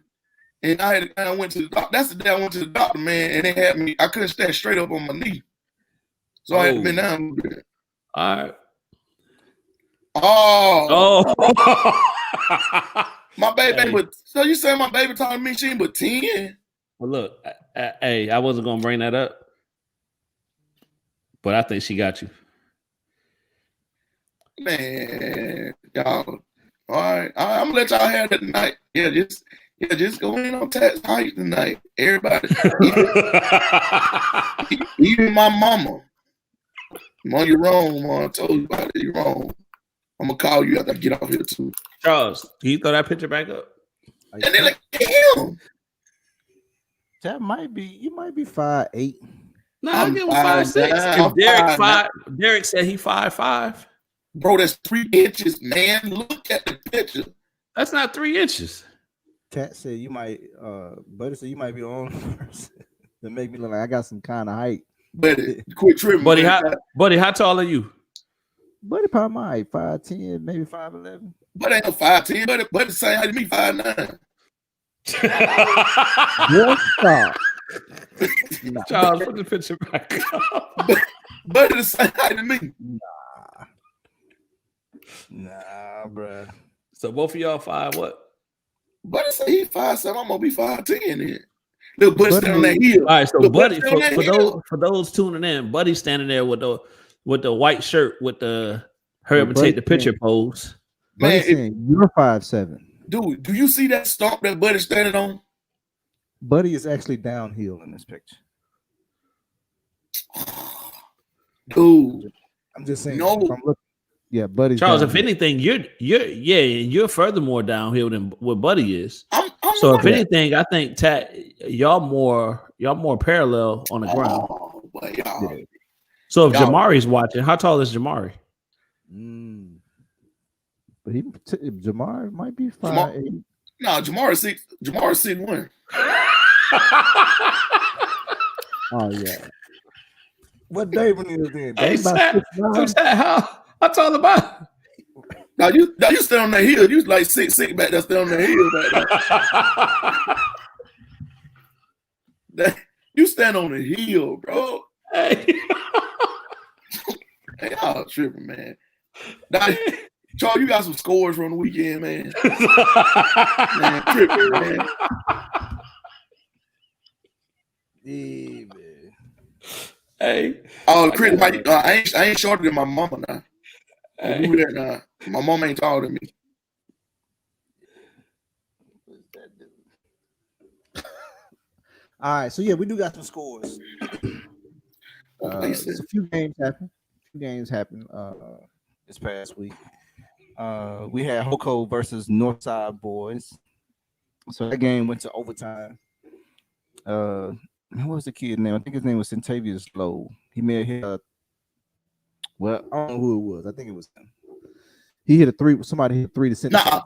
and I went to the doctor. That's the day I went to the doctor, man, and they had me. I couldn't stand straight up on my knee, so I had to bend down a little bit. All right. Oh. My baby, but so you saying my baby talking to me? She ain't but 10. Well, look, hey, I wasn't gonna bring that up, but I think she got you, man. Y'all, all right. I'm gonna let y'all have that tonight. Just go in on Tat's height tonight. Everybody, even my mama. Mom, you're wrong. Mom, I told you about it. You're wrong. I'm gonna call you after I get off here too. Charles, can you throw that picture back up? And they're like, damn. That might be, you might be 5'8". No, I'll give him 5'6". Derek said he 5'5". Bro, that's 3 inches, man. Look at the picture. That's not 3 inches. Cat said you might, Buddy said you might be the only person that make me look like I got some kind of height. Buddy, quit tripping. Buddy, how tall are you? Buddy probably my height, 5'10", maybe 5'11". Buddy ain't no 5'10". Buddy the same height as me, 5'9". What? Stop. Charles, put the picture back up. Buddy the same height as me. Nah, bro. So both of y'all 5 what? Buddy say he 5'7". I'm gonna be 5'10" then. Little Buddy standing on that hill. All right, so Little Buddy, for those tuning in, Buddy's standing there with the white shirt with the hurry up and take the picture pose. Buddy saying you're 5'7". Dude, do you see that stump that Buddy standing on? Buddy is actually downhill in this picture. Dude, I'm just saying. No. Yeah, Buddy's Charles, downhill. if anything, you're furthermore downhill than what Buddy is. So if anything, I think y'all more parallel on the ground. Boy, y'all. So if Jamari's watching, how tall is Jamari? But Jamar might be 5'8". No, Jamar 6'1". Oh yeah. What David is then? Hey, how tall about? Now you stand on that hill. You was like 6'6" back there, stand on the hill back there. You stand on the hill, bro. Hey, hey, y'all tripping, man. Now, Charles, you got some scores from the weekend, man. Man, tripping, man. Yeah, man. Hey. Oh, Chris, I ain't shorter than my mama now. Hey. Do that now. My mom ain't taller than me. All right, so yeah, we do got some scores. There's a few games happened this past week. We had Hoko versus Northside Boys. So that game went to overtime. What was the kid's name? I think his name was Centavious Lowe. He may have hit well, I don't know who it was. I think it was him. He hit a 3. Somebody hit a 3 to send it to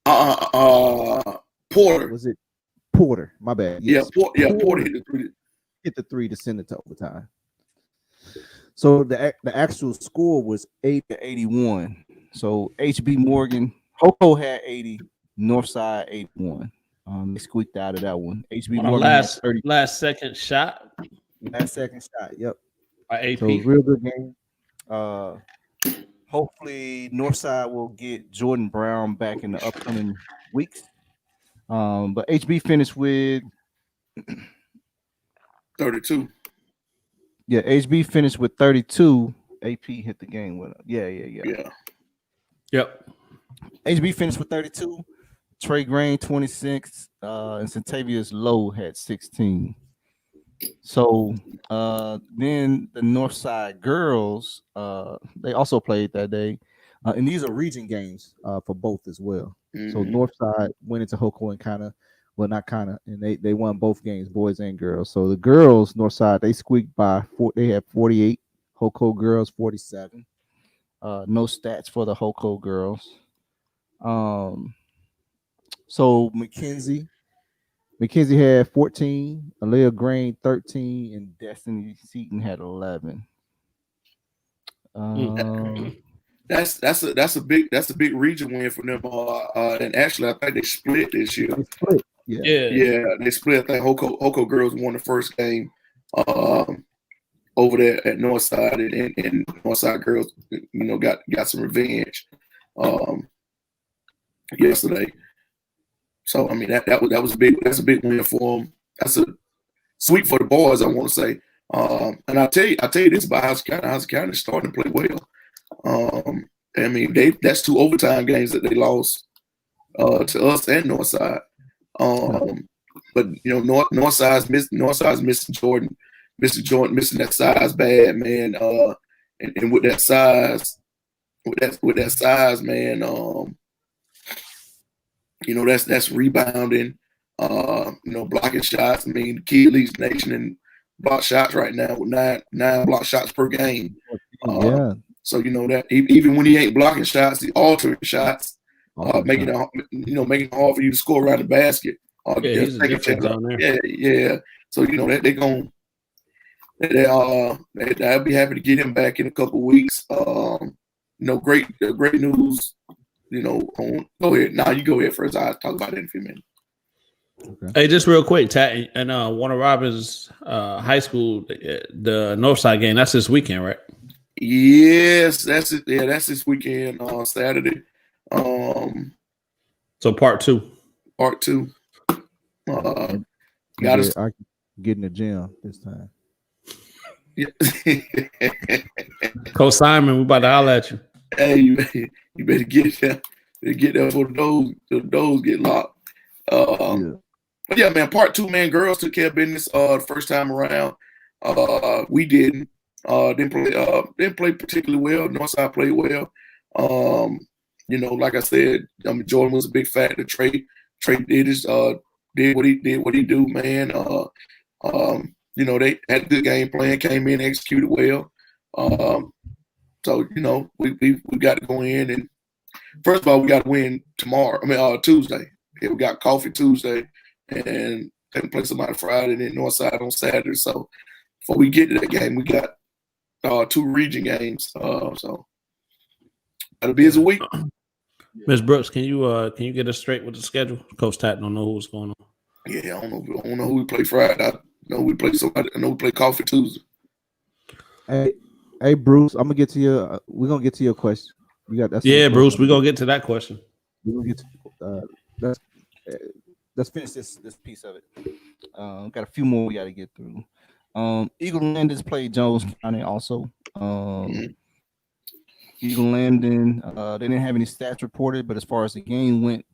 overtime. Porter. Was it Porter? My bad. Yes. Porter hit the 3. Hit the 3 to send it to overtime. So the actual score was 80-81. So HB Morgan, Hoko had 80, Northside 81. They squeaked out of that one. HB Morgan last second shot. Last second shot. Yep. By AP. So real good game. Hopefully Northside will get Jordan Brown back in the upcoming weeks. But HB finished with 32. Yeah, HB finished with 32. AP hit the game winner. Yeah. Yep. HB finished with 32. Trey Green 26. And Centavious Lowe had 16. So then the Northside girls, they also played that day. And these are region games for both as well. So Northside went into Hoko and and they won both games, boys and girls. So the girls, Northside, they squeaked by they had 48, Hoko girls 47. No stats for the Hoko girls. So Mackenzie had 14, Aaliyah Green 13, and Destiny Seaton had 11. That's a big region win for them. And actually, I think they split this year. Yeah, they split. I think Hoko girls won the first game over there at Northside, and Northside girls, got some revenge yesterday. So I mean that was a big win for them. That's a sweep for the boys, I want to say. And I tell you this about House County. House County is starting to play well. I mean that's 2 overtime games that they lost to us and Northside. But Northside's missing Jordan, missing that size bad, man. And with that size, man. That's rebounding, blocking shots. I mean, the kid leads the nation in block shots right now with nine block shots per game. So that even when he ain't blocking shots, he altering shots, making it hard for you to score around the basket. He's a difference down there. Yeah. So they'll be happy to get him back in a couple weeks. Great news. Go ahead. Now you go ahead first. I'll talk about it in a few minutes. Okay. Hey, just real quick, Tat, and Warner Robins High School, the Northside game, that's this weekend, right? Yes, that's it. Yeah, that's this weekend on Saturday. So part two. Got us. I can get in the gym this time. Yeah. Coach Simon, we about to holler at you. Hey, you better get there. Get there before the doors get locked. But yeah, man, part 2, man, girls took care of business the first time around. We didn't play particularly well. Northside played well. Like I said, Jordan was a big factor. Trey did what he do, man. They had a good game plan, came in, executed well. So we got to go in, and first of all, we got to win tomorrow. Tuesday. Yeah, we got Coffee Tuesday, and they can play somebody Friday, and then Northside on Saturday. So before we get to that game, we got 2 region games. So that'll be as a week. Ms. Brooks, can you get us straight with the schedule? Coach Tat don't know what's going on. Yeah, I don't know who we play Friday. I know we play somebody. I know we play Coffee Tuesday. Hey, Bruce, I'm gonna get to your. We're gonna get to your question. Bruce, we're gonna get to that question. We're gonna get to, let's finish this piece of it. Got a few more we got to get through. Eagle Landon's played Jones County also. Eagle Landon, they didn't have any stats reported, but as far as the game went,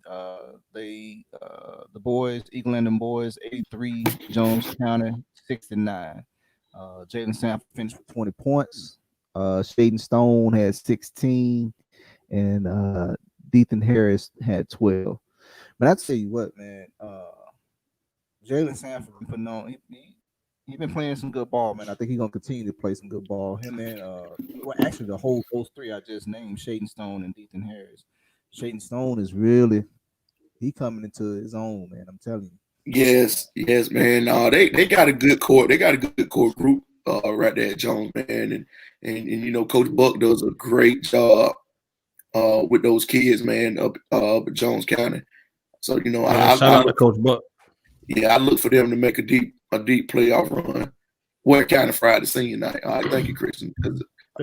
the Eagle Landon boys 83, Jones County 69. Jalen Sanford finished with 20 points. Shaden Stone had 16, and Dethan Harris had 12. But I tell you what, man, Jalen Sanford been putting on. He's been playing some good ball, man. I think he's gonna continue to play some good ball. Him and actually those 3 I just named, Shaden Stone and Dethan Harris. Shaden Stone is really coming into his own, man. I'm telling you. Yes, man. They got a good core. They got a good core group right there at Jones, man. And Coach Buck does a great job with those kids, man, up at Jones County. So shout out to Coach Buck. Yeah, I look for them to make a deep playoff run. What kind of Friday senior night? All right, thank you, Kristen. There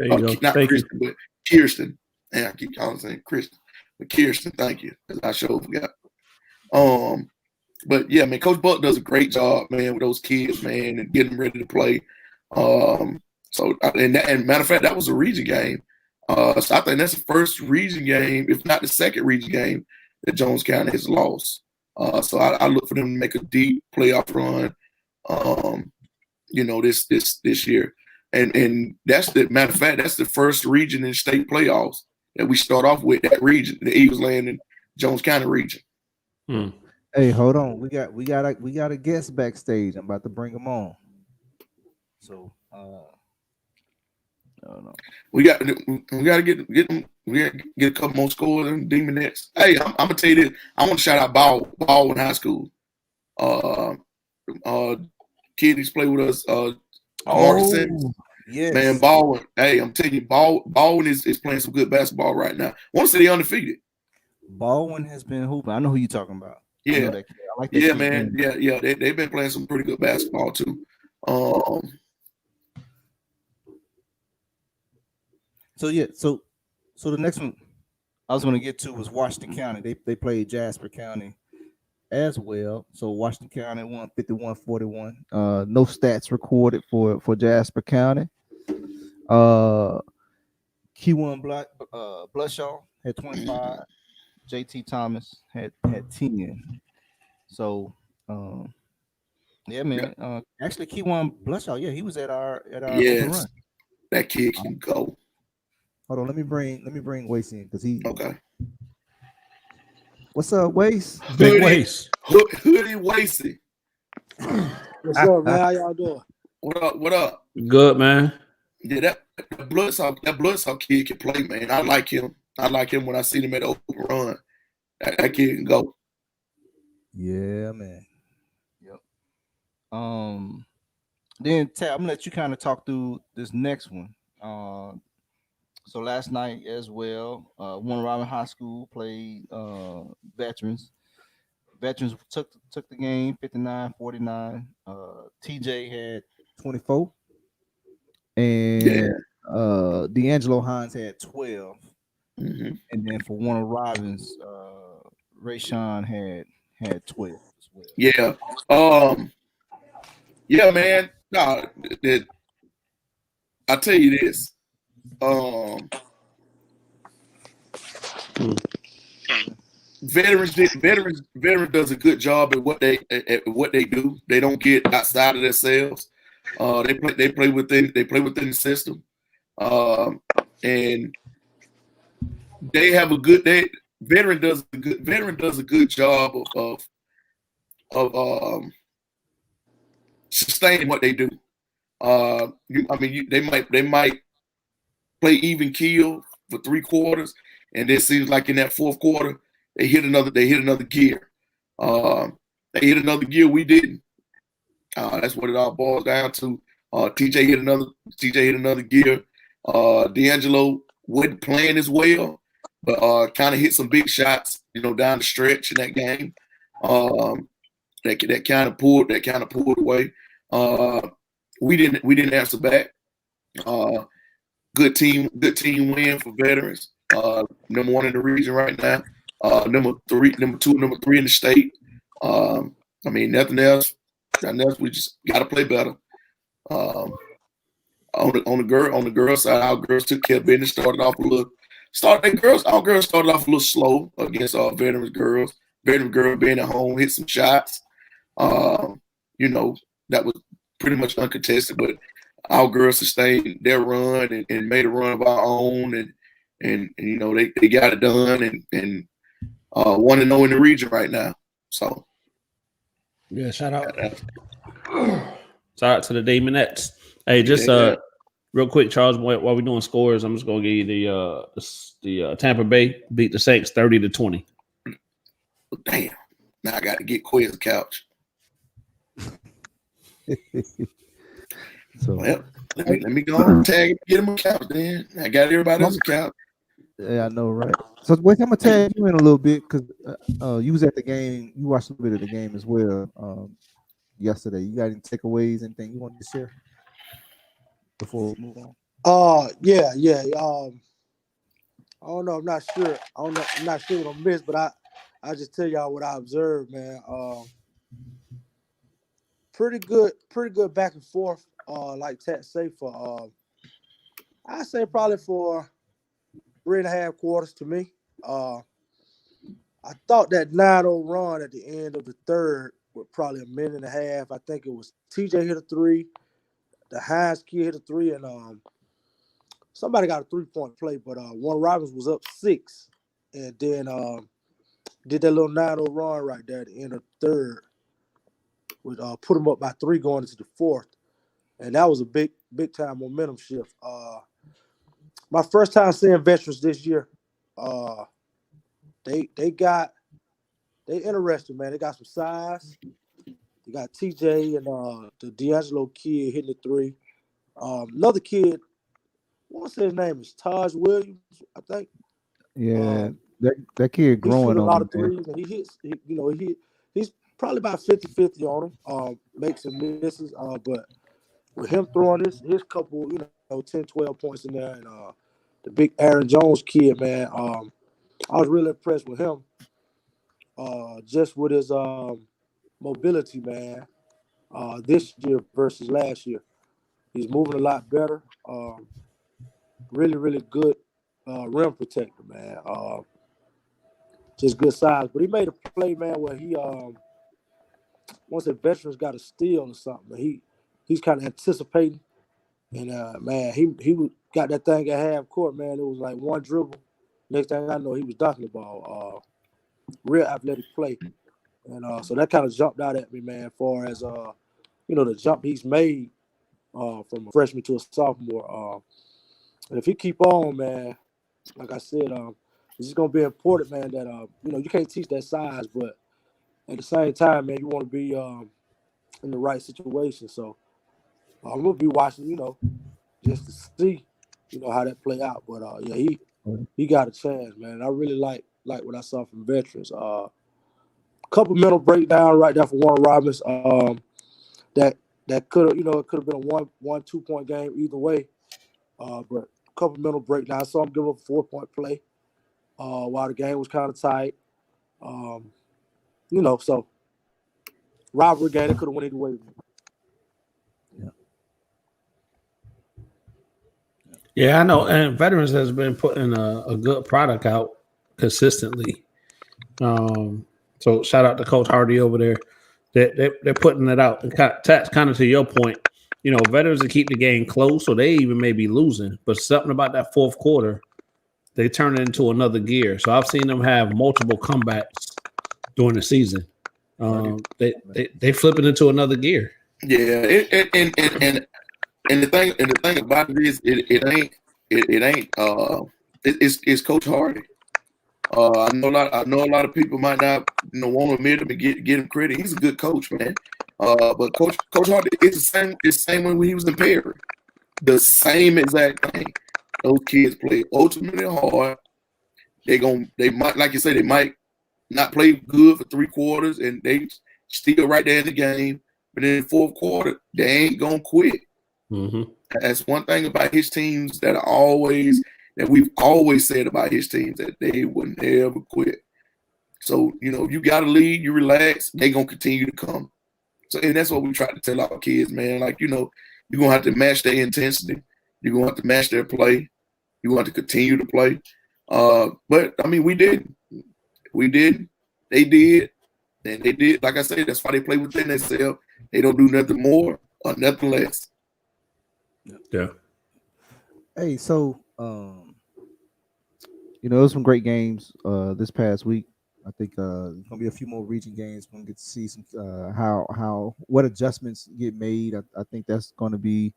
you go. Not thank Kristen, you. but Kirsten. And I keep calling saying Kristen, but Kirsten. Thank you, because I sure forgot. But yeah, man, Coach Buck does a great job, man, with those kids, man, and getting them ready to play. And matter of fact, that was a region game. So I think that's the first region game, if not the second region game, that Jones County has lost. So I look for them to make a deep playoff run, this year. And that's the matter of fact, that's the first region in state playoffs that we start off with, that region, the Eagles Land and Jones County region. Hey, hold on. We got a guest backstage. I'm about to bring him on. So no. We got to get them. We got to get a couple more scores and Demonettes. Hey, I'm gonna tell you this. I want to shout out Baldwin High School. Kid who's played with us. Yes. Man, Baldwin. Hey, I'm telling you, Baldwin is playing some good basketball right now. I want to say they're undefeated. Baldwin has been hooping. I know who you're talking about. Yeah, I like that. Yeah, man. Yeah. They've been playing some pretty good basketball too. So the next one I was going to get to was Washington County. They played Jasper County as well. So Washington County won 51-41. No stats recorded for Jasper County. Keyone Blushaw had 25. JT Thomas had 10. So yeah, man. Actually, Keyone Blushaw, yeah, he was at our yes, run. That kid can go. Hold on, let me bring Wace in because he. Okay. What's up, Wace? Big Wace. Hoodie Wasey. What's up, man? How y'all doing? What up? Good, man. Yeah, that Bloodsaw kid can play, man. I like him. When I see him at the open run. That kid can go. Yeah, man. Yep. Then Tab, I'm gonna let you kind of talk through this next one. So last night as well, Warner Robin High School played Veterans. Veterans took the game 59-49. TJ had 24. And D'Angelo Hines had 12. Mm-hmm. And then for Warner Robins, Rayshawn had 12 as well. Yeah. Yeah, man. No, I'll tell you this. Veterans does a good job at what they do. They don't get outside of themselves. They play within the system. And they have a good veteran does a good job of sustaining what they do. They might play even keel for 3 quarters, and it seems like in that 4th quarter they hit another gear. They hit another gear we didn't. That's what it all boils down to. TJ hit another gear. D'Angelo wasn't playing as well, but kind of hit some big shots, down the stretch in that game. That kind of pulled away. We didn't answer back. Good team win for Veterans. Number 1 in the region right now. Number 2, number 3 in the state. Nothing else. We just got to play better. On the girl side, our girls took care of business. Our girls started off a little slow against our Veterans girls. Veteran girl being at home, hit some shots. That was pretty much uncontested, but our girls sustained their run and made a run of our own, and they got it done and 1-0 in the region right now. So yeah, shout out to the Demonettes. Hey, just real quick, Charles, while we're doing scores, I'm just gonna give you the Tampa Bay beat the Saints 30-20. Damn! Now I got to get Quiz a couch. So well, let me go and tag him, get him a couch. Then I got everybody else a couch. Yeah, I know, right? So wait, I'm gonna tag you in a little bit because you was at the game. You watched a little bit of the game as well yesterday. You got any takeaways? Anything you wanted to share before we move on? Yeah. I don't know. I'm not sure. I'm not sure what I missed, but I just tell y'all what I observed, man. Pretty good back and forth. Like Tat say for I say probably for 3.5 quarters to me. I thought that 9-0 run at the end of the third with probably a minute and a half. I think it was TJ hit a three, the Hines kid hit a three, and somebody got a 3-point play, but Warren Robins was up 6, and then did that little 9-0 run right there at the end of the third, with put them up by 3 going into the fourth, and that was a big time momentum shift. My first time seeing veterans this year. They interested, man. They got some size. They got TJ and the D'Angelo kid hitting the 3. Another kid, I want to say his name is Taj Williams, I think. Yeah, that kid growing a lot on of threes, and he's probably about 50-50 on them. Makes and misses, but with him throwing his couple, 10, 12 points in there, and the big Aaron Jones kid, man, I was really impressed with him. Just with his mobility, man, this year versus last year. He's moving a lot better. Really, really good rim protector, man. Just good size. But he made a play, man, where he once the veterans got a steal or something, he's kind of anticipating. And man, he got that thing at half court, man. It was like one dribble. Next thing I know, he was dunking the ball. Real athletic play. And so that kind of jumped out at me, man, as far as the jump he's made from a freshman to a sophomore. And if he keep on, man, like I said, it's just gonna be important, man, that you can't teach that size, but at the same time, man, you want to be in the right situation. So I'm gonna be watching, just to see, how that play out. But yeah, he got a chance, man. I really like what I saw from veterans. Couple mental breakdown right there for Warren Robins. That could have, it could have been a 1-2 point game either way. But a couple mental breakdown. I saw him give up a 4-point play while the game was kind of tight. So rivalry game, it could have went either way. Yeah, I know. And Veterans has been putting a good product out consistently. So shout out to Coach Hardy over there. They're putting it out. And Tats, kind of to your point, Veterans will keep the game close, so they even may be losing. But something about that fourth quarter, they turn it into another gear. So I've seen them have multiple comebacks during the season. They flip it into another gear. Yeah, and the thing about it is it's Coach Hardy. I know a lot of people might not want to admit him and get him credit. He's a good coach, man. But Coach Hardy, it's the same way when he was in Perry. The same exact thing. Those kids play ultimately hard. They might, like you say, they might not play good for 3 quarters, and they still right there in the game. But in the fourth quarter, they ain't gonna quit. Mm-hmm. That's one thing about his teams that we've always said about his teams, that they will never quit. So, if you got to lead, you relax, they're going to continue to come. So, and that's what we try to tell our kids, man. Like, you're going to have to match their intensity. You're going to have to match their play. You're going to have to continue to play. But, I mean, we did. They did. And they did. Like I said, that's why they play within themselves. They don't do nothing more or nothing less. Yeah. Hey, so it was some great games this past week. I think there's gonna be a few more region games. We're gonna get to see some what adjustments get made. I think that's gonna be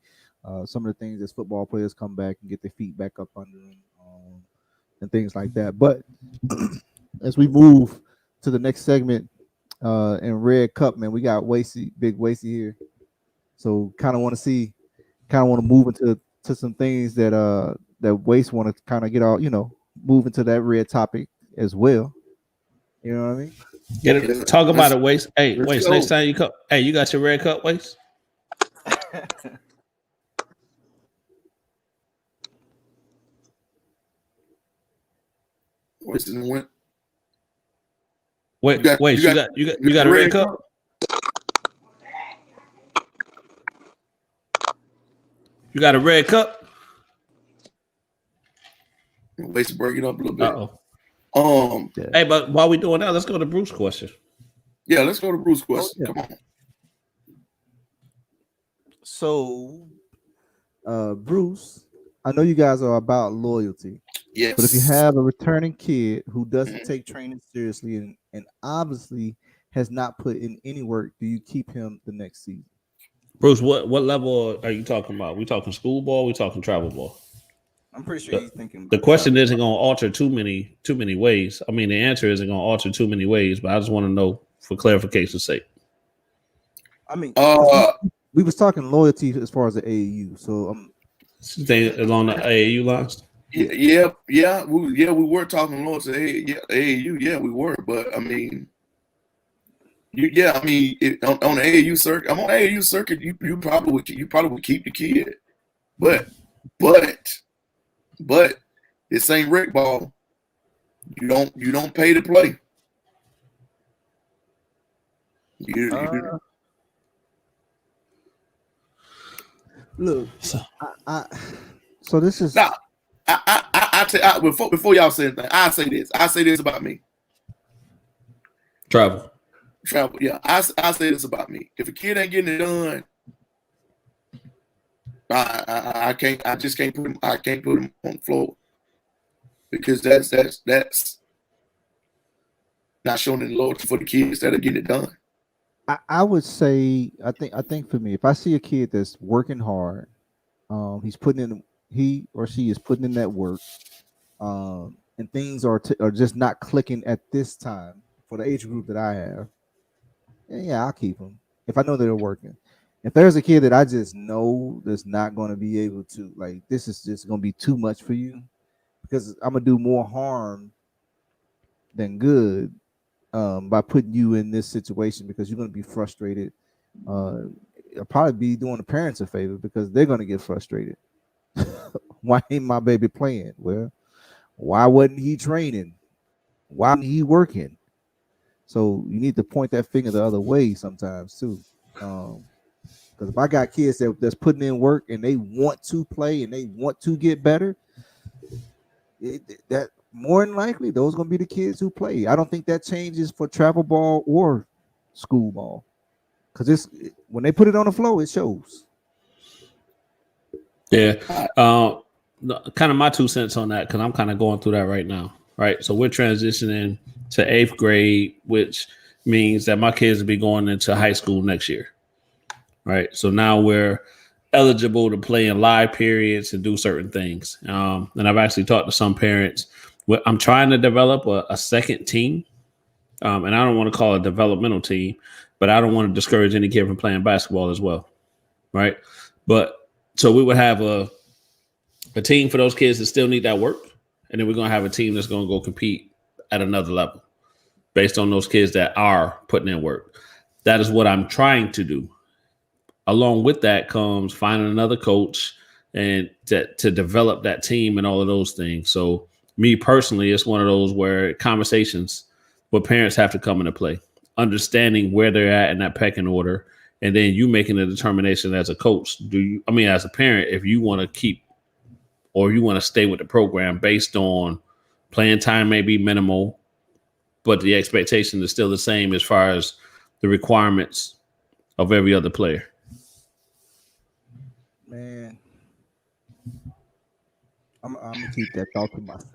some of the things as football players come back and get their feet back up under them and things like that. But as we move to the next segment in Red Cup, man, we got Big Wasey here. So kind of want to move into some things that Waste want to kind of get all, move into that red topic as well. You know what I mean? Talk about it, Waste. Hey, Waste, next time you come, hey, you got your Red Cup, Waste? Waste didn't win. Waste, you got a Red Cup? You got a red cup? Ways to break it up a little bit. Uh-oh. Hey, but while we doing that, let's go to Bruce's question. Yeah, let's go to Bruce's question. Come on. So, Bruce, I know you guys are about loyalty. Yes. But if you have a returning kid who doesn't take training seriously and obviously has not put in any work, do you keep him the next season? Bruce, what level are you talking about? We talking school ball? We talking travel ball? I'm pretty sure he's thinking. The question isn't going to alter too many ways. I mean, the answer isn't going to alter too many ways, but I just want to know for clarification's sake. I mean, we was talking loyalty as far as the AAU, so staying along the AAU lines. Yeah, we were talking loyalty to AAU. Yeah, we were, but I mean, on the AAU circuit, I'm on AAU circuit. You probably would keep the kid, but this ain't rec ball. You don't pay to play. Look, so this is now. Before y'all say anything, I say this about me. Travel. Yeah, I say this about me. If a kid ain't getting it done, I just can't put him. I can't put him on the floor because that's not showing any loyalty for the kids that are getting it done. I would say I think for me, if I see a kid that's working hard, he or she is putting in that work, and things are just not clicking at this time for the age group that I have. Yeah, I'll keep them if I know they're working. If there's a kid that I just know that's not going to be able to, like, this is just going to be too much for you, because I'm gonna do more harm than good by putting you in this situation, because you're going to be frustrated. I'll probably be doing the parents a favor because they're going to get frustrated. Why ain't my baby playing? Well, why wasn't he training? Why wasn't he working? So you need to point that finger the other way sometimes too. Because if I got kids that's putting in work and they want to play and they want to get better, that more than likely those are going to be the kids who play. I don't think that changes for travel ball or school ball, because when they put it on the floor, it shows. Yeah, kind of my 2 cents on that, because I'm kind of going through that right now. Right, so we're transitioning to 8th grade, which means that my kids will be going into high school next year. Right, so now we're eligible to play in live periods and do certain things. And I've actually talked to some parents. I'm trying to develop a second team, and I don't want to call it a developmental team, but I don't want to discourage any kid from playing basketball as well. Right, but so we would have a team for those kids that still need that work. And then we're going to have a team that's going to go compete at another level based on those kids that are putting in work. That is what I'm trying to do. Along with that comes finding another coach and to develop that team and all of those things. So me personally, it's one of those where conversations with parents have to come into play, understanding where they're at in that pecking order. And then you making a determination as a coach. As a parent, if you want to keep or you want to stay with the program based on playing time may be minimal, but the expectation is still the same as far as the requirements of every other player. Man, I'm gonna keep that thought to myself.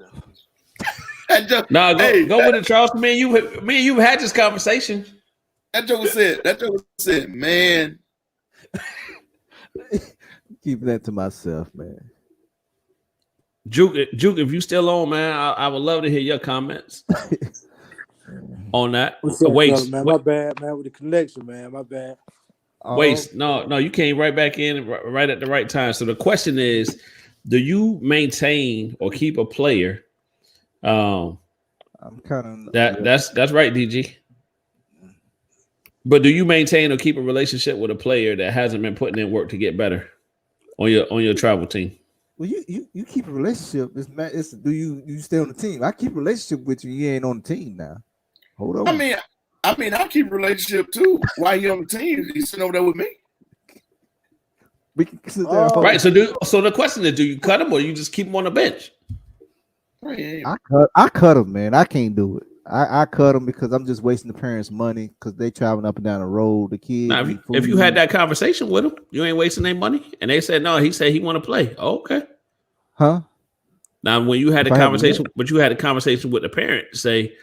Go with it, Charles. Me and you had this conversation. That joker said, man. Keep that to myself, man. Juke, if you still on, man, I would love to hear your comments on that. What's up, brother, man? My bad, man, with the connection, man. My bad. Waste. No, you came right back in right at the right time. So the question is, do you maintain or keep a player? I'm kind of that's right, DG. But do you maintain or keep a relationship with a player that hasn't been putting in work to get better on your travel team? Well, you keep a relationship. It's do you stay on the team? I keep a relationship with you. You ain't on the team now. Hold on. I mean, I keep a relationship too. Why you on the team? You sitting over there with me? We can sit there. And Right. So the question is, do you cut him or you just keep him on the bench? I cut him, man. I can't do it. I cut him because I'm just wasting the parents' money because they traveling up and down the road. The kids. Now, if you had that conversation with him, you ain't wasting their money. And they said no. He said he want to play. Okay. Huh? Now, when you had a conversation, but you had a conversation with the parent to say,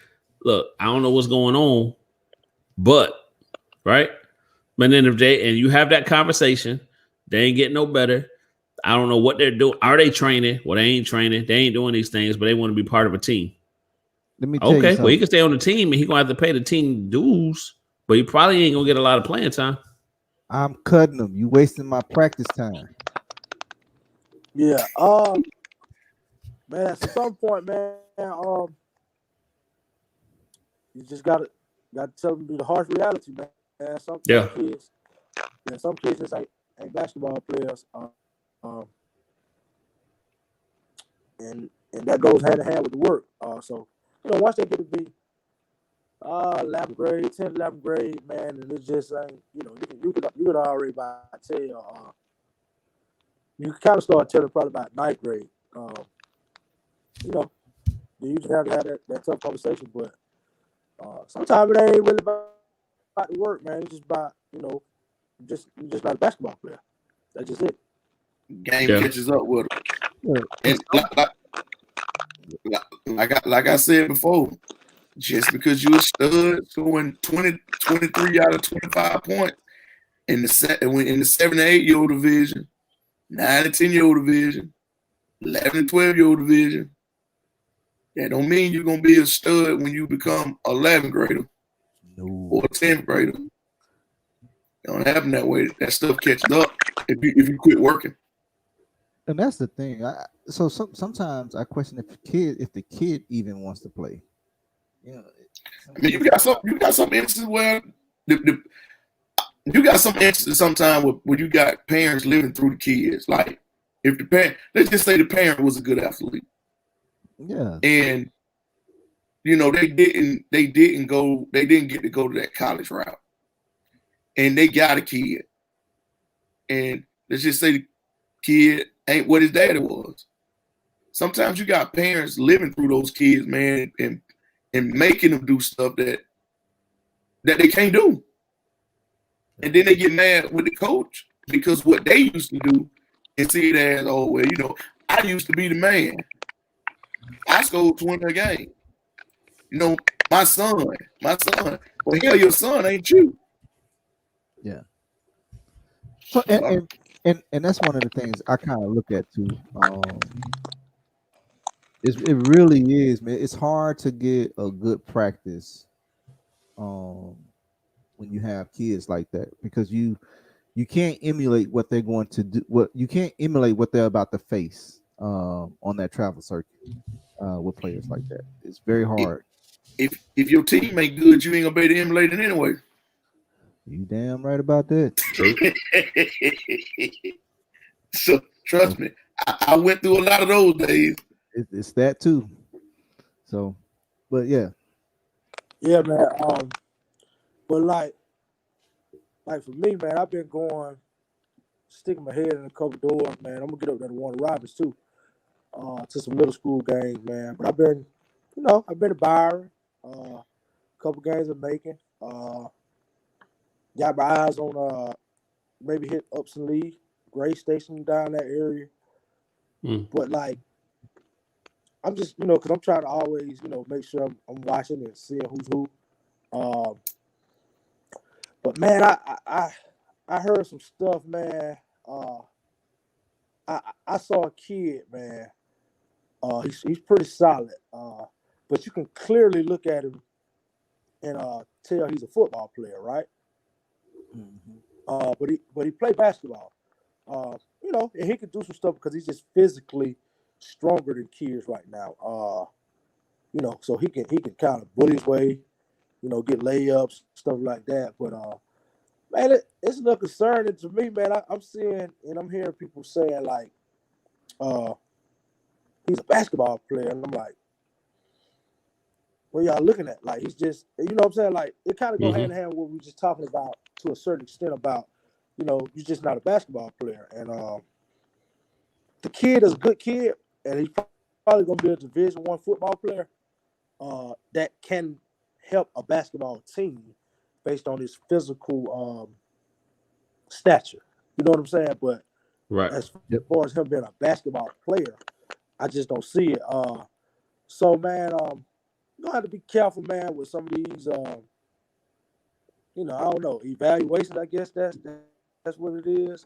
look, I don't know what's going on, but right. But then if you have that conversation, they ain't getting no better. I don't know what they're doing. Are they training? Well, they ain't training. They ain't doing these things, but they want to be part of a team. Let me tell you something. Well, he can stay on the team and he gonna have to pay the team dues, but he probably ain't gonna get a lot of playing time. I'm cutting them. You wasting my practice time. Yeah. Man, at some point, man, you just gotta tell them to be the harsh reality, man. Some kids just ain't basketball players. And that goes hand in hand with the work. So once they get to be 11th grade, 10th, 11th grade, man, and it just ain't, you could already tell. You can kind of start telling probably about 9th grade. You just have to have that tough conversation, but sometimes it ain't really about the work, man. It's just about, you're just not a basketball player. That's just it. Game catches up with them. And like I said before, just because you a stud scoring 20, 23 out of 25 points in the 7 to 8 year old division, 9 to 10 year old division, 11 to 12 year old division, that don't mean you're gonna be a stud when you become 11th grader or 10th grader. It don't happen that way. That stuff catches up if you quit working. And that's the thing. Sometimes I question if the kid even wants to play. I mean, you got some instances where you got some instances sometimes where you got parents living through the kids. Like if the parent, let's just say the parent was a good athlete. Yeah. And they didn't get to go to that college route. And they got a kid. And let's just say the kid ain't what his daddy was. Sometimes you got parents living through those kids, man, and making them do stuff that they can't do. And then they get mad with the coach because what they used to do and see it as, oh, well, I used to be the man. I scored 20 a game. My son. Well, hell, your son ain't you. Yeah. So and that's one of the things I kind of look at too. It really is, man. It's hard to get a good practice when you have kids like that because you can't emulate what they're going to do. You can't emulate what they're about to face on that travel circuit with players like that. It's very hard. If your team ain't good, you ain't gonna be able to emulate it anyway. You damn right about that. So trust me, I went through a lot of those days. It's that too. So, but yeah, man. But like for me, man, I've been sticking my head in a couple doors, man. I'm gonna get up there to Warner Robins too, to some middle school games, man. But I've been to Byron, a couple games of Macon. Got my eyes on maybe hit Upson Lee, Gray Station down that area. But like, I'm just because I'm trying to always make sure I'm watching and seeing who's who. But man, I heard some stuff, man. I saw a kid, man. He's pretty solid. But you can clearly look at him and tell he's a football player, right? Mm-hmm. But he played basketball. And he could do some stuff because he's just physically stronger than kids right now. So he can kind of bully his way, get layups, stuff like that. But man, it's a little concerning to me, man. I'm seeing and I'm hearing people saying like, he's a basketball player, and I'm like, what y'all looking at? Like he's just, what I'm saying? Like it kind of go hand in hand with what we were just talking about to a certain extent about you're just not a basketball player. And the kid is a good kid, and he's probably gonna be a Division I football player that can help a basketball team based on his physical stature. You know what I'm saying? But Right. as far as him being a basketball player, I just don't see it. So man, you have to be careful, man, with some of these I don't know, evaluations. I guess that's what it is,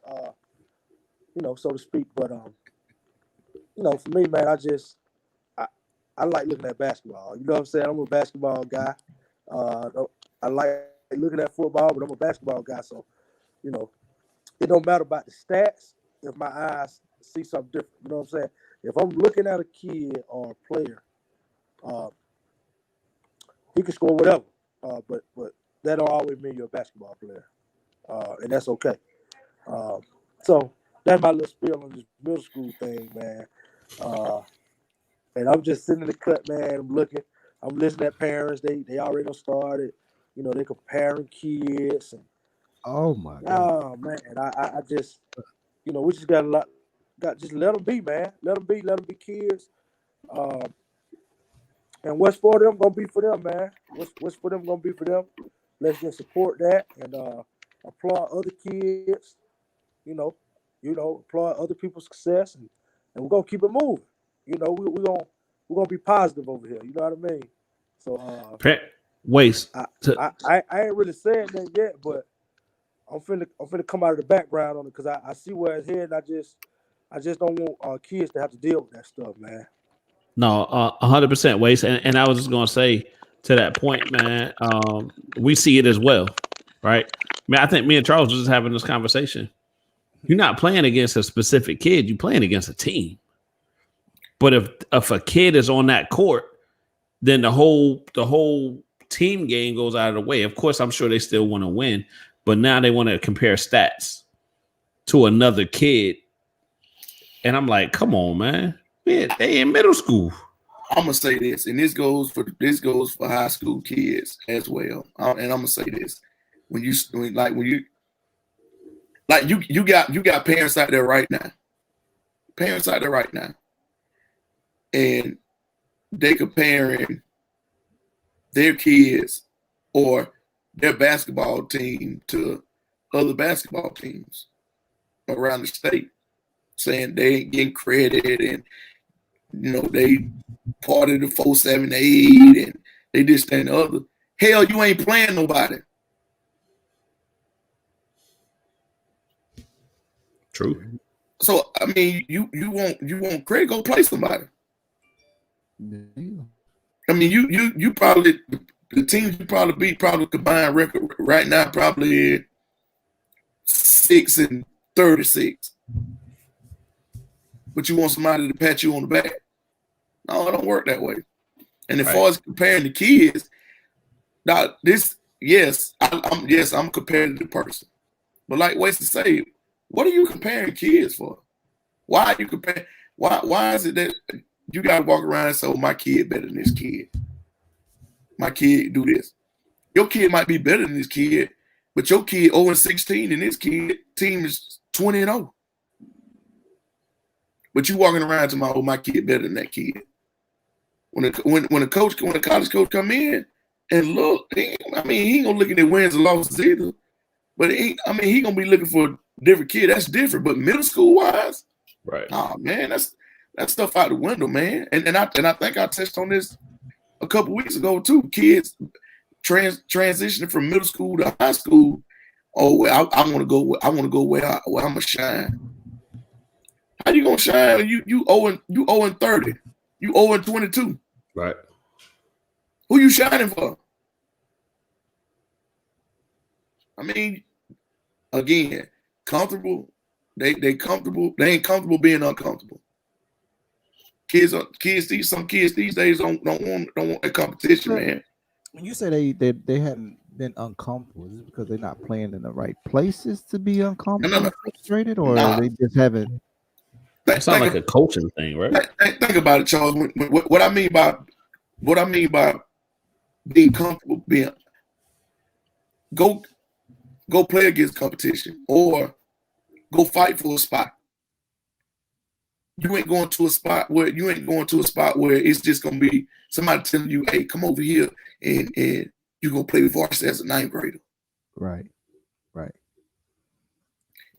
so to speak. But for me, man, I like looking at basketball. You know what I'm saying? I'm a basketball guy. I like looking at football, but I'm a basketball guy. So, it don't matter about the stats if my eyes see something different. You know what I'm saying? If I'm looking at a kid or a player, he can score whatever. But that don't always mean you're a basketball player. And that's okay. So that's my little spiel on this middle school thing, man. And I'm just sitting in the cut, man. I'm listening at parents. They already done started. They comparing kids. And, Oh my God. oh man, I just, we just got just let them be, man. Let them be kids. And what's for them gonna be for them, man. What's for them gonna be for them. Let's just support that and applaud other kids. Applaud other people's success, and we're gonna keep it moving. We're gonna be positive over here. You know what I mean? So Waste. I ain't really saying that yet, but I'm finna come out of the background on it because I see where it's headed. I just don't want our kids to have to deal with that stuff, man. No, 100% waste. And I was just gonna say to that point, man. We see it as well, right? Man, I think me and Charles was just having this conversation. You're not playing against a specific kid. You're playing against a team. But if a kid is on that court, then the whole team game goes out of the way. Of course, I'm sure they still want to win, but now they want to compare stats to another kid. And I'm like, come on, man. Man, they in middle school. I'm gonna say this, and this goes for high school kids as well. And I'm gonna say this: when you got parents out there right now, and they comparing their kids or their basketball team to other basketball teams around the state, saying they ain't getting credit and they part of the 478 and they this that, and the other. Hell, you ain't playing nobody. True. So I mean, you want credit? Go play somebody. I mean, you probably the teams you probably beat combined record right now probably 6-36. But you want somebody to pat you on the back. No, it don't work that way. And as far as comparing the kids, now I'm a competitive person. But like Wes to say, what are you comparing kids for? Why are you comparing? Why is it that you gotta walk around and say, oh, my kid better than this kid? My kid do this. Your kid might be better than this kid, but your kid 0-16 and this kid team is 20-0. But you walking around to my kid better than that kid. When a college coach come in and look, he ain't gonna look at the wins and losses either. But he gonna be looking for a different kid. That's different. But middle school wise, right? Oh man, that's stuff out the window, man. And I think I touched on this a couple weeks ago too. Kids transitioning from middle school to high school. Oh, well, I want to go where I'm gonna shine. How you gonna shine? You 0-30. You 0-22. Right. Who you shining for? I mean, again, comfortable. They comfortable. They ain't comfortable being uncomfortable. Some kids these days don't want that competition, man. When you say they haven't been uncomfortable, is it because they're not playing in the right places to be uncomfortable, No. frustrated, or they just haven't? That sounds like a coaching thing, right? Think about it, Charles. What I mean by being comfortable, go play against competition or go fight for a spot. You ain't going to a spot where it's just gonna be somebody telling you, "Hey, come over here and you gonna play varsity as a ninth grader." Right.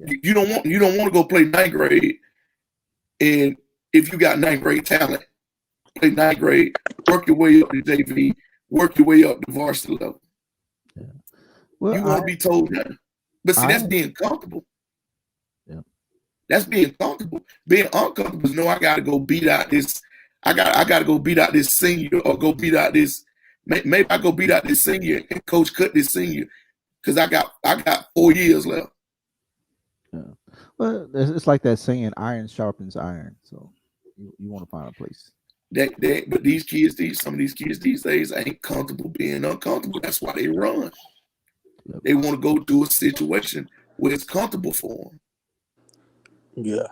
You don't want to go play ninth grade, and if you got ninth grade talent, play ninth grade, work your way up to JV, work your way up to varsity level. Yeah. Well, You want to be told that, but see, that's being comfortable. Yeah. That's being comfortable. Being uncomfortable is no, I gotta go beat out this. I gotta go beat out this senior or go beat out this. Maybe I go beat out this senior and coach cut this senior because I got 4 years left. Yeah. Well, it's like that saying, "Iron sharpens iron." So you want to find a place. But some of these kids these days ain't comfortable being uncomfortable. That's why they run. Yep. They want to go to a situation where it's comfortable for them. Yeah.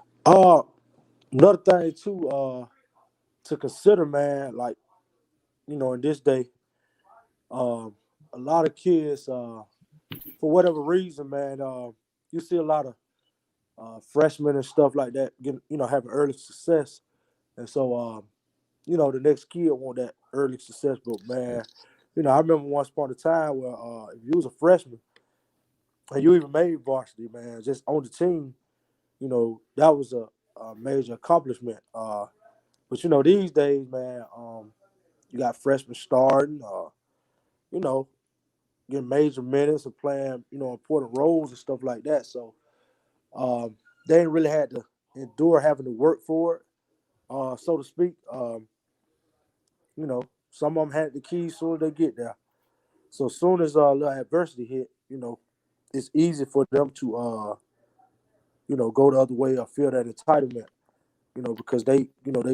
Another thing too, to consider, man, like, in this day, a lot of kids, for whatever reason, man, you see a lot of freshmen and stuff like that getting, having early success, and so, the next kid want that early success. But man, I remember once upon a time where if you was a freshman and you even made varsity, man, just on the team, that was a major accomplishment. But these days, man, you got freshmen starting, getting major minutes and playing, important roles and stuff like that. So they ain't really had to endure having to work for it, so to speak. Some of them had the keys soon as they get there. So as soon as a little adversity hit, it's easy for them to, go the other way or feel that entitlement, because they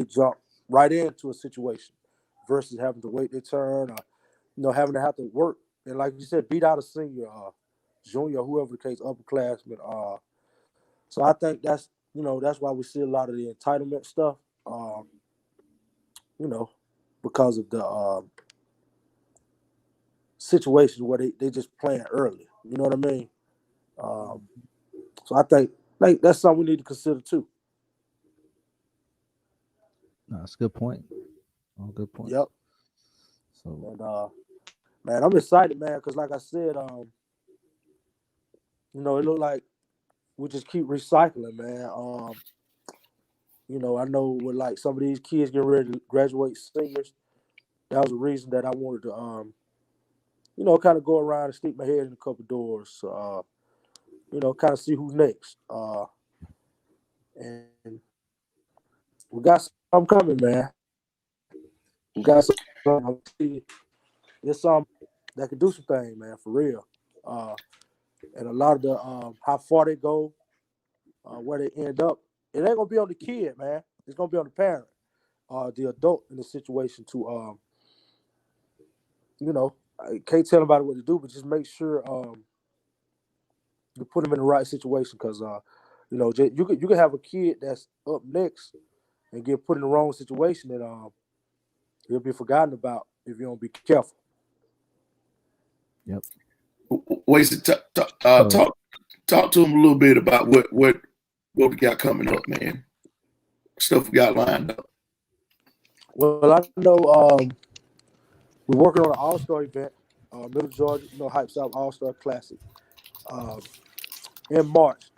jump right into a situation versus having to wait their turn or, having to have to work. And like you said, beat out a senior, junior, whoever the case, upperclassman. So I think that's why we see a lot of the entitlement stuff, because of the situations where they just playing early. You know what I mean? So I think that's something we need to consider too. No, that's a good point. Oh, good point. Yep. So, And man, I'm excited, man, because like I said, it look like we just keep recycling, man. I know with like some of these kids getting ready to graduate seniors, that was a reason that I wanted to, kind of go around and stick my head in a couple doors, kind of see who's next. And we got some coming, man. We got some. There's some that can do some things, man, for real. And a lot of the how far they go, where they end up, it ain't gonna be on the kid, man. It's gonna be on the parent, the adult in the situation to, I can't tell nobody what to do, but just make sure you put them in the right situation, because you could have a kid that's up next and get put in the wrong situation, and he'll be forgotten about if you don't be careful. yep. Wasted. Talk to them a little bit about what we got coming up, man. Stuff we got lined up. Well, I know we're working on an All-Star event. Middle Georgia, hypes up All-Star Classic in March.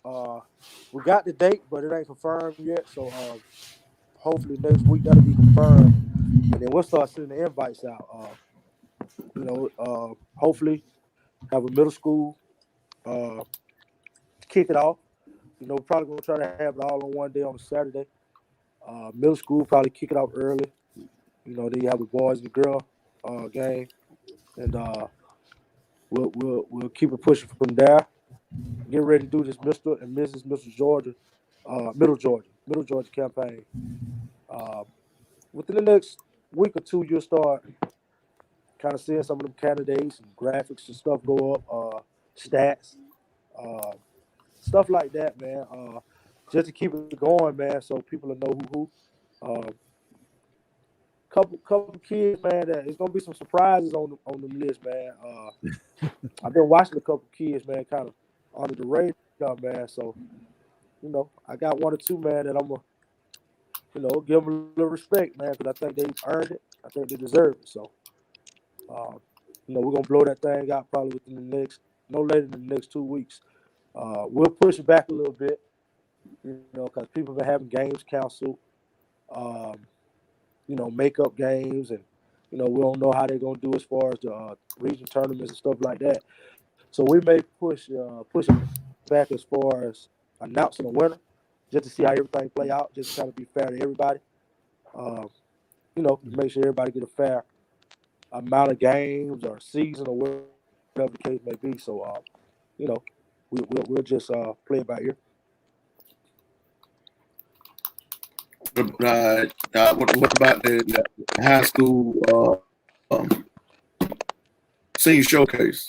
We got the date, but it ain't confirmed yet. So hopefully next week that'll be confirmed, and then we'll start sending the invites out. Hopefully have a middle school kick it off. We're probably gonna try to have it all on one day on a Saturday. Middle school probably kick it off early. Then you have the boys and the girl game, and we'll keep it pushing from there. Get ready to do this Mr. and Mrs. Georgia, Middle Georgia campaign. Within the next week or two, you'll start kind of seeing some of them candidates and graphics and stuff go up, stats, stuff like that, man. Just to keep it going, man, so people will know who. couple kids, man. That it's gonna be some surprises on the list, man. I've been watching a couple kids, man, kind of under the radar, man. So, I got one or two, man, that I'm gonna, give them a little respect, man, because I think they earned it. I think they deserve it. So, we're gonna blow that thing out probably within no later than the next 2 weeks. We'll push it back a little bit, because people have been having games canceled, makeup games, and we don't know how they're gonna do as far as the region tournaments and stuff like that. So we may push it back as far as announcing a winner, just to see how everything play out, just to kind of be fair to everybody. Make sure everybody get a fair amount of games or season or whatever the case may be. So, we'll just play it by ear. What about the high school senior showcase?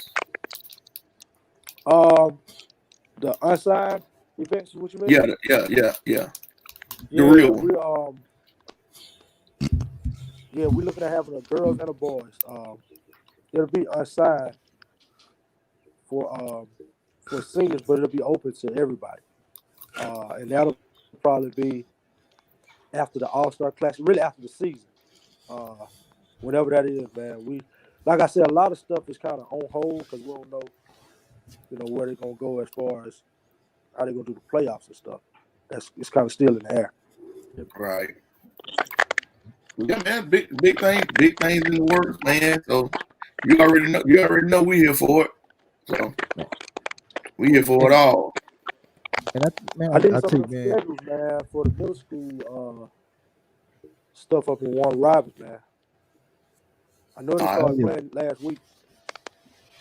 The unsigned events, what you mean? Yeah. The real one. We're looking at having a girls and a boys. It'll be unsigned for seniors, but it'll be open to everybody. And that'll probably be after the All-Star Classic, really after the season. Whenever that is, man. Like I said, a lot of stuff is kind of on hold because we don't know, where they're gonna go as far as how they're gonna do the playoffs and stuff. It's kind of still in the air. Right. Yeah, man. Big things in the works, man. So you already know we here for it. So we here for it all. And I did some of the schedules, man, for the middle school stuff up in Warner Robins, man. I know they started playing last week.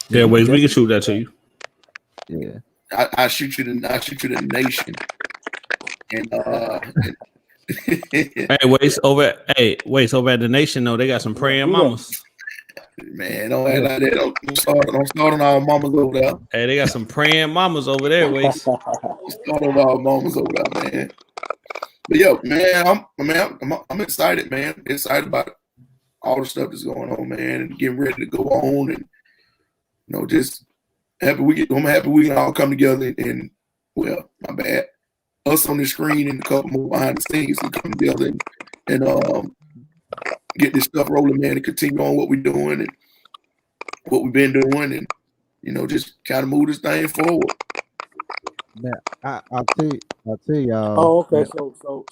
Yeah, Waze, we can shoot that to you. Yeah. I shoot you the nation. And Hey, Waze over at the Nation, though, they got some praying mamas. Man, don't act like that. Don't start on our mamas over there. Hey, they got some praying mamas over there, Waze. Don't start on our mamas over there, man. But yo, man, I'm excited, man. Excited about all the stuff that's going on, man, and getting ready to go on, and just happy I'm happy we can all come together and well, my bad, us on the screen and a couple more behind the scenes and come together and get this stuff rolling, man, and continue on what we're doing and what we've been doing, and just kind of move this thing forward. Man, I'll tell y'all. Oh, okay. So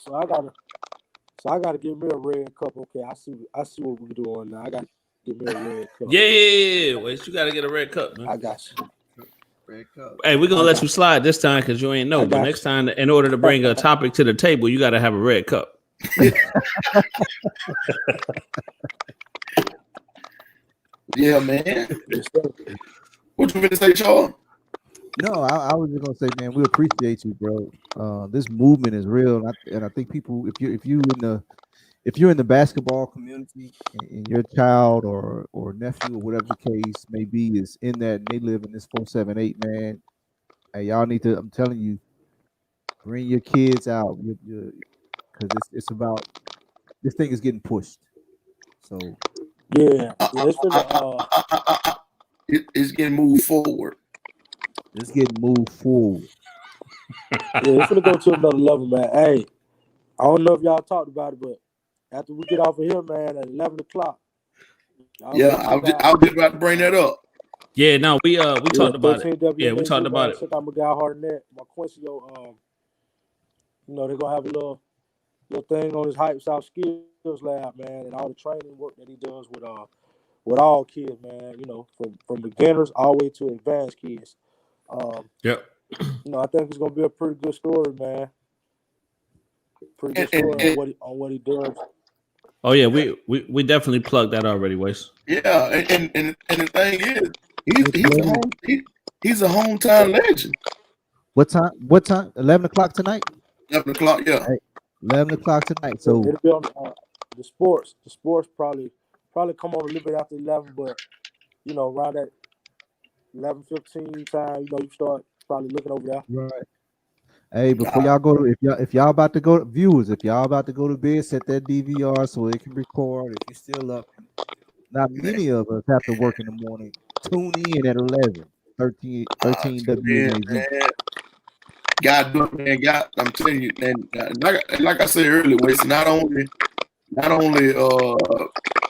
I gotta give me a red cup. Okay, I see what we're doing now. I gotta give me a red cup. Yeah. Wait, you gotta get a red cup, man. I got you. Red cup. Hey, we're gonna let you slide this time because you ain't know. But next time, in order to bring a topic to the table, you gotta have a red cup. Yeah, man. What you gonna say, Charles? No, I was just gonna say, man, we appreciate you, bro. This movement is real, and I think people, if you're in the basketball community and your child or nephew or whatever the case may be is in that and they live in this 478, man, hey, y'all need to. I'm telling you, bring your kids out, because it's about this thing is getting pushed. So it's getting moved forward. It's getting moved forward. It's gonna go to another level, man. Hey, I don't know if y'all talked about it, but after we get off of here, man, at 11 o'clock. Yeah, I was just about to bring that up. Yeah, no, we talked about it. Yeah, we talked about it. Check out Miguel Hardenette, Marquincio. They're gonna have a little thing on his Hype South Skills Lab, man, and all the training work that he does with all kids, man. From beginners all the way to advanced kids. Yep. I think it's gonna be a pretty good story, man. Pretty good story on what he does. Oh yeah, we definitely plugged that already, Waze. Yeah, and the thing is, he's a hometown legend. What time? 11 o'clock tonight. 11 o'clock, yeah. 11 o'clock tonight. So it'll be on the sports. The sports probably come on a little bit after 11, but around that 11:15 time, you start probably looking over there. Right. Hey, before y'all go to if y'all about to go viewers, if y'all about to go to bed, set that DVR so it can record. If you're still up, not many of us have to work in the morning. Tune in at 11, 13 WNAZ. Man. God do it, man. God, I'm telling you, and like I said earlier, it's not only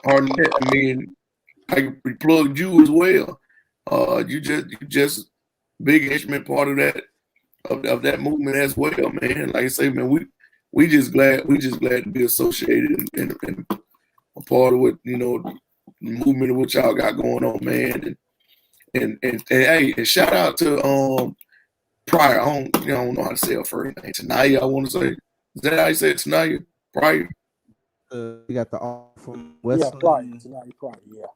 Arnett. I mean, I plugged you as well. You just big instrument part of that movement as well, man. Like I say, man, we just glad to be associated and a part of what the movement of what y'all got going on, man. And hey, and shout out to Pryor. I don't know how to say her first name. Tanaya, I want to say. Is that how you say it, Tanaya? Pryor. You got the offer from Pryor. Westland. Tonight, Pryor. Yeah.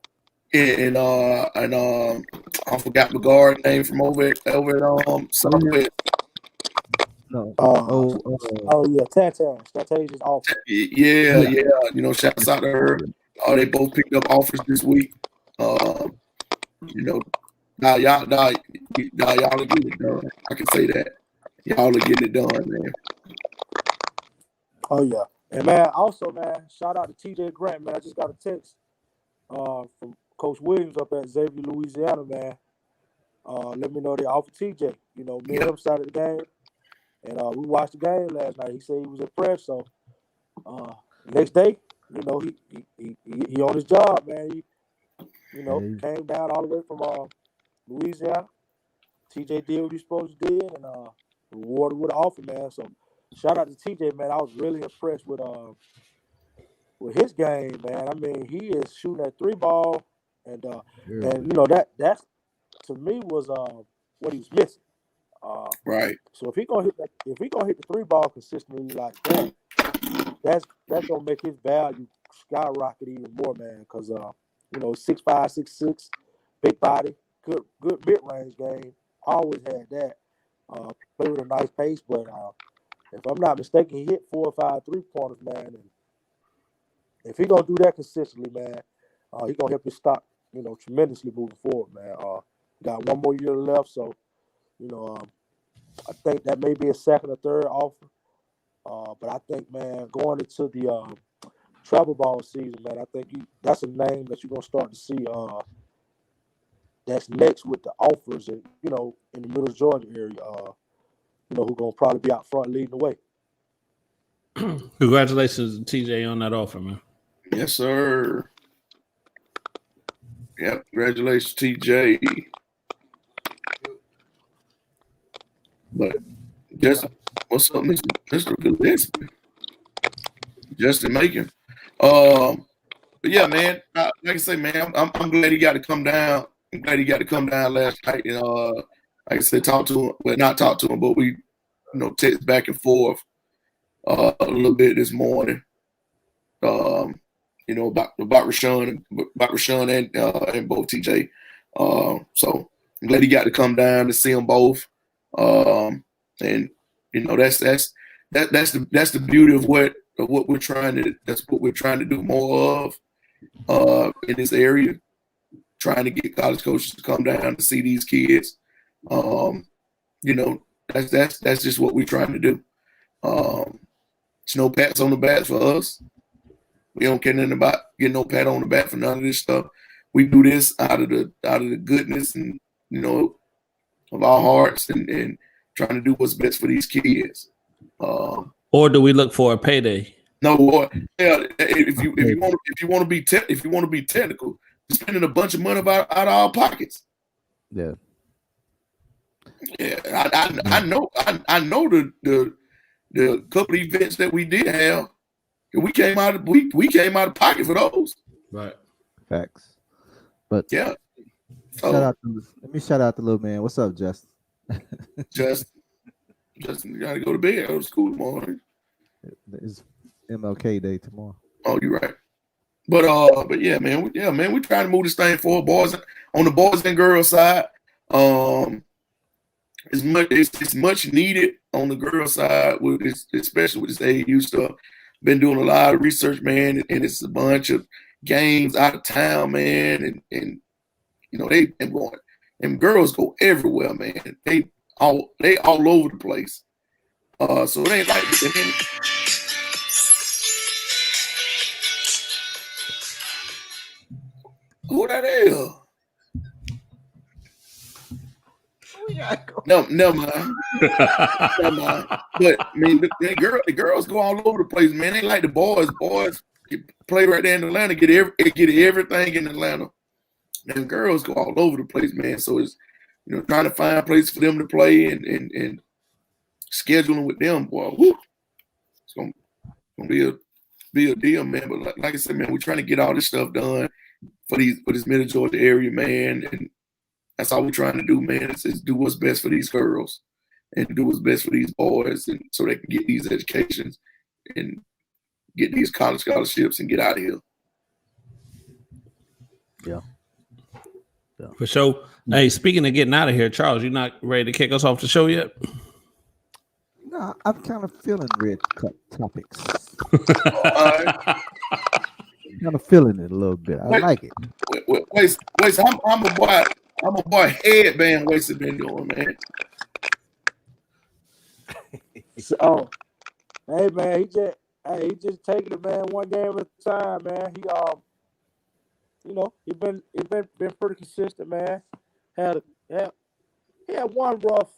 And I forgot the guard name from over at Southwest. No. Yeah, Tantana's offer. Yeah. Shouts out to her. They both picked up offers this week. Y'all are getting it done. I can say that. Y'all are getting it done, man. Oh yeah. And man, also man, shout out to TJ Grant, man. I just got a text from Coach Williams up at Xavier, Louisiana, man. Let me know they offered TJ. Me and him started the game. And we watched the game last night. He said he was impressed. So next day, he on his job, man. He came down all the way from Louisiana. TJ did what he supposed to do and rewarded with an offer, man. So shout out to TJ, man. I was really impressed with his game, man. I mean, he is shooting that 3-ball, and that to me was what he was missing. Right. So if he gonna hit the 3-ball consistently like that, that's gonna make his value skyrocket even more, man. Because 6'5", 6'6", big body, good mid range game. Always had that. Play with a nice pace, but if I'm not mistaken, he hit 4 or 5 3-pointers, man. And if he gonna do that consistently, man, he gonna help his stock, tremendously moving forward, man. Got one more year left, so I think that may be a second or third offer. But I think, man, going into the travel ball season, man, I think that's a name that you're gonna start to see. That's next with the offers, and in the Middle Georgia area. Who gonna probably be out front leading the way. Congratulations, TJ, on that offer, man. Yes, sir. Yep, congratulations, TJ. But Justin, what's up, Mr. Gillespie? Justin Macon. But yeah, man. Like I say, man, I'm glad he got to come down. I'm glad he got to come down last night and like I said, talk to him. Well, not talk to him, but we text back and forth a little bit this morning. About Rashawn and both TJ. So I'm glad he got to come down to see them both. And that's the beauty of what we're trying to do more of in this area, trying to get college coaches to come down to see these kids. That's just what we're trying to do. There's no pats on the back for us. We don't care nothing about getting no pat on the back for none of this stuff. We do this out of the goodness and of our hearts and trying to do what's best for these kids. Or do we look for a payday? No, if you want to be technical, you're spending a bunch of money out of our pockets. Yeah. Yeah, I know the couple of events that we did have, we came out of pocket for those. Right. Facts. But yeah. Let me shout out the little man. What's up, Justin? Justin, you gotta go to bed. Go to school tomorrow. It's MLK Day tomorrow. Oh, you're right. But yeah, man, we're trying to move this thing forward, on the boys and girls side. It's much needed on the girls side, especially with this AAU stuff. Been doing a lot of research, man, and it's a bunch of games out of town, man, and they've been going. And girls go everywhere, man. They all over the place. So it ain't like who that is? No, never mind. Never mind. But I mean, the girls go all over the place, man. They like the boys. Boys play right there in Atlanta, get everything in Atlanta. And the girls go all over the place, man. So it's trying to find places for them to play and scheduling with them, boy. Whoo, it's gonna be a deal, man. But like I said, man, we're trying to get all this stuff done for this Middle Georgia area, man. And that's all we're trying to do, man. Is do what's best for these girls and do what's best for these boys, and so they can get these educations and get these college scholarships and get out of here. Yeah. For sure. Hey, speaking of getting out of here, Charles, you not ready to kick us off the show yet? No, I'm kind of feeling red cup topics. Kind of feeling it a little bit. I like it. Wait, I'm a boy headband Wasted been doing, man. So, hey man, he just taking it, man, one game at a time, man. He been pretty consistent, man. He had one rough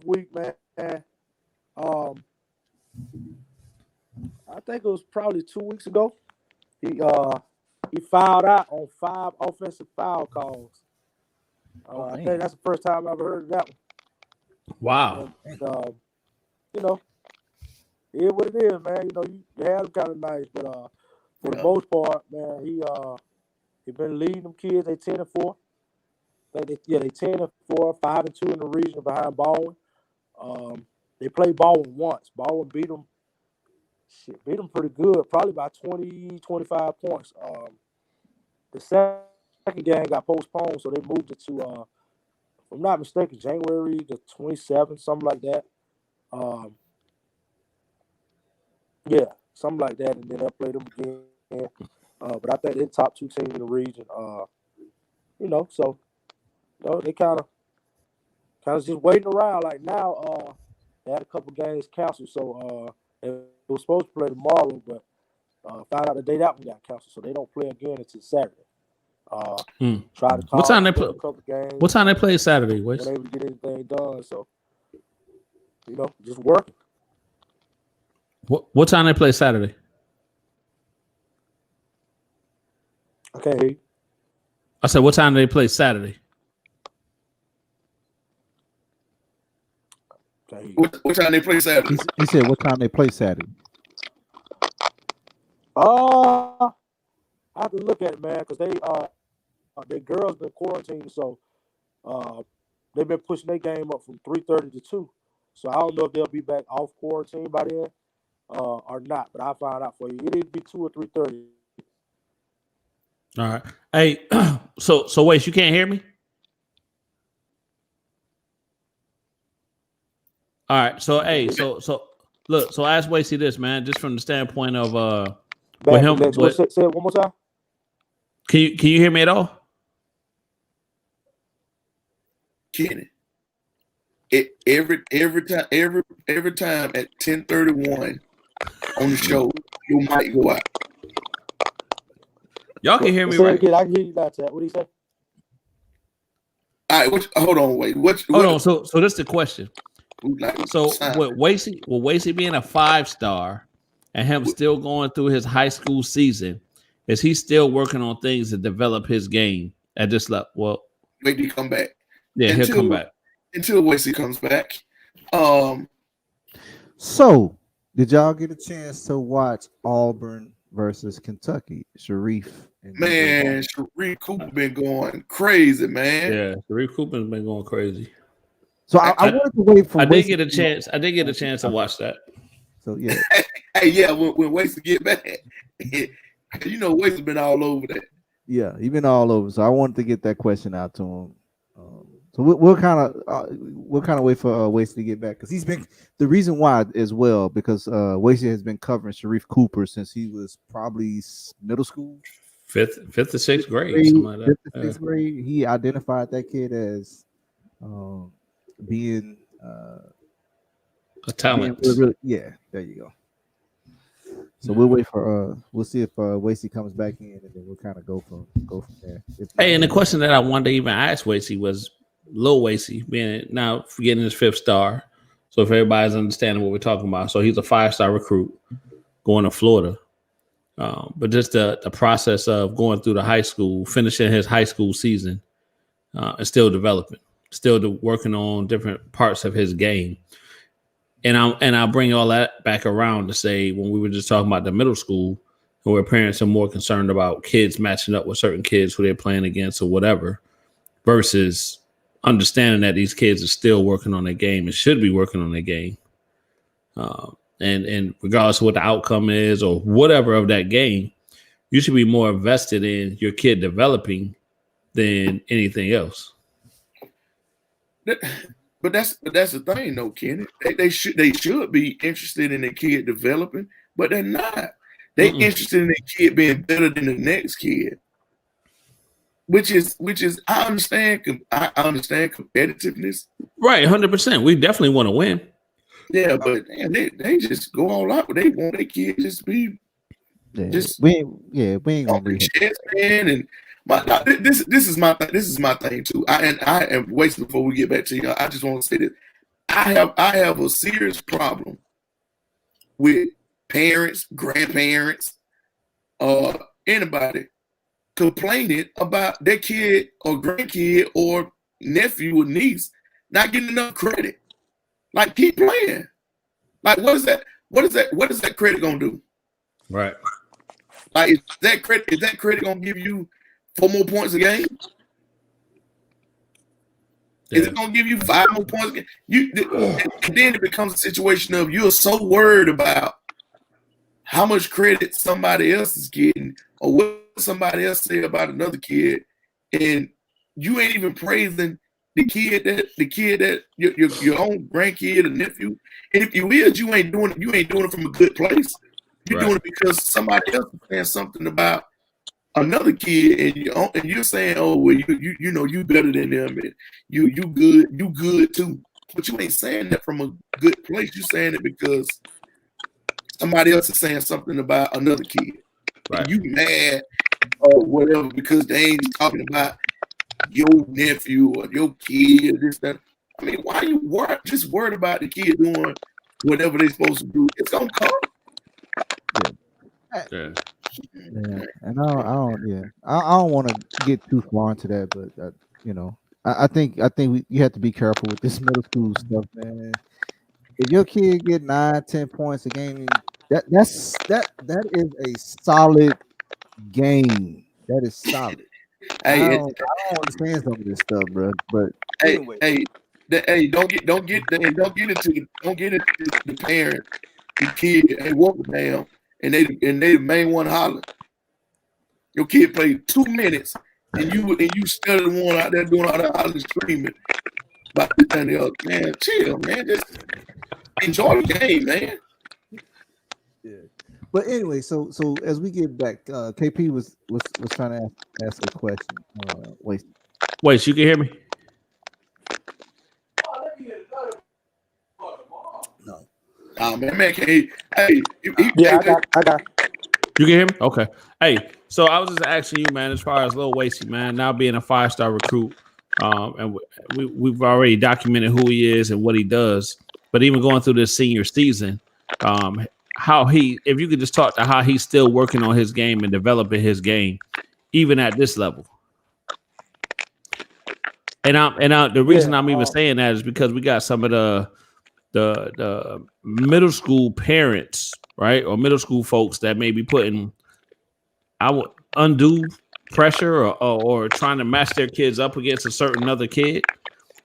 week, man. I think it was probably 2 weeks ago. He fouled out on 5 offensive foul calls. I think that's the first time I've ever heard of that one. Wow. And it is what it is, man. You had him kind of nice, but for the most part, man, he been leading them kids. They 10-4. They 10-4, 5-2 in the region behind Baldwin. They played Baldwin once. Baldwin beat them pretty good, probably by 20, 25 points. The second game got postponed, so they moved it to, if I'm not mistaken, January the 27th, something like that. Yeah, something like that, and then they'll play them again. But I think they're the top 2 teams in the region. So they kind of just waiting around. Like now, they had a couple games canceled, so they were supposed to play tomorrow, but found out the day that one got canceled, so they don't play again until Saturday. Try to call what time they play play? a couple games. What time they play Saturday? Wait. Weren't able to get anything done, so just working. What time they play Saturday? Okay. I said, what time do they play Saturday? Okay. What time they play Saturday? He said, "What time they play Saturday?" I have to look at it, man, because their girls been quarantined, so they've been pushing their game up from 3:30 to 2. So I don't know if they'll be back off quarantine by then or not, but I'll find out for you. It'll be 2 or 3:30. All right. Hey, so wait, you can't hear me? All right. So so look, so ask Wasey this, man, just from the standpoint of with him. Say it one more time. Can you hear me at all? Kenny, every time at 10:31 on the show, you might go out. Y'all can hear me, Say it right? again. I can hear you now, Chad. What do you say? All right, hold on, wait. Hold on. So this is the question. So with will Wasey being a 5-star and him still going through his high school season, is he still working on things to develop his game at this level? Well, wait till he come back. Yeah, he'll come back. Until Wasey comes back. So, did y'all get a chance to watch Auburn versus Kentucky? Sharif. Man, Sharif Cooper been going crazy, man. Yeah, Sharif Cooper's been going crazy. So I wanted to wait for. I did get a chance to watch that. So yeah. Hey, yeah, when Wasey get back, Wasey been all over that. Yeah, he been all over. So I wanted to get that question out to him. So we'll kind of wait for Wasey to get back, because he's been the reason why as well, because Wasey has been covering Sharif Cooper since he was probably middle school, fifth or sixth grade, something like that. Fifth or sixth grade. He identified that kid as being A talent. Yeah, there you go. So we'll wait for we'll see if Wasey comes back in, and then we'll kind of go from there. Hey, and the question that I wanted to even ask Wasey was Lil Wasey being now getting his 5th star. So if everybody's understanding what we're talking about, so he's a 5-star recruit going to Florida. But just the process of going through the high school, finishing his high school season, and still developing, still working on different parts of his game. And I'll bring all that back around to say when we were just talking about the middle school, where parents are more concerned about kids matching up with certain kids who they're playing against or whatever, versus understanding that these kids are still working on their game and should be working on their game. And regardless of what the outcome is or whatever of that game, you should be more invested in your kid developing than anything else. But that's the thing, though, Kenny. They should be interested in the kid developing, but they're not. They interested in the kid being better than the next kid. Which is I understand competitiveness. Right, 100%. We definitely want to win. Yeah, but man, they just go all out. They want their kid just be we ain't gonna be and this is my thing too. I am wasting before we get back to you. I just want to say this. I have a serious problem with parents, grandparents, anybody complaining about their kid or grandkid or nephew or niece not getting enough credit. Like, keep playing. Like, what is that? What is that credit gonna do? Right. Like, is that credit gonna give you 4 more points a game? Yeah. Is it gonna give you 5 more points a game? And then it becomes a situation of you're so worried about how much credit somebody else is getting or what somebody else say about another kid, and you ain't even praising the kid that your own grandkid or nephew. And if you is, you ain't doing it from a good place. You're doing it because somebody else is saying something about another kid, and you're saying, oh well, you know you better than them, and you good too. But you ain't saying that from a good place. You're saying it because somebody else is saying something about another kid. Right. And you mad or whatever because they ain't talking about your nephew or your kid or this, that. I mean, why are you just worried about the kid doing whatever they're supposed to do? It's gonna come. Yeah. And I don't want to get too far into that, but I think you have to be careful with this middle school stuff, man. If your kid get 9-10 points a game, that is a solid game. That is solid. Hey, I don't understand some of this stuff, bro. But anyway. Don't get into the parent, the kid. Hey, walk down, and they the main one hollering. Your kid played 2 minutes, and you still the one out there doing all that hollering, screaming about this and the other. Man, chill, man. Just enjoy the game, man. Yeah. But anyway, so as we get back, KP was trying to ask a question. Wait, you can hear me? No. Man, hey, yeah, I got. You can hear me? Okay. Hey, so I was just asking you, man, as far as Lil Wasey, man, now being a 5-star recruit, and we've already documented who he is and what he does, but even going through this senior season, if you could just talk to how he's still working on his game and developing his game, even at this level. And the reason I'm even saying that is because we got some of the middle school parents, right, or middle school folks that may be putting undue pressure or trying to match their kids up against a certain other kid,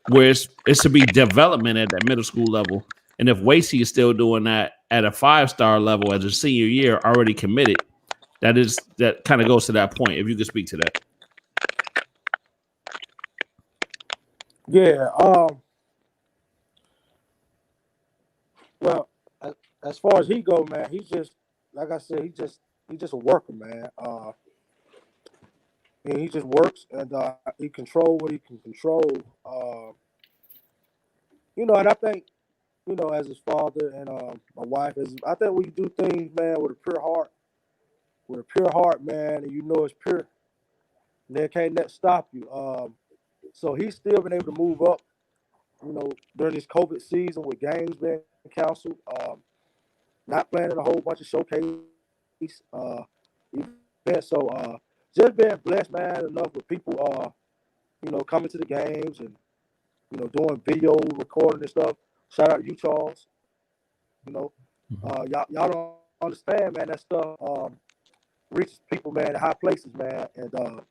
where it's to be development at that middle school level. And if Wasey is still doing that at a 5-star level as a senior year, already committed, that kind of goes to that point. If you could speak to that. Yeah. Well, as far as he go, man, he's just like I said. He's just a worker, man. And he just works and he control what he can control. And I think as his father and my wife, I think we do things, man, with a pure heart, man, and it's pure. And they can't let stop you. So he's still been able to move up, during this COVID season with games being canceled, not playing in a whole bunch of showcase events. So just being blessed, man, enough with people, coming to the games and, doing video recording and stuff. Shout out to you, Charles. Y'all don't understand, man. That stuff reaches people, man, in high places, man, and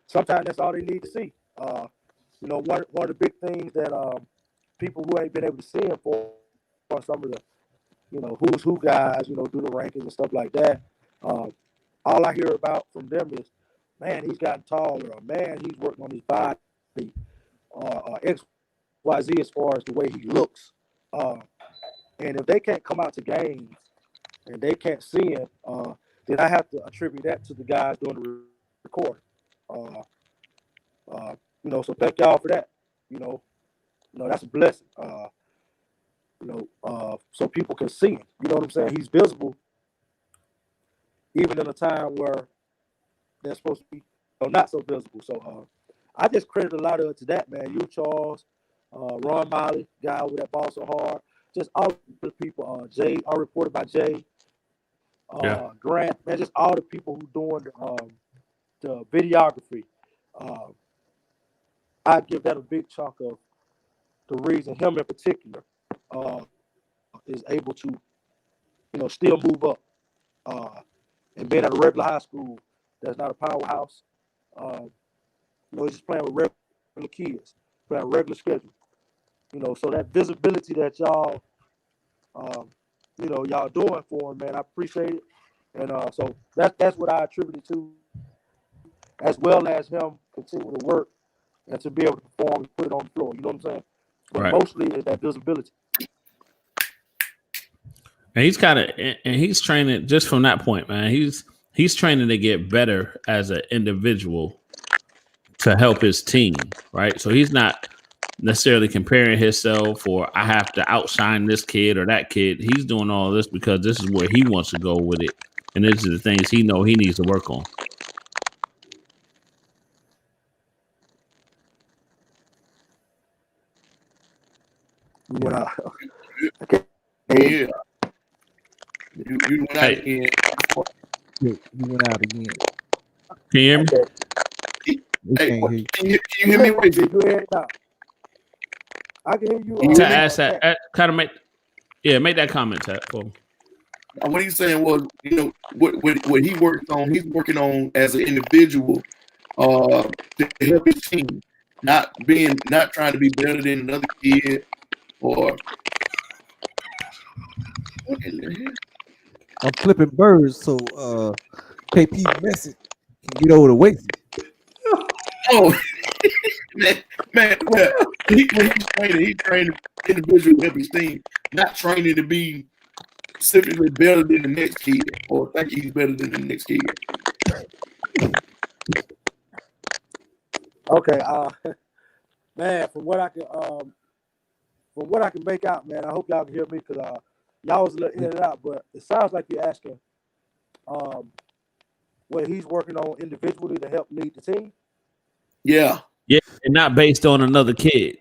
sometimes that's all they need to see. One of the big things that people who ain't been able to see him for some of the, who's who guys, do the rankings and stuff like that. All I hear about from them is, man, he's gotten taller, or man, he's working on his body, XYZ as far as the way he looks. And if they can't come out to games and they can't see him, then I have to attribute that to the guys doing the recording. So thank y'all for that. That's a blessing. So people can see him. You know what I'm saying? He's visible, even in a time where they're supposed to be not so visible. So I just credit a lot of it to that, man. You, Charles, Ron Miley, guy over that ball so hard. Just all the people. Jay, I reported by Jay. Grant, man, just all the people who doing the videography. I give that a big chunk of the reason him in particular is able to, still move up. And being at a regular high school that's not a powerhouse, he's just playing with regular kids, playing a regular schedule. So that visibility that y'all, y'all doing for him, man, I appreciate it. And so that's what I attribute it to, as well as him continuing to work and to be able to perform and put it on the floor. You know what I'm saying? But Right. Mostly is that visibility. And he's training just from that point, man. He's training to get better as an individual to help his team, right? So he's not necessarily comparing himself or I have to outshine this kid or that kid. He's doing all this because this is where he wants to go with it. And these are the things he knows he needs to work on. Yeah. Yeah. You went out again. You went out again. Can you hear me? We Hey, can't hear you. can you hear me? What is it? Go ahead now. I can hear you. To ask that, kind of make that comment, Tat, for me. What he's saying was, what he works on, he's working on as an individual to help his team, not trying to be better than another kid or what in the hell? I'm flipping birds so KP message can get over the way. Oh, man, when he's training individual help his team, not training to be specifically better than the next kid or think he's better than the next kid. Okay, man, from what I can make out, man, I hope y'all can hear me because y'all was a little in and out, but it sounds like you're asking what he's working on individually to help lead the team. Yeah. Yeah, and not based on another kid.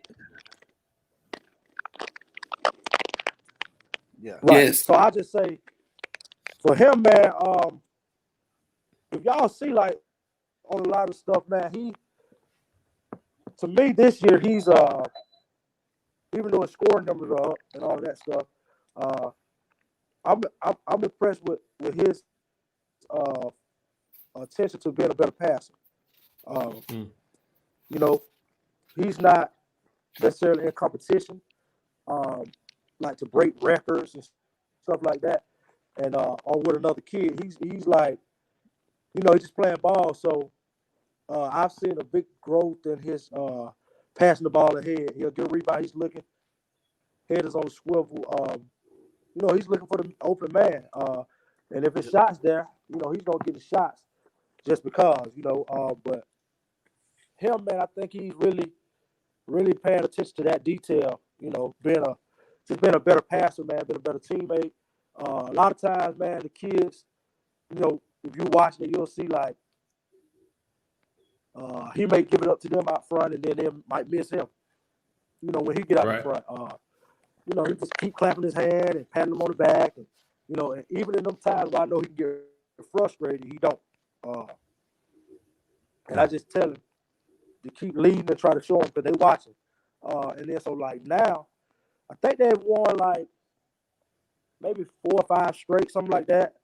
Yeah. Right. Yes. So I just say for him, man, if y'all see like on a lot of stuff, man, to me this year he's even though his scoring numbers are up and all that stuff, I'm impressed with his attention to being a better passer. He's not necessarily in competition, like to break records and stuff like that. And or with another kid, he's like, he's just playing ball. So I've seen a big growth in his passing the ball ahead. He'll get a rebound. He's looking. Head is on the swivel. He's looking for the open man. And if his shot's there, he's gonna get his shots just because. But him, man, I think he's really, really paying attention to that detail. Being just been a better passer, man, been a better teammate. A lot of times, man, the kids, you know, if you watch it, you'll see like he may give it up to them out front, and then they might miss him. You know, when he get out in front, you know, he just keep clapping his hand and patting him on the back, and you know, and even in them times where I know he can get frustrated, he don't. And I just tell him to keep leading and try to show him because they watching. And then so like now, I think they've won like maybe 4 or 5 straight, something like that.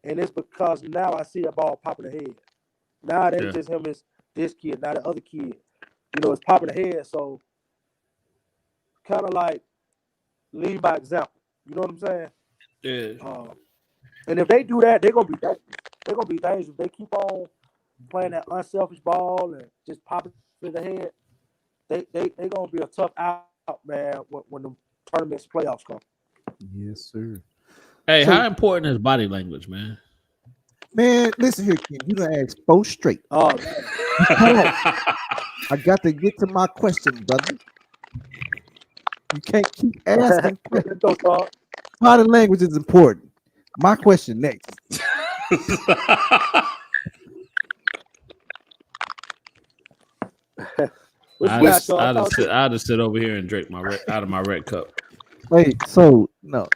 And it's because now I see a ball popping ahead. Now it ain't just him, it's this kid, now the other kid. You know, it's popping ahead. So kind of like lead by example. You know what I'm saying? Yeah. And if they do that, they're gonna be dangerous. If they keep on playing that unselfish ball and just popping to the head, they gonna be a tough out, man, when the tournaments playoffs come. Yes, sir. Hey, how important is body language, man? Man, listen here, Ken. You done asked 4 straight. Oh, man. I got to get to my question, brother. You can't keep asking. Body language is important. My question next. I'll just sit over here and drink out of my red cup. Wait, so no,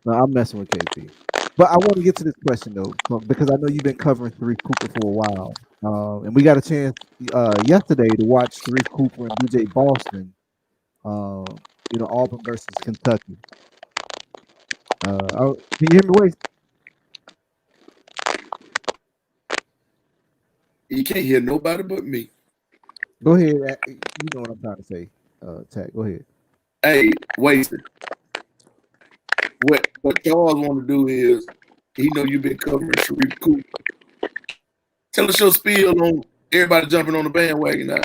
I'm messing with KP. But I want to get to this question though, because I know you've been covering Sharife Cooper for a while, and we got a chance yesterday to watch Sharife Cooper and BJ Boston. You know, Auburn versus Kentucky. Can you hear me, Wade? You can't hear nobody but me. Go ahead. You know what I'm trying to say. Tack, go ahead. Hey, Wasted. What Charles want to do is, he know you've been covering Sharife Cooper. Tell us your spiel on everybody jumping on the bandwagon now.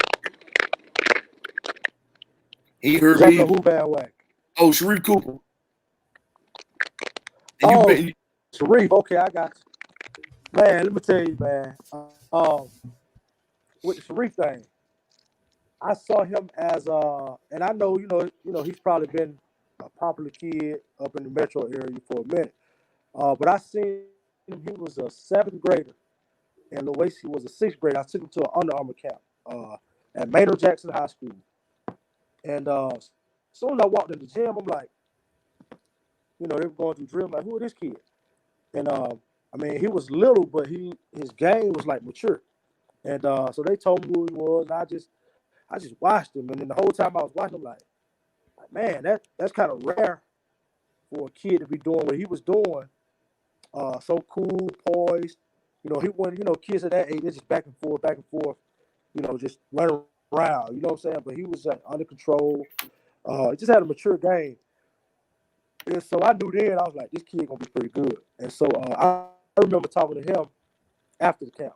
He heard me. Who bandwagon? Oh, Sharife Cooper. And Sharife. Okay, I got you. Man, let me tell you, man. With the Sharife thing, I saw him as and I know, you know, he's probably been a popular kid up in the metro area for a minute. But I seen him, he was a 7th grader, and Loacy was a 6th grader. I took him to an Under Armour camp at Maynard Jackson High School. And as soon as I walked in the gym, I'm like, you know, they were going through drill. I'm like, who is this kid? And I mean, he was little, but his game was like mature. And so they told me who he was. And I just watched him, and then the whole time I was watching him, like man, that's kind of rare for a kid to be doing what he was doing. So cool, poised. You know, he wasn't, you know, kids at that age, they're just back and forth, you know, just running around, you know what I'm saying? But he was under control. He just had a mature game. And so I knew then, I was like, this kid gonna be pretty good. And so I remember talking to him after the camp.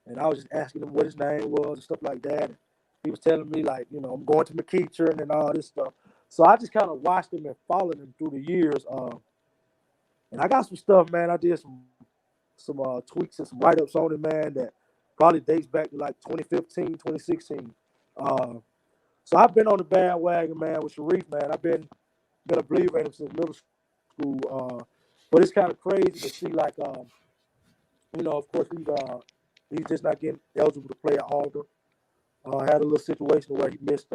And I was just asking him what his name was and stuff like that. And he was telling me, like, you know, I'm going to McEachern and all this stuff. So I just kind of watched him and followed him through the years. And I got some stuff, man. I did some tweaks and some write-ups on him, man, that probably dates back to like 2015, 2016. So I've been on the bandwagon, man, with Sharife, man. I've been a believer in him since middle school. But it's kind of crazy to see, like, you know, of course, he's just not getting eligible to play at Auburn. Had a little situation where he missed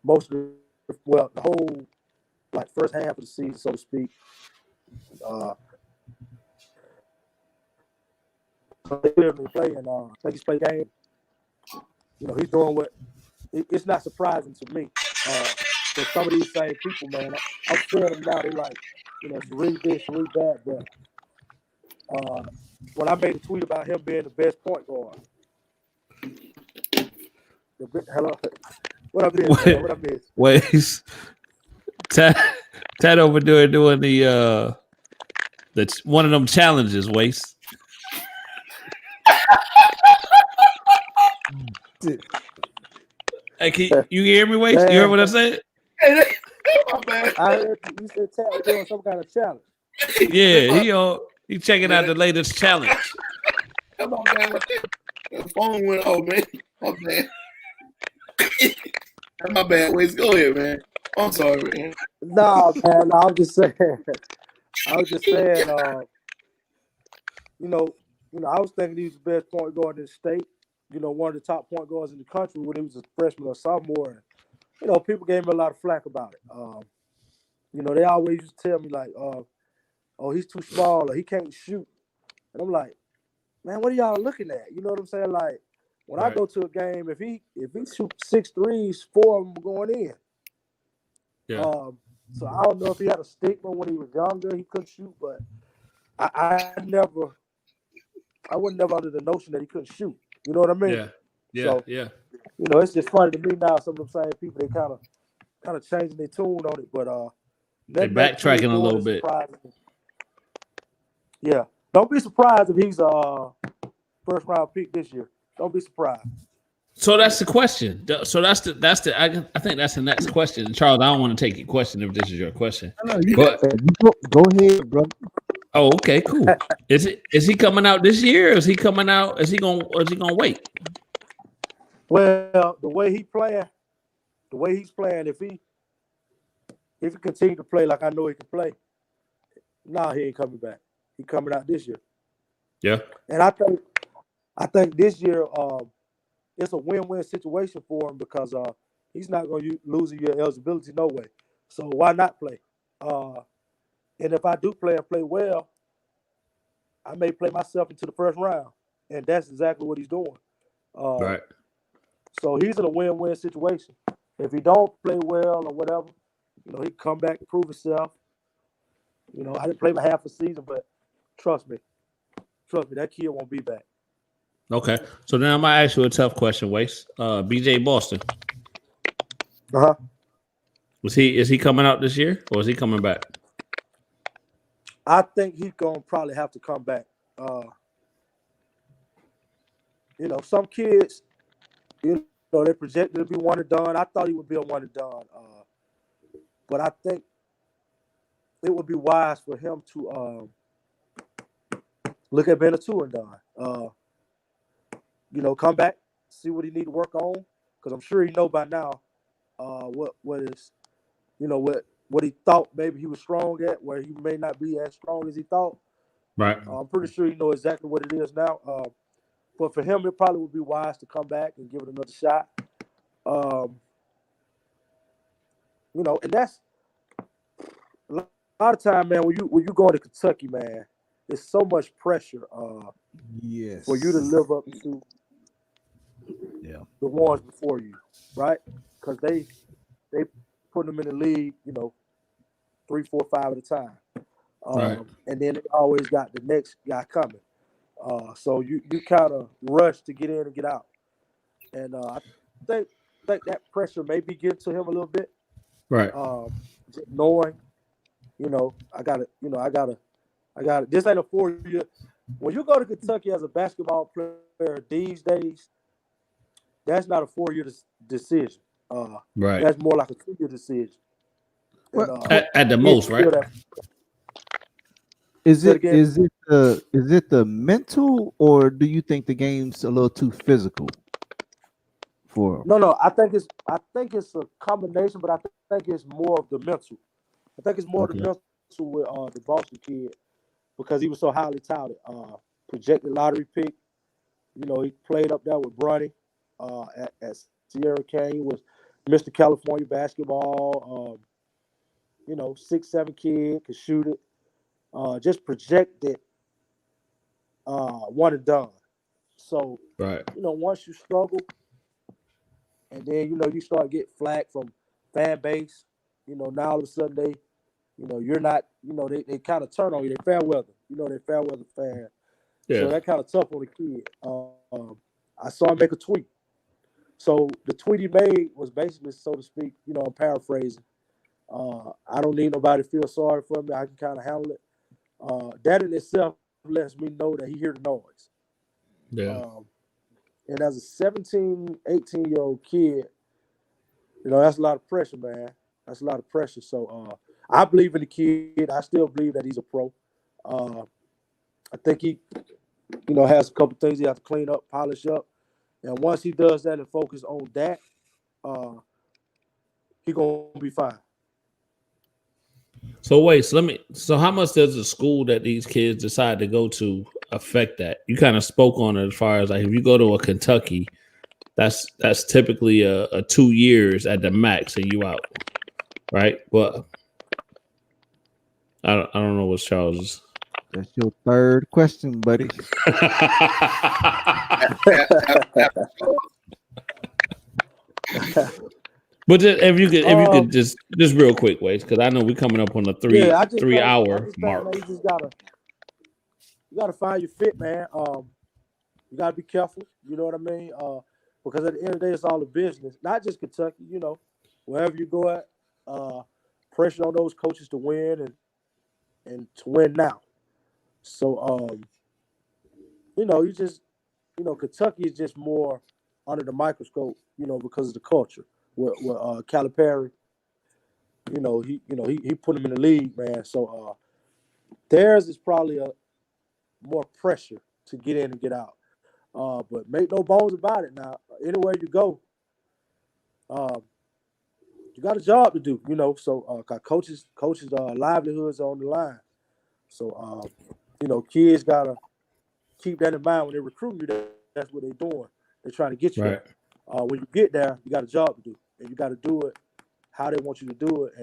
most of the whole, like, first half of the season, so to speak. So they didn't play, and I think he's played game. You know, he's doing what it's not surprising to me. But some of these same people, man, I'm seeing them now. They like, you know, Sharife this, Sharife that. But when I made a tweet about him being the best point guard, hello, what up, man? What up, man? Wait, Ted over there doing the one of them challenges, Waste. Hey, you hear me, Waste? You heard what I said? I heard you said Ted was doing some kind of challenge. Yeah, he checking out the latest challenge. Come on, man. The phone went off, man. My bad. Waste. Go ahead, man. I'm sorry, man. Nah, man. I was just saying. You know, I was thinking he was the best point guard in the state. You know, one of the top point guards in the country when he was a freshman or sophomore. And, you know, people gave him a lot of flack about it. You know, they always used to tell me like, oh, he's too small or he can't shoot. And I'm like, man, what are y'all looking at? You know what I'm saying? Like, when I go to a game, if he shoots 6 threes, 4 of them going in. Yeah. So I don't know if he had a stigma when he was younger, he couldn't shoot, but I wasn't never under the notion that he couldn't shoot. You know what I mean? Yeah. So, you know, it's just funny to me now. Some of them same people, they kind of changing their tune on it, but They're backtracking a little bit. Yeah, don't be surprised if he's a first round pick this year. Don't be surprised. So that's the question. So that's the. I think that's the next question. Charles, I don't want to take your question if this is your question. But go ahead, brother. Oh, okay, cool. Is he coming out this year? Or is he coming out? Is he gonna wait? Well, the way he's playing, if he continue to play like I know he can play, he ain't coming back. He coming out this year. Yeah. And I think this year, it's a win-win situation for him because he's not going to lose a year eligibility no way. So why not play? And if I do play and play well, I may play myself into the first round, and that's exactly what he's doing. Right. So he's in a win-win situation. If he don't play well or whatever, you know, he can come back and prove himself. You know, I didn't play my half a season, but trust me, that kid won't be back. Okay. So then I'm gonna ask you a tough question, Waste. BJ Boston. Is he coming out this year or is he coming back? I think he's gonna probably have to come back. You know, some kids, you know, they projected to be one and done. I thought he would be a one and done. But I think it would be wise for him to look at being a 2 and done. You know, come back, see what he need to work on, because I'm sure he know by now what is, you know, what he thought maybe he was strong at, where he may not be as strong as he thought. Right. I'm pretty sure he know exactly what it is now. But for him, it probably would be wise to come back and give it another shot. You know, and that's a lot of time, man. When you go to Kentucky, man, there's so much pressure. Yes. For you to live up to the ones before you, right? Because they put them in the league, you know, 3, 4, 5 at a time. Right. And then they always got the next guy coming. So you kind of rush to get in and get out. And I think that pressure may be getting to him a little bit. Right. Just knowing, you know, I got to. This ain't a 4-year. When you go to Kentucky as a basketball player these days, that's not a 4-year decision. Right. That's more like a 2-year decision. Well, And, at the most, right? Is it the mental, or do you think the game's a little too physical for him? No. I think it's a combination, but I think it's more of the mental. I think it's more of the mental with the Boston kid because he was so highly touted. Projected lottery pick. You know, he played up there with Bronny at Sierra Kane. He was Mr. California basketball. You know, 6'7" kid, could shoot it. Just projected one and done. So, right. You know, once you struggle and then, you know, you start getting flack from fan base, you know, now all of a sudden they, you know, you're not, you know, they kind of turn on you. They fair weather. You know, they're fair weather fan. Yeah. So that kind of tough on the kid. I saw him make a tweet. So the tweet he made was basically, so to speak, you know, I'm paraphrasing. I don't need nobody to feel sorry for me. I can kind of handle it. That in itself lets me know that he hear the noise. Yeah. And as a 17, 18-year-old kid, you know, that's a lot of pressure, man. That's a lot of pressure. So I believe in the kid. I still believe that he's a pro. I think he, you know, has a couple things he has to clean up, polish up. And once he does that and focus on that, he's going to be fine. So wait, so how much does the school that these kids decide to go to affect that? You kind of spoke on it as far as like if you go to a Kentucky, that's typically a 2 years at the max and you out, right? But I don't know what Charles. That's your third question, buddy. But if you could just real quick, ways, because I know we're coming up on the 3 hour mark. Man, you gotta find your fit, man. You gotta be careful. You know what I mean? Because at the end of the day, it's all the business. Not just Kentucky. You know, wherever you go at, pressure on those coaches to win and to win now. So, Kentucky is just more under the microscope, because of the culture. With Calipari, he put him in the league, man. So theirs is probably a more pressure to get in and get out. But make no bones about it. Now, anywhere you go, you got a job to do. So coaches' livelihoods are on the line. So kids gotta keep that in mind when they recruit you. That's what they're doing. They're trying to get you right. there. When you get there, you got a job to do. And you got to do it how they want you to do it,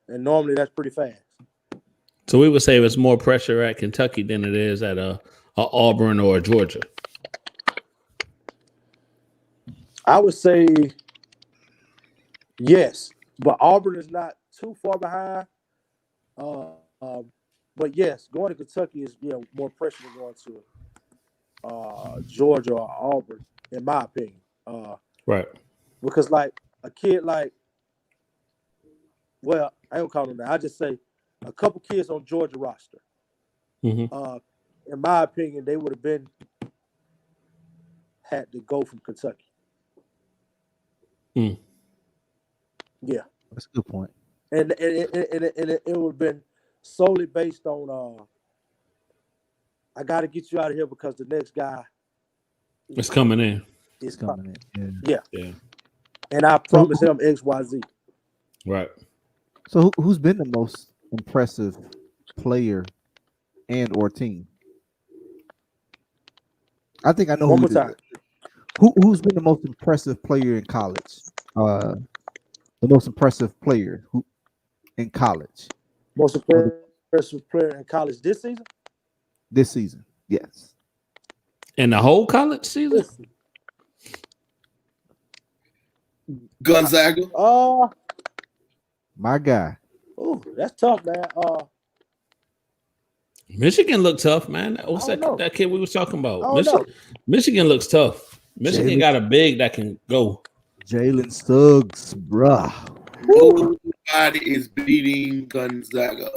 and normally that's pretty fast. So we would say it's more pressure at Kentucky than it is at a Auburn or a Georgia. I would say yes, but Auburn is not too far behind. But yes, going to Kentucky is more pressure than going to Georgia or Auburn, in my opinion. Right. Because like a kid I don't call them that. I just say a couple kids on Georgia roster. Mm-hmm. In my opinion, they would have had to go from Kentucky. Mm. Yeah, That's a good point. And it would have been solely based on I got to get you out of here because the next guy is coming in. Is Coming in. Yeah. And I promise him XYZ. Right. So who's been the most impressive player and or team? I think I know. One more time. Who's been the most impressive player in college? The most impressive player in college. Most impressive player in college this season? This season, yes. In the whole college season? Gonzaga. My guy. Oh, that's tough, man. Michigan looked tough, man. What's that kid we was talking about? Michigan looks tough. Michigan got a big that can go. Jalen Suggs, bruh. Nobody is beating Gonzaga.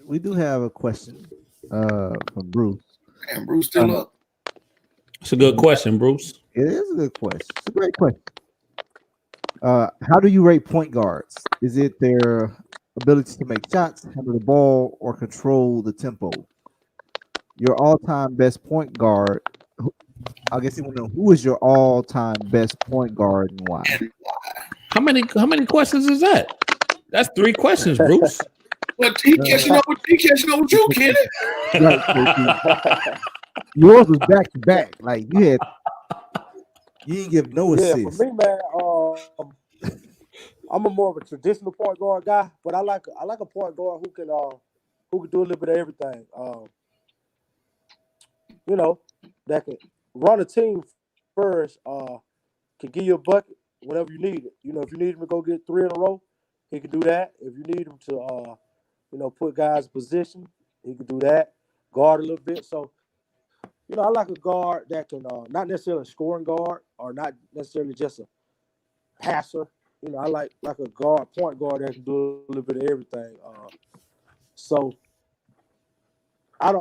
We do have a question from Bruce. And Bruce still up. It's a good question, Bruce. It is a good question. It's a great question. How do you rate point guards? Is it their ability to make shots, handle the ball, or control the tempo? Your all-time best point guard. I guess you want to know who is your all-time best point guard and why. How many questions is that? That's 3 questions, Bruce. But he catching up with you, Kenny. Yours was back to back. Like you didn't give no assist. Yeah, for me, man, I'm more of a traditional point guard guy, but I like a point guard who can do a little bit of everything. That can run a team first, can give you a bucket whenever you need it. If you need him to go get 3 in a row, he can do that. If you need him to put guys in position, he can do that. Guard a little bit. So, I like a guard that can not necessarily a scoring guard or not necessarily just a passer. I like a point guard that can do a little bit of everything. So I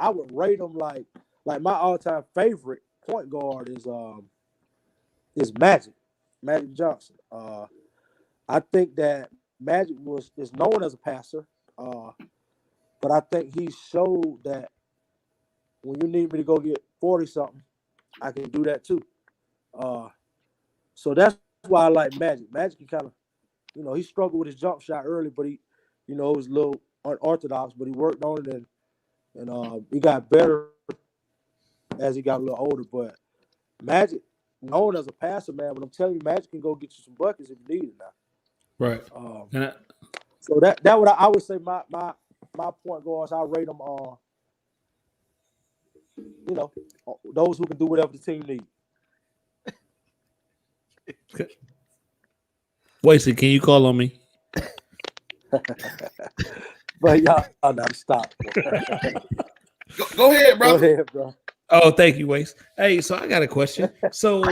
would rate them like my all-time favorite point guard is Magic Johnson. I think that Magic is known as a passer, but I think he showed that when you need me to go get 40-something, I can do that too. So that's why I like Magic. Magic can kind of he struggled with his jump shot early, but he, it was a little unorthodox, but he worked on it and he got better as he got a little older. But Magic, known as a passer, man, but I'm telling you, Magic can go get you some buckets if you need it now. Right. So that what I would say my point guards, I rate them those who can do whatever the team needs. Wasted, can you call on me? But y'all gotta stop. Go ahead, bro. Go ahead, bro. Oh, thank you, Waste. Hey, so I got a question. So,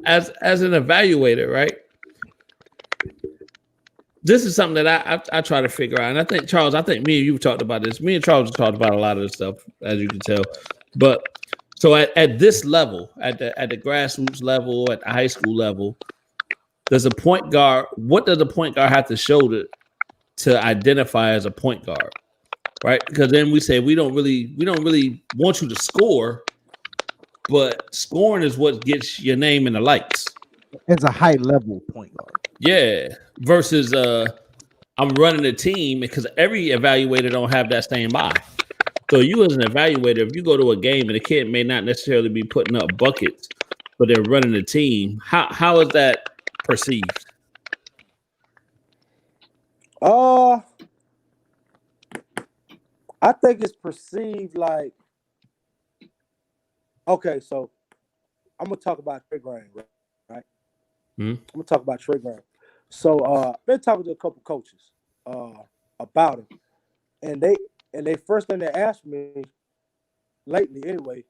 as an evaluator, right? This is something that I try to figure out, and I think Charles, me and you talked about this. Me and Charles talked about a lot of this stuff, as you can tell. But so at this level, at the grassroots level, at the high school level, does a point guard? What does a point guard have to show to identify as a point guard? Right? Because then we say we don't really want you to score, but scoring is what gets your name in the lights. It's a high level point guard. Yeah. Versus I'm running a team, because every evaluator don't have that same eye. So you as an evaluator, if you go to a game and the kid may not necessarily be putting up buckets, but they're running a team, how is that perceived? I think it's perceived like, okay, so I'm gonna talk about Trey Graham, right? Hmm? I'm gonna talk about Trey Graham. So I've been talking to a couple coaches about him, and they first thing they asked me lately anyway,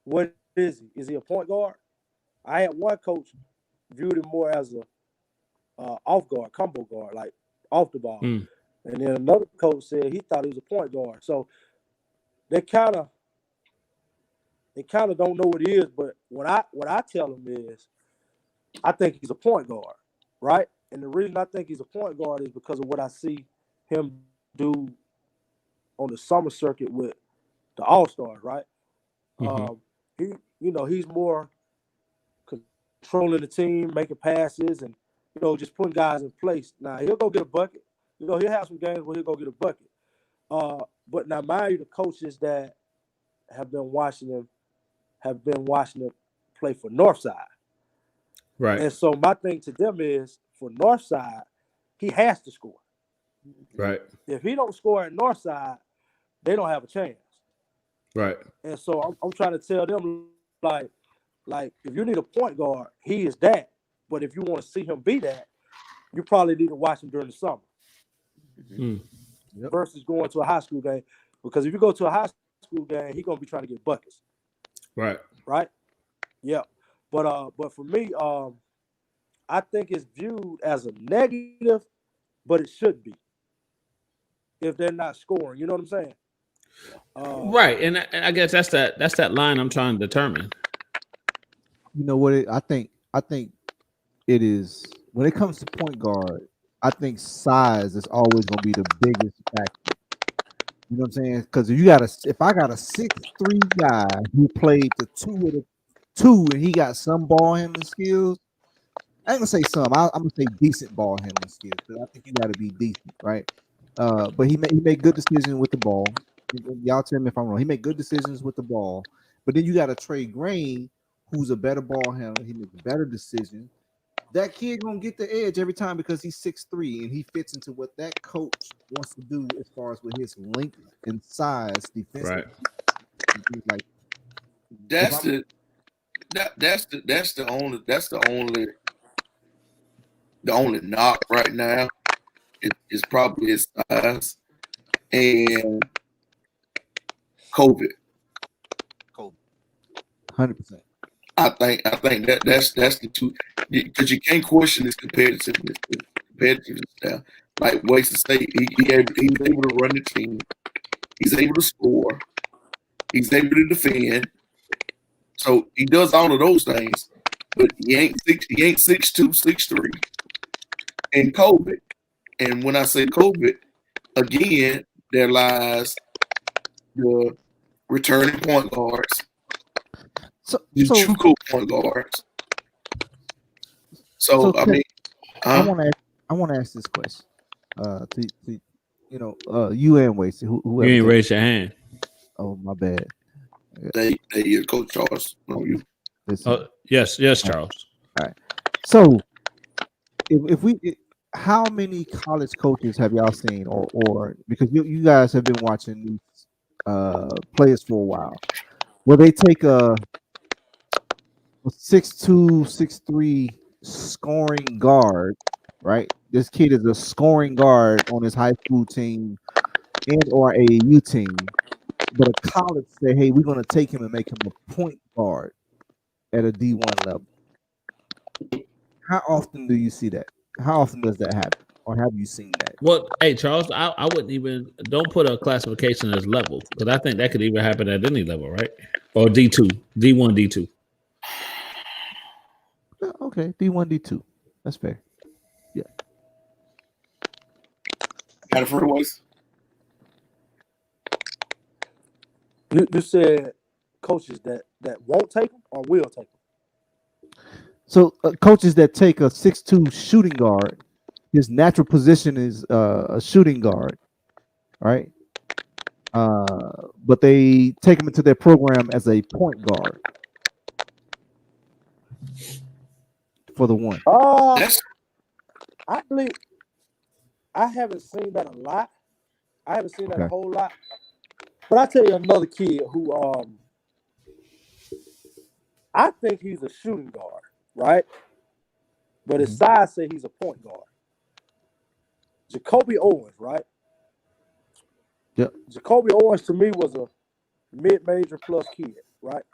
what is he? Is he a point guard? I had one coach viewed him more as a off guard, combo guard, like off the ball. Mm. And then another coach said he thought he was a point guard. So they kind of don't know what he is. But what I tell them is, I think he's a point guard, right? And the reason I think he's a point guard is because of what I see him do on the summer circuit with the All-Stars, right? Mm-hmm. He's more controlling the team, making passes, and just putting guys in place. Now he'll go get a bucket. He'll have some games where he'll go get a bucket. But now, mind you, the coaches that have been watching him play for Northside. Right. And so my thing to them is, for Northside, he has to score. Right. If he don't score at Northside, they don't have a chance. Right. And so I'm trying to tell them, like if you need a point guard, he is that. But if you want to see him be that, you probably need to watch him during the summer. Mm. Versus going to a high school game. Because if you go to a high school game, he's gonna be trying to get buckets. Right. Right? Yeah. But for me, I think it's viewed as a negative, but it should be if they're not scoring. You know what I'm saying? Right. And I guess that's that line I'm trying to determine. You know what? I think it is, when it comes to point guard, I think size is always going to be the biggest factor. You know what I'm saying? Because if I got a 6'3" guy who played the two and he got some ball handling skills, I ain't gonna say some. I'm gonna say decent ball handling skills, because I think you got to be decent, right? But he made good decisions with the ball. Y'all tell me if I'm wrong. He made good decisions with the ball. But then you got a Trey Graham who's a better ball handler. He makes better decisions. That kid gonna get the edge every time because he's 6'3" and he fits into what that coach wants to do as far as with his length and size defensively. Right. Like, That's the only knock right now. It's probably his size and COVID. 100%. I think that's the two, because you can't question his competitiveness now. Like Wasted State, he's able to run the team. He's able to score. He's able to defend. So he does all of those things, but he ain't 6'2", 6'3". And COVID, and when I say COVID, again, there lies the returning point guards, the JUCO point guards, So I Ted, mean, I want to ask this question. To you and Wasey, You whoever. ain't raised your hand. Oh, my bad. they Coach Charles. No, you. Listen. Yes, Charles. All right. So how many college coaches have y'all seen, or because you guys have been watching these players for a while, where they take a 6'2", 6'3" scoring guard, right? This kid is a scoring guard on his high school team and or a U team, but a college say, hey, we're going to take him and make him a point guard at a D1 level. How often do you see that? How often does that happen? Or have you seen that? Well, hey, Charles, I wouldn't even don't put a classification as level because I think that could even happen at any level, right? Or D2, D1, D2. Okay, D1, D2. That's fair. Yeah. Got it for voice. You said coaches that won't take them or will take them. So coaches that take a 6'2" shooting guard, his natural position is a shooting guard, right? But they take him into their program as a point guard for the one. I believe I haven't seen that a lot. I haven't seen that a whole lot. But I tell you another kid who I think he's a shooting guard, right? But his size say he's a point guard. Jacoby Owens, right? Yep. Jacoby Owens to me was a mid-major plus kid, right?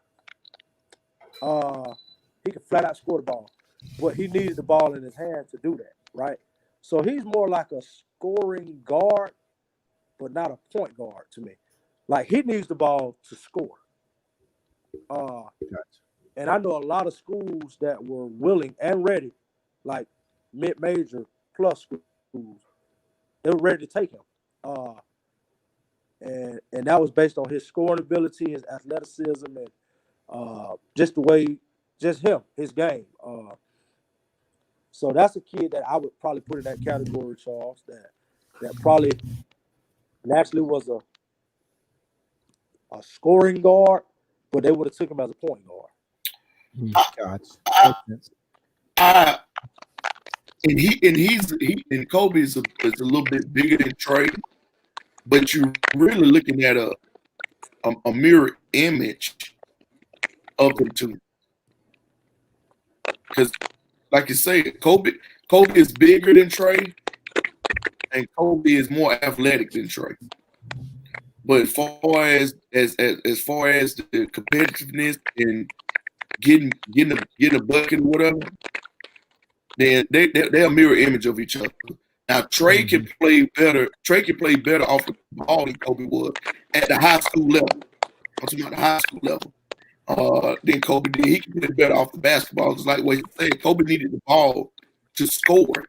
He could flat out score the ball, but he needed the ball in his hand to do that, right? So he's more like a scoring guard, but not a point guard to me. Like he needs the ball to score. And I know a lot of schools that were willing and ready, like mid-major plus schools, they were ready to take him. And that was based on his scoring ability, his athleticism, and just the way, just him, his game. So that's a kid that I would probably put in that category, Charles, that probably naturally was a scoring guard, but they would have took him as a point guard. And Kobe is a little bit bigger than Trey, but you're really looking at a mirror image of the two. Because, like you say, Kobe is bigger than Trey, and Kobe is more athletic than Trey. But as far as the competitiveness and getting a bucket or whatever, then they're a mirror image of each other. Now Trey can play better. Trey can play better off the ball than Kobe was at the high school level. I'm talking about the high school level. Then Kobe did. He can play better off the basketball. It's like what you said. Kobe needed the ball to score.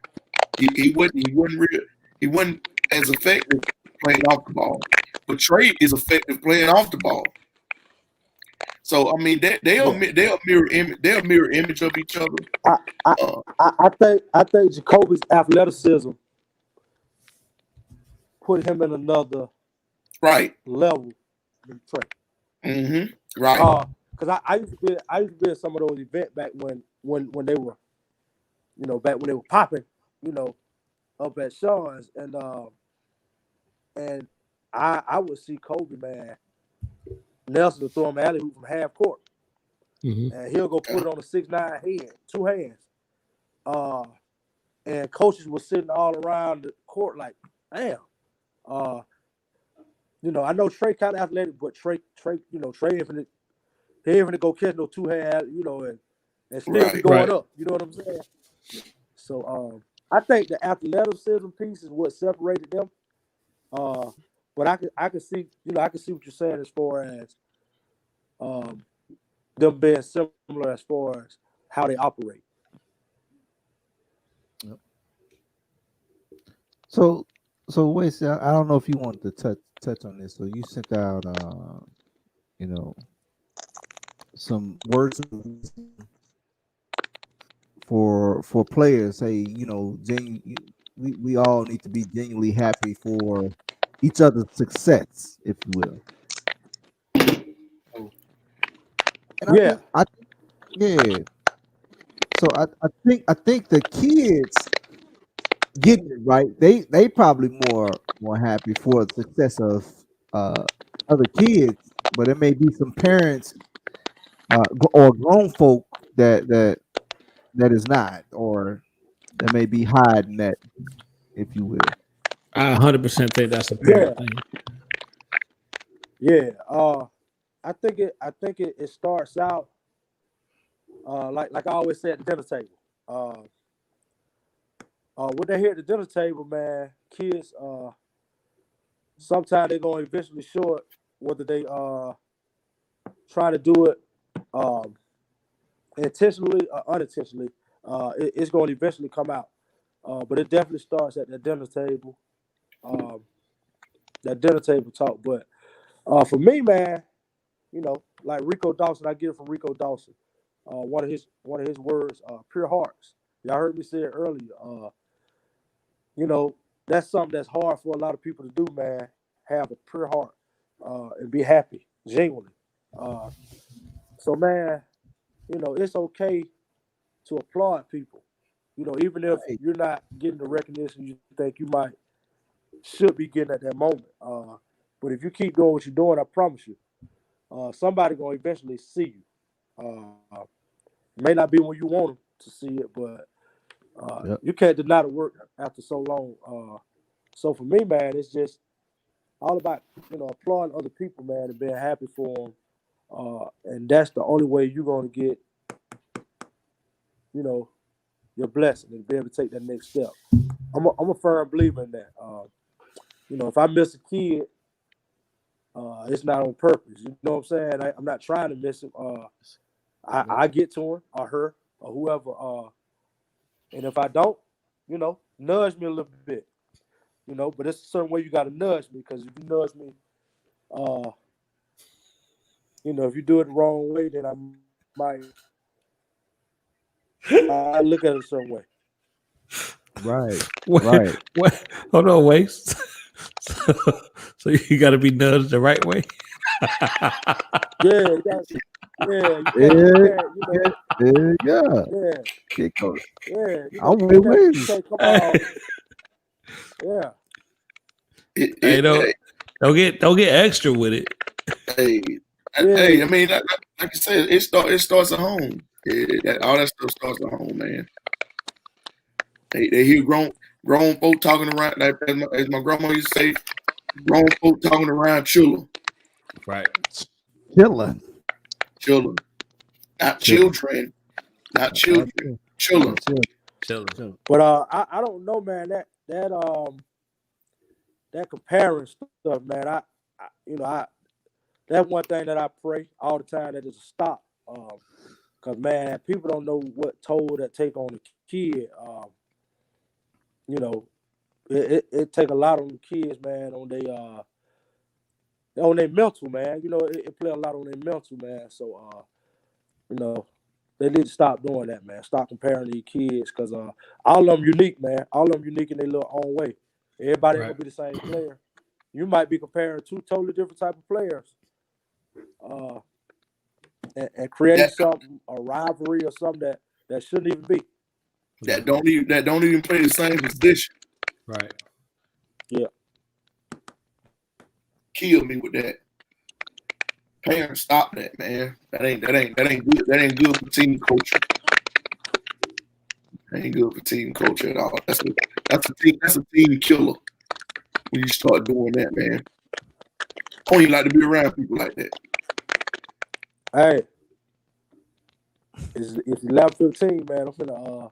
He wasn't as effective playing off the ball. But Trey is effective playing off the ball. So I mean, they're a mirror image of each other. I think Jacoby's athleticism put him in another level than Trey. Mm-hmm. Right. Because I used to be at some of those events back when they were, back when they were popping, up at Sean's, and I would see Kobe, man, Nelson to throw him alley hoop from half court, and he'll go put it on a 6'9" head, two hands, and coaches were sitting all around the court like, damn, I know Trey kind of athletic, but Trey, Trey infinite. He ain't gonna go catch no two hand, and still be going up. You know what I'm saying? So I think the athleticism piece is what separated them. But I can see, I can see what you're saying as far as them being similar as far as how they operate. Yep. So wait, I don't know if you want to touch on this. So you sent out, some words for players. Hey, you know, we all need to be genuinely happy for each other's success, if you will. And Yeah. yeah. So I think the kids getting it right. They probably more happy for the success of other kids, but it may be some parents or grown folk that is not, or that may be hiding that, if you will. I 100% think that's a Yeah. parent thing. Yeah. I think it starts out like I always say at the dinner table. When they here at the dinner table, man, kids sometimes they're gonna eventually show it, whether they try to do it intentionally or unintentionally. It's going to eventually come out, but it definitely starts at the dinner table. That dinner table talk. But for me, man, you know, like Rico Dawson, I get it from Rico Dawson. One of his words, pure hearts. Y'all heard me say it earlier. You know, that's something that's hard for a lot of people to do, man. Have a pure heart and be happy, genuinely. So, man, you know, it's okay to applaud people. You know, even if you're not getting the recognition you think you should be getting at that moment. But if you keep doing what you're doing, I promise you, somebody gonna eventually see you. May not be when you want them to see it, but you can't deny the work after so long. So for me, man, it's just all about, you know, applauding other people, man, and being happy for them. And that's the only way you're gonna get, you know, your blessing and be able to take that next step. I'm a firm believer in that. You know, if I miss a kid, it's not on purpose. You know what I'm saying? I'm not trying to miss him. I get to him or her or whoever. And if I don't, you know, nudge me a little bit. You know, but it's a certain way you got to nudge me, because if you nudge me, you know, if you do it the wrong way, then I might look at it a certain way. Right. Wait, hold on, wait. So you got to be nudged the right way. Yeah, I'm waiting. Yeah. Hey, don't get extra with it. Hey, I mean, like you said, it starts at home. All that stuff starts at home, man. They hear grown folk talking around, like as my grandma used to say, grown folk talking around children. Right. Children. Not children. Not children. Children. But I don't know, man. That comparing stuff, man. I you know, that's one thing that I pray all the time, that is a stop. Cause man, people don't know what toll that take on the kid. You know, it take a lot on the kids, man, on their mental, man. You know, it play a lot on their mental, man. So you know, they need to stop doing that, man. Stop comparing these kids, because all of them unique, man. All of them unique in their little own way. Everybody ain't gonna be the same player. You might be comparing two totally different type of players, and creating something, a rivalry or something that shouldn't even be. That don't even play the same position. Right. Yeah. Kill me with that. Parents, stop that, man. That ain't good. That ain't good for team culture. That ain't good for team culture at all. That's a team killer when you start doing that, man. I don't even like to be around people like that. Hey, it's 11:15, man. I'm finna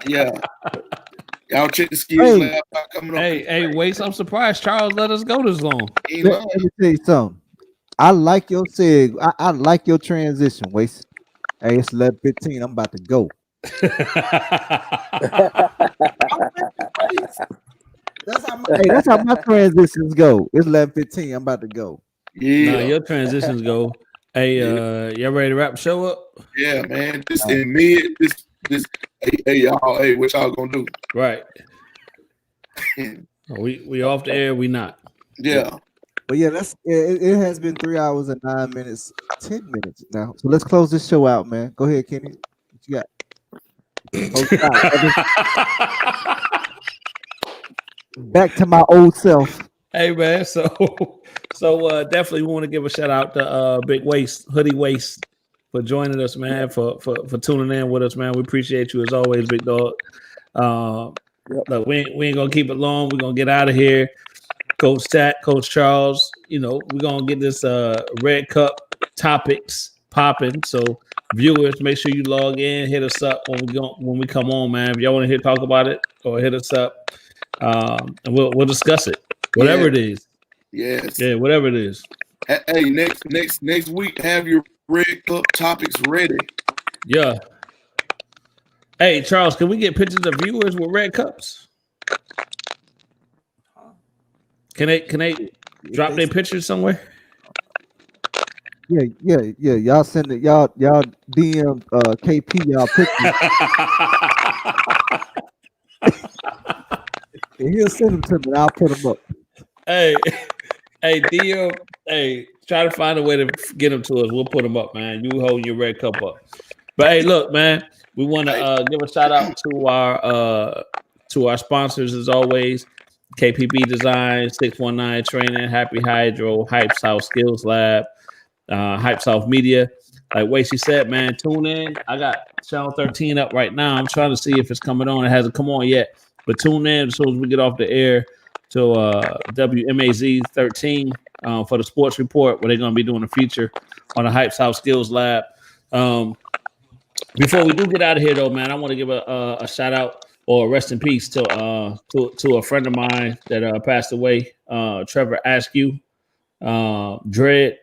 Yeah. Y'all check the skills lab coming up. Hey, wait! I'm surprised Charles let us go this long. Let me tell you something. I like your I like your transition, Waste. Hey, it's 11:15. I'm about to go. That's how my transitions go. It's 11:15. I'm about to go. Yeah, your transitions go. Hey, y'all ready to wrap the show up? Yeah, man. This in mid. This. Hey, y'all. Hey, what y'all gonna do? Right. We off the air. We not. Yeah. But yeah, it has been 3 hours and 9 minutes, 10 minutes now. So let's close this show out, man. Go ahead, Kenny. What you got? Back to my old self. Hey man, so definitely want to give a shout out to Big Waist, Hoodie Waist, for joining us, man, for tuning in with us, man. We appreciate you as always, big dog. Look, we ain't gonna keep it long. We're gonna get out of here. Coach Tat, Coach Charles, we're gonna get this Red Cup topics popping. So viewers, make sure you log in, hit us up when we come on, man. If y'all want to talk about it, or hit us up, and we'll discuss it. Whatever it is. Yes. Yeah, whatever it is. Hey, next week, have your Red Cup topics ready. Yeah. Hey, Charles, can we get pictures of viewers with red cups? Can they drop their pictures somewhere? Yeah. Y'all send it. Y'all DM KP y'all pictures. And he'll send them to me. I'll put them up. Hey, DM. Hey, try to find a way to get them to us. We'll put them up, man. You hold your red cup up. But hey, look, man, we want to give a shout out to our sponsors as always. KPB Design, 619 Training, Happy Hydro, Hype South Skills Lab, Hype South Media. Like Wasey said, man, tune in. I got Channel 13 up right now. I'm trying to see if it's coming on. It hasn't come on yet. But tune in as soon as we get off the air to WMAZ 13 for the sports report, where they're going to be doing a feature on the Hype South Skills Lab. Before we do get out of here, though, man, I want to give a shout out or rest in peace to a friend of mine that passed away, Trevor Askew, Dread.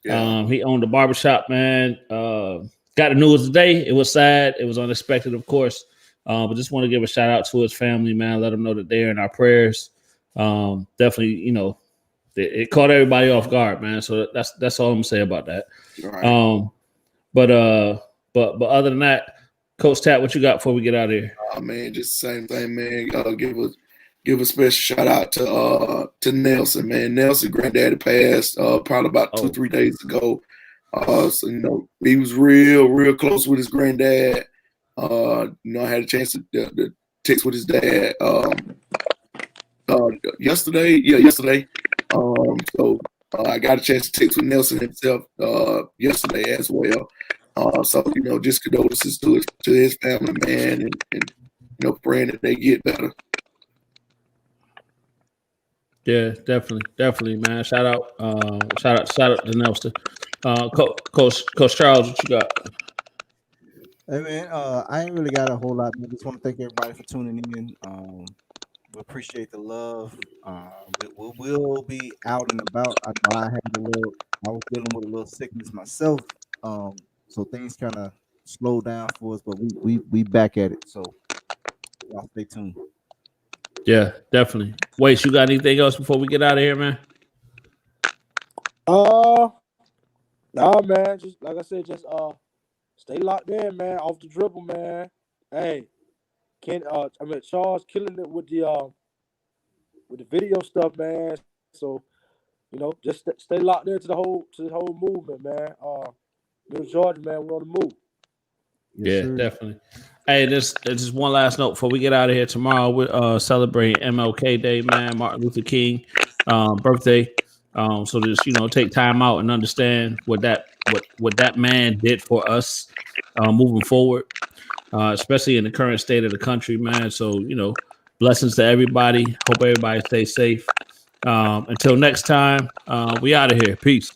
Yeah. He owned a barbershop, man. Got the news today. It was sad. It was unexpected, of course. But just want to give a shout out to his family, man. Let them know that they're in our prayers. Definitely, it caught everybody off guard, man. So that's all I'm gonna say about that. Right. But other than that, Coach Tat, what you got before we get out of here? Oh man, just the same thing, man. Give a special shout out to Nelson, man. Nelson granddaddy passed probably about 2-3 days ago. So he was real close with his granddad. I had a chance to text with his dad yesterday. Yeah, yesterday. So I got a chance to text with Nelson himself yesterday as well. So just condolences to his family, man, and praying that they get better. Yeah, definitely, man. Shout out to Nelson. Coach Charles, what you got? Hey man, I ain't really got a whole lot. I just want to thank everybody for tuning in. We appreciate the love. We will be out and about. I know I was dealing with a little sickness myself. So things kind of slowed down for us, but we back at it. So y'all stay tuned. Yeah, definitely. Wait, you got anything else before we get out of here, man? Nah, man. Just like I said, just stay locked in, man. Off the dribble, man. Hey, Charles killing it with the video stuff, man. So just stay locked into the whole movement, man. New Georgia, man, we're on the move. Yes, yeah, definitely. Hey, just one last note before we get out of here. Tomorrow we're celebrating MLK Day, man, Martin Luther King birthday. So just take time out and understand what that man did for us moving forward, especially in the current state of the country, man. So blessings to everybody. Hope everybody stays safe. Until next time, we out of here. Peace.